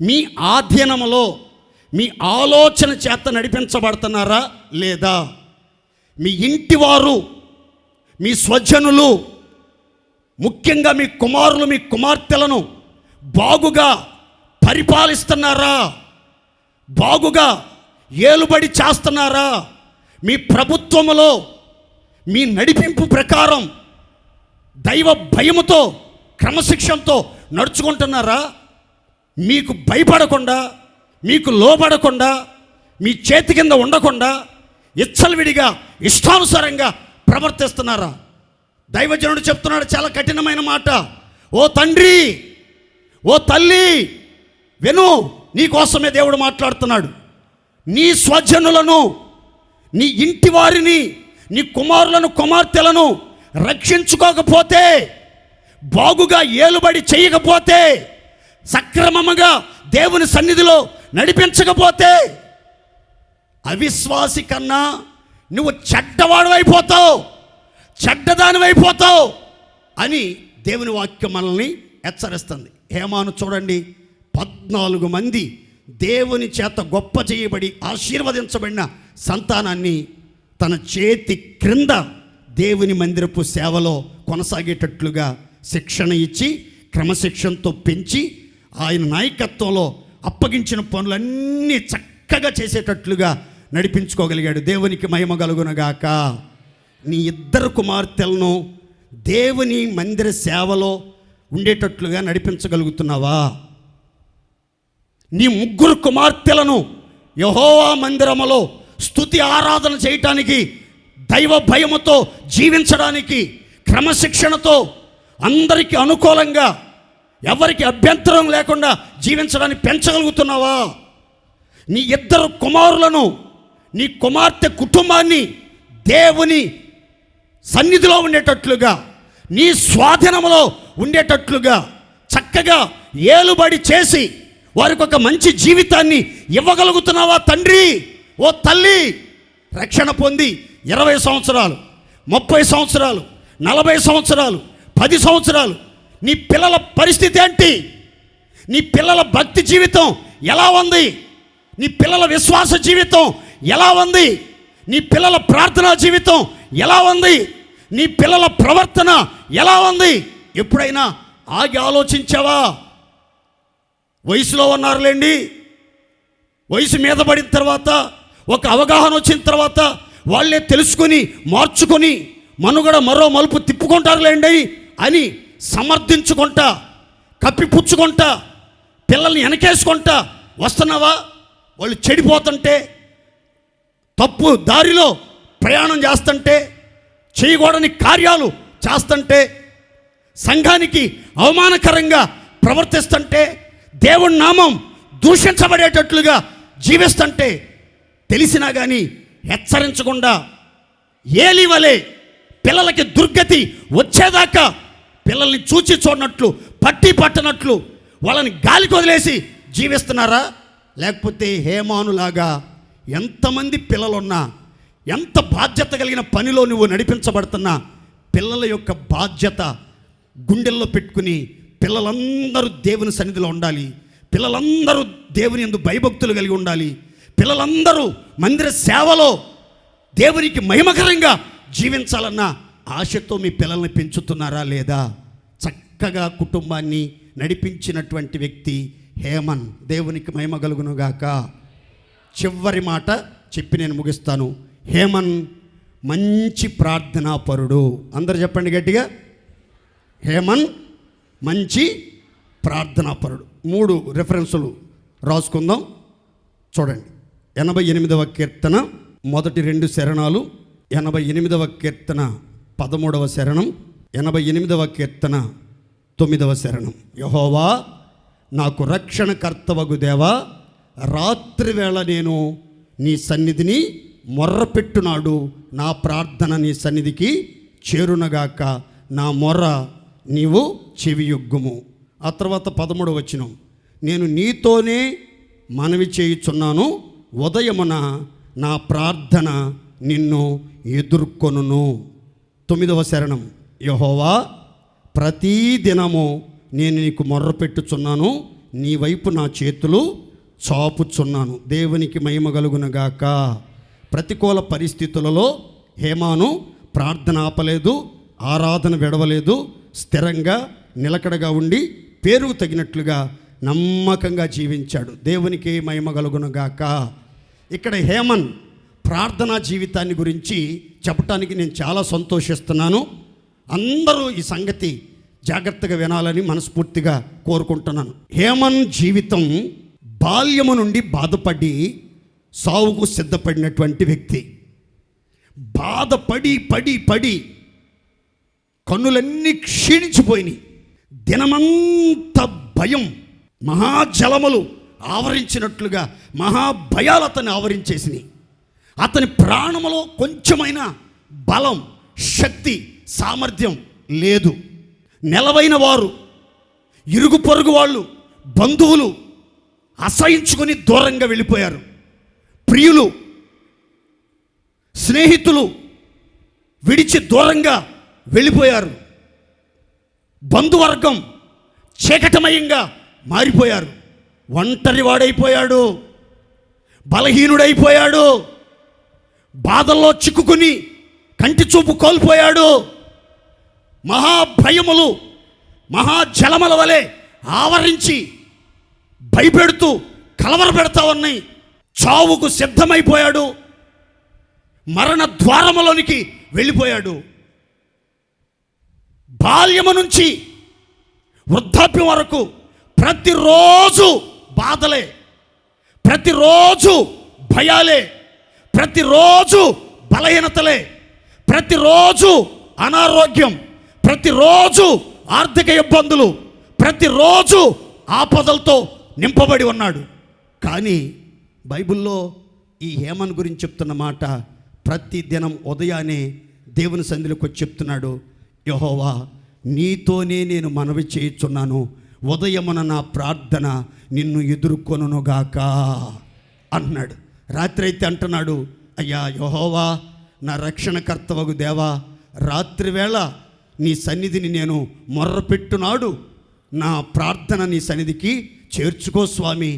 మీ ఆధీనంలో, మీ ఆలోచన చేత నడిపించబడుతున్నారా లేదా? మీ ఇంటివారు, మీ స్వజనులు, ముఖ్యంగా మీ కుమారులు, మీ కుమార్తెలను బాగుగా పరిపాలిస్తున్నారా? బాగుగా ఏలుబడి చేస్తున్నారా? మీ ప్రభుత్వములో మీ నడిపింపు ప్రకారం దైవ భయముతో, క్రమశిక్షణతో నడుచుకుంటున్నారా? మీకు భయపడకుండా, మీకు లోబడకుండా, మీ చేతి కింద ఉండకుండా ఇచ్చలవిడిగా ఇష్టానుసారంగా ప్రవర్తిస్తున్నారా? దైవజనుడు చెప్తున్నాడు చాలా కఠినమైన మాట. ఓ తండ్రి, ఓ తల్లి, విను, నీ కోసమే దేవుడు మాట్లాడుతున్నాడు. నీ స్వజనులను, నీ ఇంటి వారిని, నీ కుమారులను, కుమార్తెలను రక్షించుకోకపోతే, బాగుగా ఏలుబడి చేయకపోతే, సక్రమముగా దేవుని సన్నిధిలో నడిపించకపోతే, అవిశ్వాసి కన్నా నువ్వు చెడ్డవాడవైపోతావు, చెడ్డదానివైపోతావు అని దేవుని వాక్యం మనల్ని హెచ్చరిస్తుంది. హేమాను చూడండి, 14 మంది దేవుని చేత గొప్ప చేయబడి ఆశీర్వదించబడిన సంతానాన్ని తన చేతి క్రింద దేవుని మందిరపు సేవలో కొనసాగేటట్లుగా శిక్షణ ఇచ్చి, క్రమశిక్షణతో పెంచి, ఆయన నాయకత్వంలో అప్పగించిన పనులన్నీ చక్కగా చేసేటట్లుగా నడిపించుకోగలిగాడు. దేవునికి మహిమ కలుగునగాక. నీ 2 కుమార్తెలను దేవుని మందిర సేవలో ఉండేటట్లుగా నడిపించగలుగుతున్నావా? నీ 3 కుమార్తెలను యెహోవా మందిరములో స్తుతి ఆరాధన చేయటానికి, దైవ భయముతో జీవించడానికి, క్రమశిక్షణతో అందరికీ అనుకూలంగా, ఎవరికి అభ్యంతరం లేకుండా జీవించడానికి పెంచగలుగుతున్నావా? నీ 2 కుమారులను, నీ కుమార్తె కుటుంబాన్ని దేవుని సన్నిధిలో ఉండేటట్లుగా, నీ స్వాధీనంలో ఉండేటట్లుగా చక్కగా ఏలుబడి చేసి వారికి ఒక మంచి జీవితాన్ని ఇవ్వగలుగుతున్నావా తండ్రి? ఓ తల్లి, రక్షణ పొంది 20 సంవత్సరాలు, 30 సంవత్సరాలు, 40 సంవత్సరాలు, 10 సంవత్సరాలు నీ పిల్లల పరిస్థితి ఏంటి? నీ పిల్లల భక్తి జీవితం ఎలా ఉంది? నీ పిల్లల విశ్వాస జీవితం ఎలా ఉంది? నీ పిల్లల ప్రార్థనా జీవితం ఎలా ఉంది? నీ పిల్లల ప్రవర్తన ఎలా ఉంది? ఎప్పుడైనా ఆగి ఆలోచించావా? వయసులో ఉన్నారులేండి, వయసు మీద పడిన తర్వాత, ఒక అవగాహన వచ్చిన తర్వాత వాళ్ళే తెలుసుకొని, మార్చుకొని, మనుగడ మరో మలుపు తిప్పుకుంటారులేండి అని సమర్థించుకుంటా, కప్పిపుచ్చుకుంటా, పిల్లల్ని వెనకేసుకుంటా వస్తున్నావా? వాళ్ళు చెడిపోతుంటే, తప్పు దారిలో ప్రయాణం చేస్తుంటే, చేయకూడని కార్యాలు చేస్తుంటే, సంఘానికి అవమానకరంగా ప్రవర్తిస్తుంటే, దేవుని నామం దూషించబడేటట్లుగా జీవిస్తుంటే తెలిసినా కానీ హెచ్చరించకుండా, ఏలి వలె పిల్లలకి దుర్గతి వచ్చేదాకా పిల్లల్ని చూచి చూడనట్లు, పట్టి పట్టనట్లు వాళ్ళని గాలికి వదిలేసి జీవిస్తున్నారా? లేకపోతే హేమానులాగా ఎంతమంది పిల్లలున్నా, ఎంత బాధ్యత కలిగిన పనిలో నువ్వు నడిపించబడుతున్నా, పిల్లల యొక్క బాధ్యత గుండెల్లో పెట్టుకుని, పిల్లలందరూ దేవుని సన్నిధిలో ఉండాలి, పిల్లలందరూ దేవుని యందు భయభక్తులు కలిగి ఉండాలి, పిల్లలందరూ మందిర సేవలో దేవునికి మహిమకరంగా జీవించాలన్న ఆశతో మీ పిల్లల్ని పెంచుతున్నారా లేదా? చక్కగా కుటుంబాన్ని నడిపించినటువంటి వ్యక్తి హేమన్. దేవునికి మహిమ కలుగునుగాక. చివరి మాట చెప్పి నేను ముగిస్తాను. హేమన్ మంచి ప్రార్థనాపరుడు. అందరు చెప్పండి గట్టిగా, హేమన్ మంచి ప్రార్థనాపరుడు. 3 రెఫరెన్సులు రాసుకుందాం. చూడండి, 88వ కీర్తన మొదటి 2 శరణాలు, 88వ కీర్తన 13వ శరణం, 88వ కీర్తన 9వ శరణం. యెహోవా నాకు రక్షణకర్తవగు దేవా, రాత్రి వేళ నేను నీ సన్నిధిని మొర్రపెట్టునాడు, నా ప్రార్థన నీ సన్నిధికి చేరునగాక, నా మొర్ర నీవు చెవియొగ్గుము. ఆ తర్వాత 13వ వచనం, నేను నీతోనే మనవి చేయుచున్నాను, ఉదయమున నా ప్రార్థన నిన్ను ఎదుర్కొనును. 9వ శరణం, యెహోవా ప్రతీ దినము నేను నీకు మొర్రపెట్టుచున్నాను, నీ వైపు నా చేతులు చాపుచున్నాను. దేవునికి మహిమ కలుగునగాక. ప్రతికూల పరిస్థితులలో హేమాను ప్రార్థన ఆపలేదు, ఆరాధన విడవలేదు, స్థిరంగా నిలకడగా ఉండి పేరుకు తగినట్లుగా నమ్మకంగా జీవించాడు. దేవునికి మహిమ కలుగునగాక. ఇక్కడ హేమన్ ప్రార్థనా జీవితాన్ని గురించి చెప్పటానికి నేను చాలా సంతోషిస్తున్నాను. అందరూ ఈ సంగతి జాగ్రత్తగా వినాలని మనస్ఫూర్తిగా కోరుకుంటున్నాను. హేమన్ జీవితం బాల్యము నుండి బాధపడి సావుకు సిద్ధపడినటువంటి వ్యక్తి. బాధపడి పడి పడి కన్నులన్నీ క్షీణించిపోయినాయి. దినమంత భయం, మహాజలములు ఆవరించినట్లుగా మహాభయాలు అతన్ని ఆవరించేసినాయి. అతని ప్రాణములో కొంచెమైన బలం, శక్తి, సామర్థ్యం లేదు. నెలవైన వారు, ఇరుగు పొరుగు వాళ్ళు, బంధువులు అసహించుకొని దూరంగా వెళ్ళిపోయారు. ప్రియులు, స్నేహితులు విడిచి దూరంగా వెళ్ళిపోయారు. బంధువర్గం చీకటమయంగా మారిపోయారు. ఒంటరి వాడైపోయాడు, బలహీనుడైపోయాడు, బాధల్లో చిక్కుకుని కంటి చూపు కోల్పోయాడు. మహాభయములు మహాజలముల వలె ఆవరించి భయపెడుతూ కలవరపెడతా ఉన్నాయి. చావుకు సిద్ధమైపోయాడు, మరణ ద్వారములోనికి వెళ్ళిపోయాడు. బాల్యము నుంచి వృద్ధాప్యం వరకు ప్రతిరోజు బాధలే, ప్రతిరోజు భయాలే, ప్రతిరోజు బలహీనతలే, ప్రతిరోజు అనారోగ్యం, ప్రతిరోజు ఆర్థిక ఇబ్బందులు, ప్రతిరోజు ఆపదలతో నింపబడి ఉన్నాడు. కానీ బైబిల్లో ఈ హేమన్ గురించి చెప్తున్న మాట, ప్రతి దినం ఉదయాన్నే దేవుని సన్నిధిలోకి వచ్చి చెప్తున్నాడు, యెహోవా నీతోనే నేను మనవి చేయుచున్నాను, ఉదయమున నా ప్రార్థన నిన్ను ఎదుర్కొనుగాక అన్నాడు. రాత్రి అయితే అంటున్నాడు, అయ్యా యెహోవా నా రక్షణకర్తవగు దేవా, రాత్రి వేళ నీ సన్నిధిని నేను మొర్రపెట్టునాడు, నా ప్రార్థన నీ సన్నిధికి చేర్చుకో స్వామి,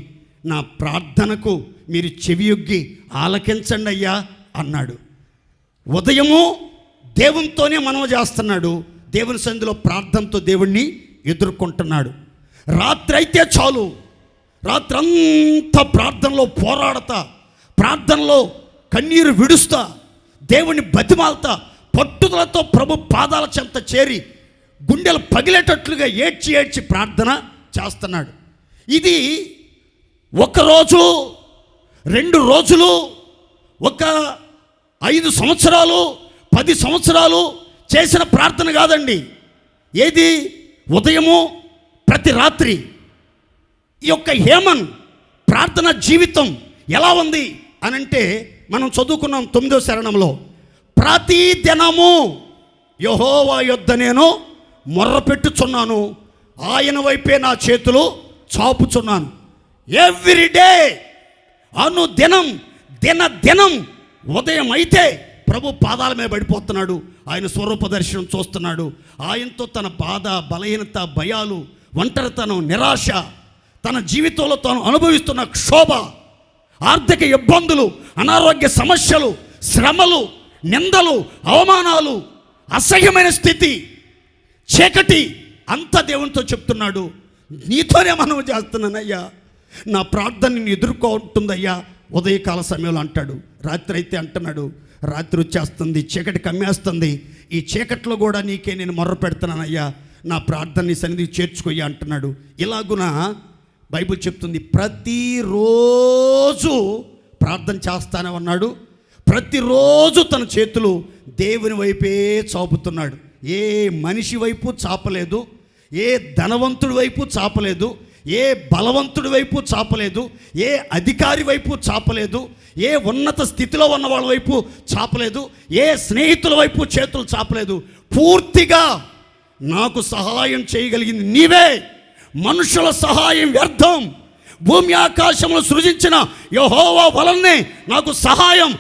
నా ప్రార్థనకు మీరు చెవియొగ్గి ఆలకించండి అయ్యా అన్నాడు. ఉదయము దేవునితోనే మనవి చేస్తున్నాడు, దేవుని సన్నిధిలో ప్రార్థనతో దేవుణ్ణి ఎదుర్కొంటున్నాడు. రాత్రి అయితే చాలు, రాత్రంతా ప్రార్థనలో పోరాడతా, ప్రార్థనలో కన్నీరు విడుస్తా, దేవుణ్ణి బతిమాలతా, పట్టుదలతో ప్రభు పాదాల చెంత చేరి గుండెలు పగిలేటట్లుగా ఏడ్చి ఏడ్చి ప్రార్థన చేస్తున్నాడు. ఇది ఒకరోజు 2 రోజులు, ఒక 5 సంవత్సరాలు 10 సంవత్సరాలు చేసిన ప్రార్థన కాదండి. ఏది? ఉదయము ప్రతి రాత్రి. ఈ యొక్క హేమన్ ప్రార్థన జీవితం ఎలా ఉంది అనంటే, మనం చదువుకున్నాం 9వ శరణంలో, ప్రతి దినము యెహోవా యొద్ద నేను మొర్రపెట్టుచున్నాను, ఆయన వైపే నా చేతులు చాపుచున్నాను. ఎవ్రీడే, అనుదినం, దినం ఉదయం అయితే ప్రభు పాదాల మీద పడిపోతున్నాడు, ఆయన స్వరూప దర్శనం చూస్తున్నాడు. ఆయనతో తన బాధ, బలహీనత, భయాలు, ఒంటరితనం, నిరాశ, తన జీవితంలో తాను అనుభవిస్తున్న క్షోభ, ఆర్థిక ఇబ్బందులు, అనారోగ్య సమస్యలు, శ్రమలు, నిందలు, అవమానాలు, అసహ్యమైన స్థితి, చీకటి అంతా దేవునితో చెప్తున్నాడు. నీతోనే మనం చేస్తున్నానయ్యా, నా ప్రార్థన నిన్ను ఎదుర్కొంటుందయ్యా ఉదయకాల సమయంలో అంటాడు. రాత్రి అయితే అంటున్నాడు, రాత్రి వచ్చేస్తుంది, చీకటి కమ్మేస్తుంది, ఈ చీకట్లో కూడా నీకే నేను మొర్ర పెడుతున్నానయ్యా, నా ప్రార్థనని సన్నిధికి చేర్చుకోయ్యా అంటున్నాడు. ఇలాగున బైబిల్ చెప్తుంది ప్రతిరోజు ప్రార్థన చేస్తానే ఉన్నాడు. ప్రతిరోజు తన చేతులు దేవుని వైపే చాపుతున్నాడు. ఏ మనిషి వైపు చాపలేదు, ఏ ధనవంతుడి వైపు చాపలేదు, ఏ బలవంతుడి వైపు చాపలేదు, ఏ అధికారి వైపు చాపలేదు, ఏ ఉన్నత స్థితిలో ఉన్న వాళ్ళ వైపు చాపలేదు, ఏ స్నేహితుల వైపు చేతులు చాపలేదు. పూర్తిగా నాకు సహాయం చేయగలిగింది నీవే, మనుషుల సహాయం వ్యర్థం, భూమి ఆకాశములు సృజించిన యెహోవా వలనే నాకు సహాయం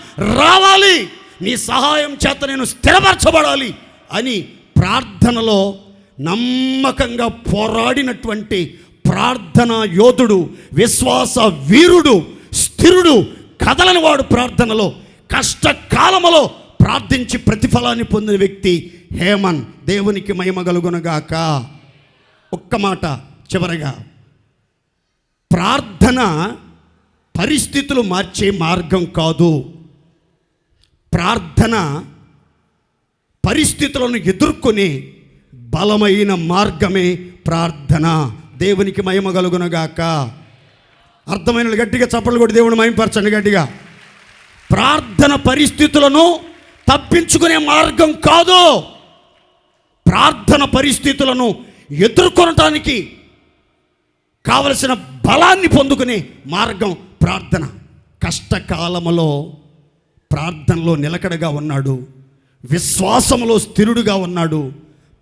రావాలి, నీ సహాయం చేత నేను స్థిరపరచబడాలి అని ప్రార్థనలో నమ్మకంగా పోరాడినటువంటి ప్రార్థనా యోధుడు, విశ్వాస వీరుడు, స్థిరుడు, కదలని వాడు, ప్రార్థనలో కష్టకాలములో ప్రార్థించి ప్రతిఫలాన్ని పొందిన వ్యక్తి హేమన్. దేవునికి మహిమ కలుగునగాక. ఒక్క మాట చివరగా, ప్రార్థన పరిస్థితులు మార్చే మార్గం కాదు. ప్రార్థన పరిస్థితులను ఎదుర్కొనే బలమైన మార్గమే ప్రార్థన. దేవునికి మహిమ కలుగునగాక. అర్థమైన గట్టిగా చప్పట్లు కొట్టి దేవుని మహిమపరచండి గట్టిగా. ప్రార్థన పరిస్థితులను తప్పించుకునే మార్గం కాదు. ప్రార్థన పరిస్థితులను ఎదుర్కొనటానికి కావలసిన బలాన్ని పొందుకునే మార్గం ప్రార్థన. కష్టకాలములో ప్రార్థనలో నిలకడగా ఉన్నాడు, విశ్వాసములో స్థిరుడుగా ఉన్నాడు,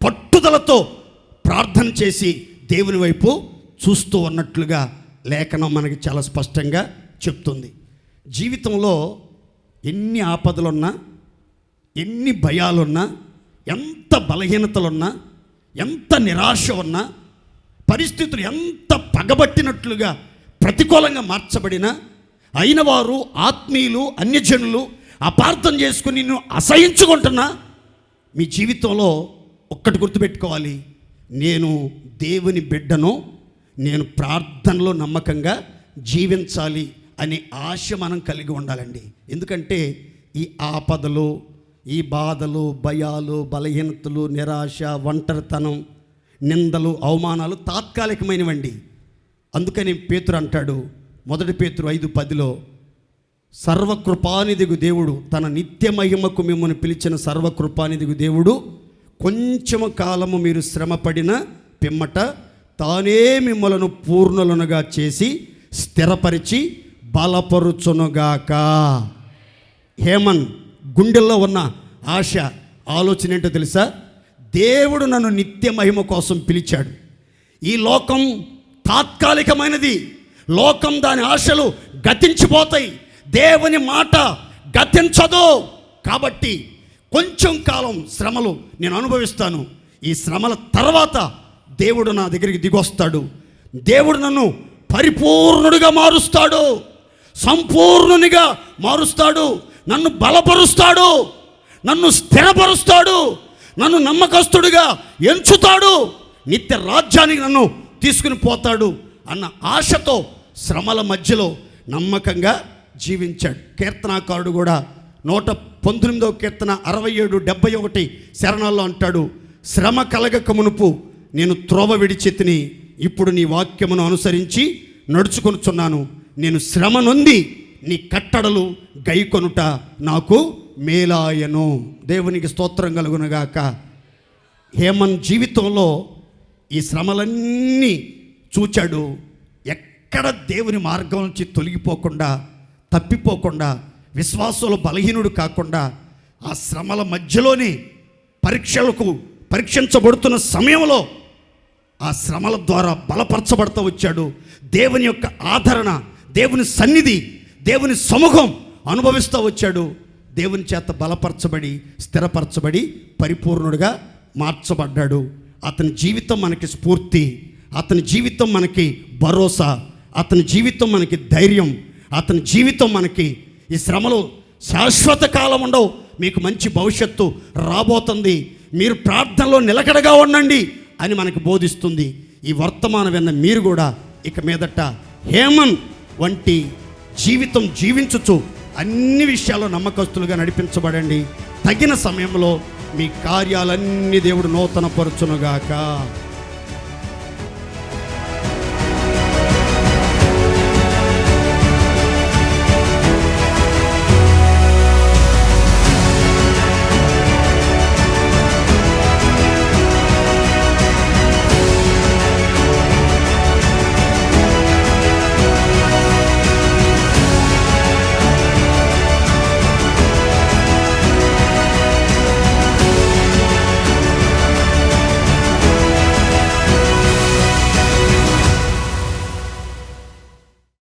పట్టుదలతో ప్రార్థన చేసి దేవుని వైపు చూస్తూ ఉన్నట్లుగా లేఖనం మనకి చాలా స్పష్టంగా చెప్తుంది. జీవితంలో ఎన్ని ఆపదలున్నా, ఎన్ని భయాలున్నా, ఎంత బలహీనతలున్నా, ఎంత నిరాశ ఉన్నా, పరిస్థితులు ఎంత పగబట్టినట్లుగా ప్రతికూలంగా మార్చబడినా, అయిన వారు ఆత్మీయులు అన్యజనులు అపార్థం చేసుకుని నిన్ను అసహించుకుంటున్నా, మీ జీవితంలో ఒక్కటి గుర్తుపెట్టుకోవాలి, నేను దేవుని బిడ్డను, నేను ప్రార్థనలో నమ్మకంగా జీవించాలి అనే ఆశ మనం కలిగి ఉండాలండి. ఎందుకంటే ఈ ఆపదలు, ఈ బాధలు, భయాలు, బలహీనతలు, నిరాశ, ఒంటరితనం, నిందలు, అవమానాలు తాత్కాలికమైనవండి. అందుకని పేతురు అంటాడు, 1 పేతురు 5:10, సర్వకృపానిధిగు దేవుడు తన నిత్య మహిమకు మిమ్మల్ని పిలిచిన సర్వకృపానిధిగు దేవుడు కొంచెము కాలము మీరు శ్రమపడిన పిమ్మట తానే మిమ్మలను పూర్ణులనుగా చేసి స్థిరపరిచి బలపరుచునుగాక. హేమన్ గుండెల్లో ఉన్న ఆశ, ఆలోచన ఏంటో తెలుసా? దేవుడు నన్ను నిత్య మహిమ కోసం పిలిచాడు. ఈ లోకం తాత్కాలికమైనది, లోకం దాని ఆశలు గతించిపోతాయి, దేవుని మాట గతించదు. కాబట్టి కొంచెం కాలం శ్రమలు నేను అనుభవిస్తాను, ఈ శ్రమల తర్వాత దేవుడు నా దగ్గరికి దిగొస్తాడు, దేవుడు నన్ను పరిపూర్ణుడిగా మారుస్తాడు, సంపూర్ణునిగా మారుస్తాడు, నన్ను బలపరుస్తాడు, నన్ను స్థిరపరుస్తాడు, నన్ను నమ్మకస్తుడిగా ఎంచుతాడు, నిత్య రాజ్యానికి నన్ను తీసుకుని పోతాడు అన్న ఆశతో శ్రమల మధ్యలో నమ్మకంగా జీవించాడు. కీర్తనాకారుడు కూడా 119వ కీర్తన 67-71 శరణాల్లో అంటాడు, శ్రమ కలగక మునుపు నేను త్రోవ విడిచెత్తిని, ఇప్పుడు నీ వాక్యమును అనుసరించి నడుచుకొనుచున్నాను, నేను శ్రమ నొంది నీ కట్టడలు గైకొనుట నాకు మేలాయను. దేవునికి స్తోత్రం కలుగునగాక. హేమన్ జీవితంలో ఈ శ్రమలన్నీ చూచాడు. ఎక్కడ దేవుని మార్గం నుంచి తొలగిపోకుండా, తప్పిపోకుండా, విశ్వాసంలో బలహీనుడు కాకుండా, ఆ శ్రమల మధ్యలోనే పరీక్షించబడుతున్న సమయంలో ఆ శ్రమల ద్వారా బలపరచబడుతూ వచ్చాడు. దేవుని యొక్క ఆదరణ, దేవుని సన్నిధి, దేవుని సముఖం అనుభవిస్తూ వచ్చాడు. దేవుని చేత బలపరచబడి, స్థిరపరచబడి, పరిపూర్ణుడిగా మార్చబడ్డాడు. అతని జీవితం మనకి స్ఫూర్తి, అతని జీవితం మనకి భరోసా, అతని జీవితం మనకి ధైర్యం, అతని జీవితం మనకి ఈ శ్రమలు శాశ్వత కాలం ఉండవు, మీకు మంచి భవిష్యత్తు రాబోతుంది, మీరు ప్రార్థనలో నిలకడగా ఉండండి అని మనకు బోధిస్తుంది. ఈ వర్తమానం విన్న మీరు కూడా ఇక మీదట హేమన్ వంటి జీవితం జీవించుచు అన్ని విషయాల్లో నమ్మకస్తులుగా నడిపించబడండి. తగిన సమయంలో మీ కార్యాలన్నీ దేవుడు నూతనపరచునుగాక.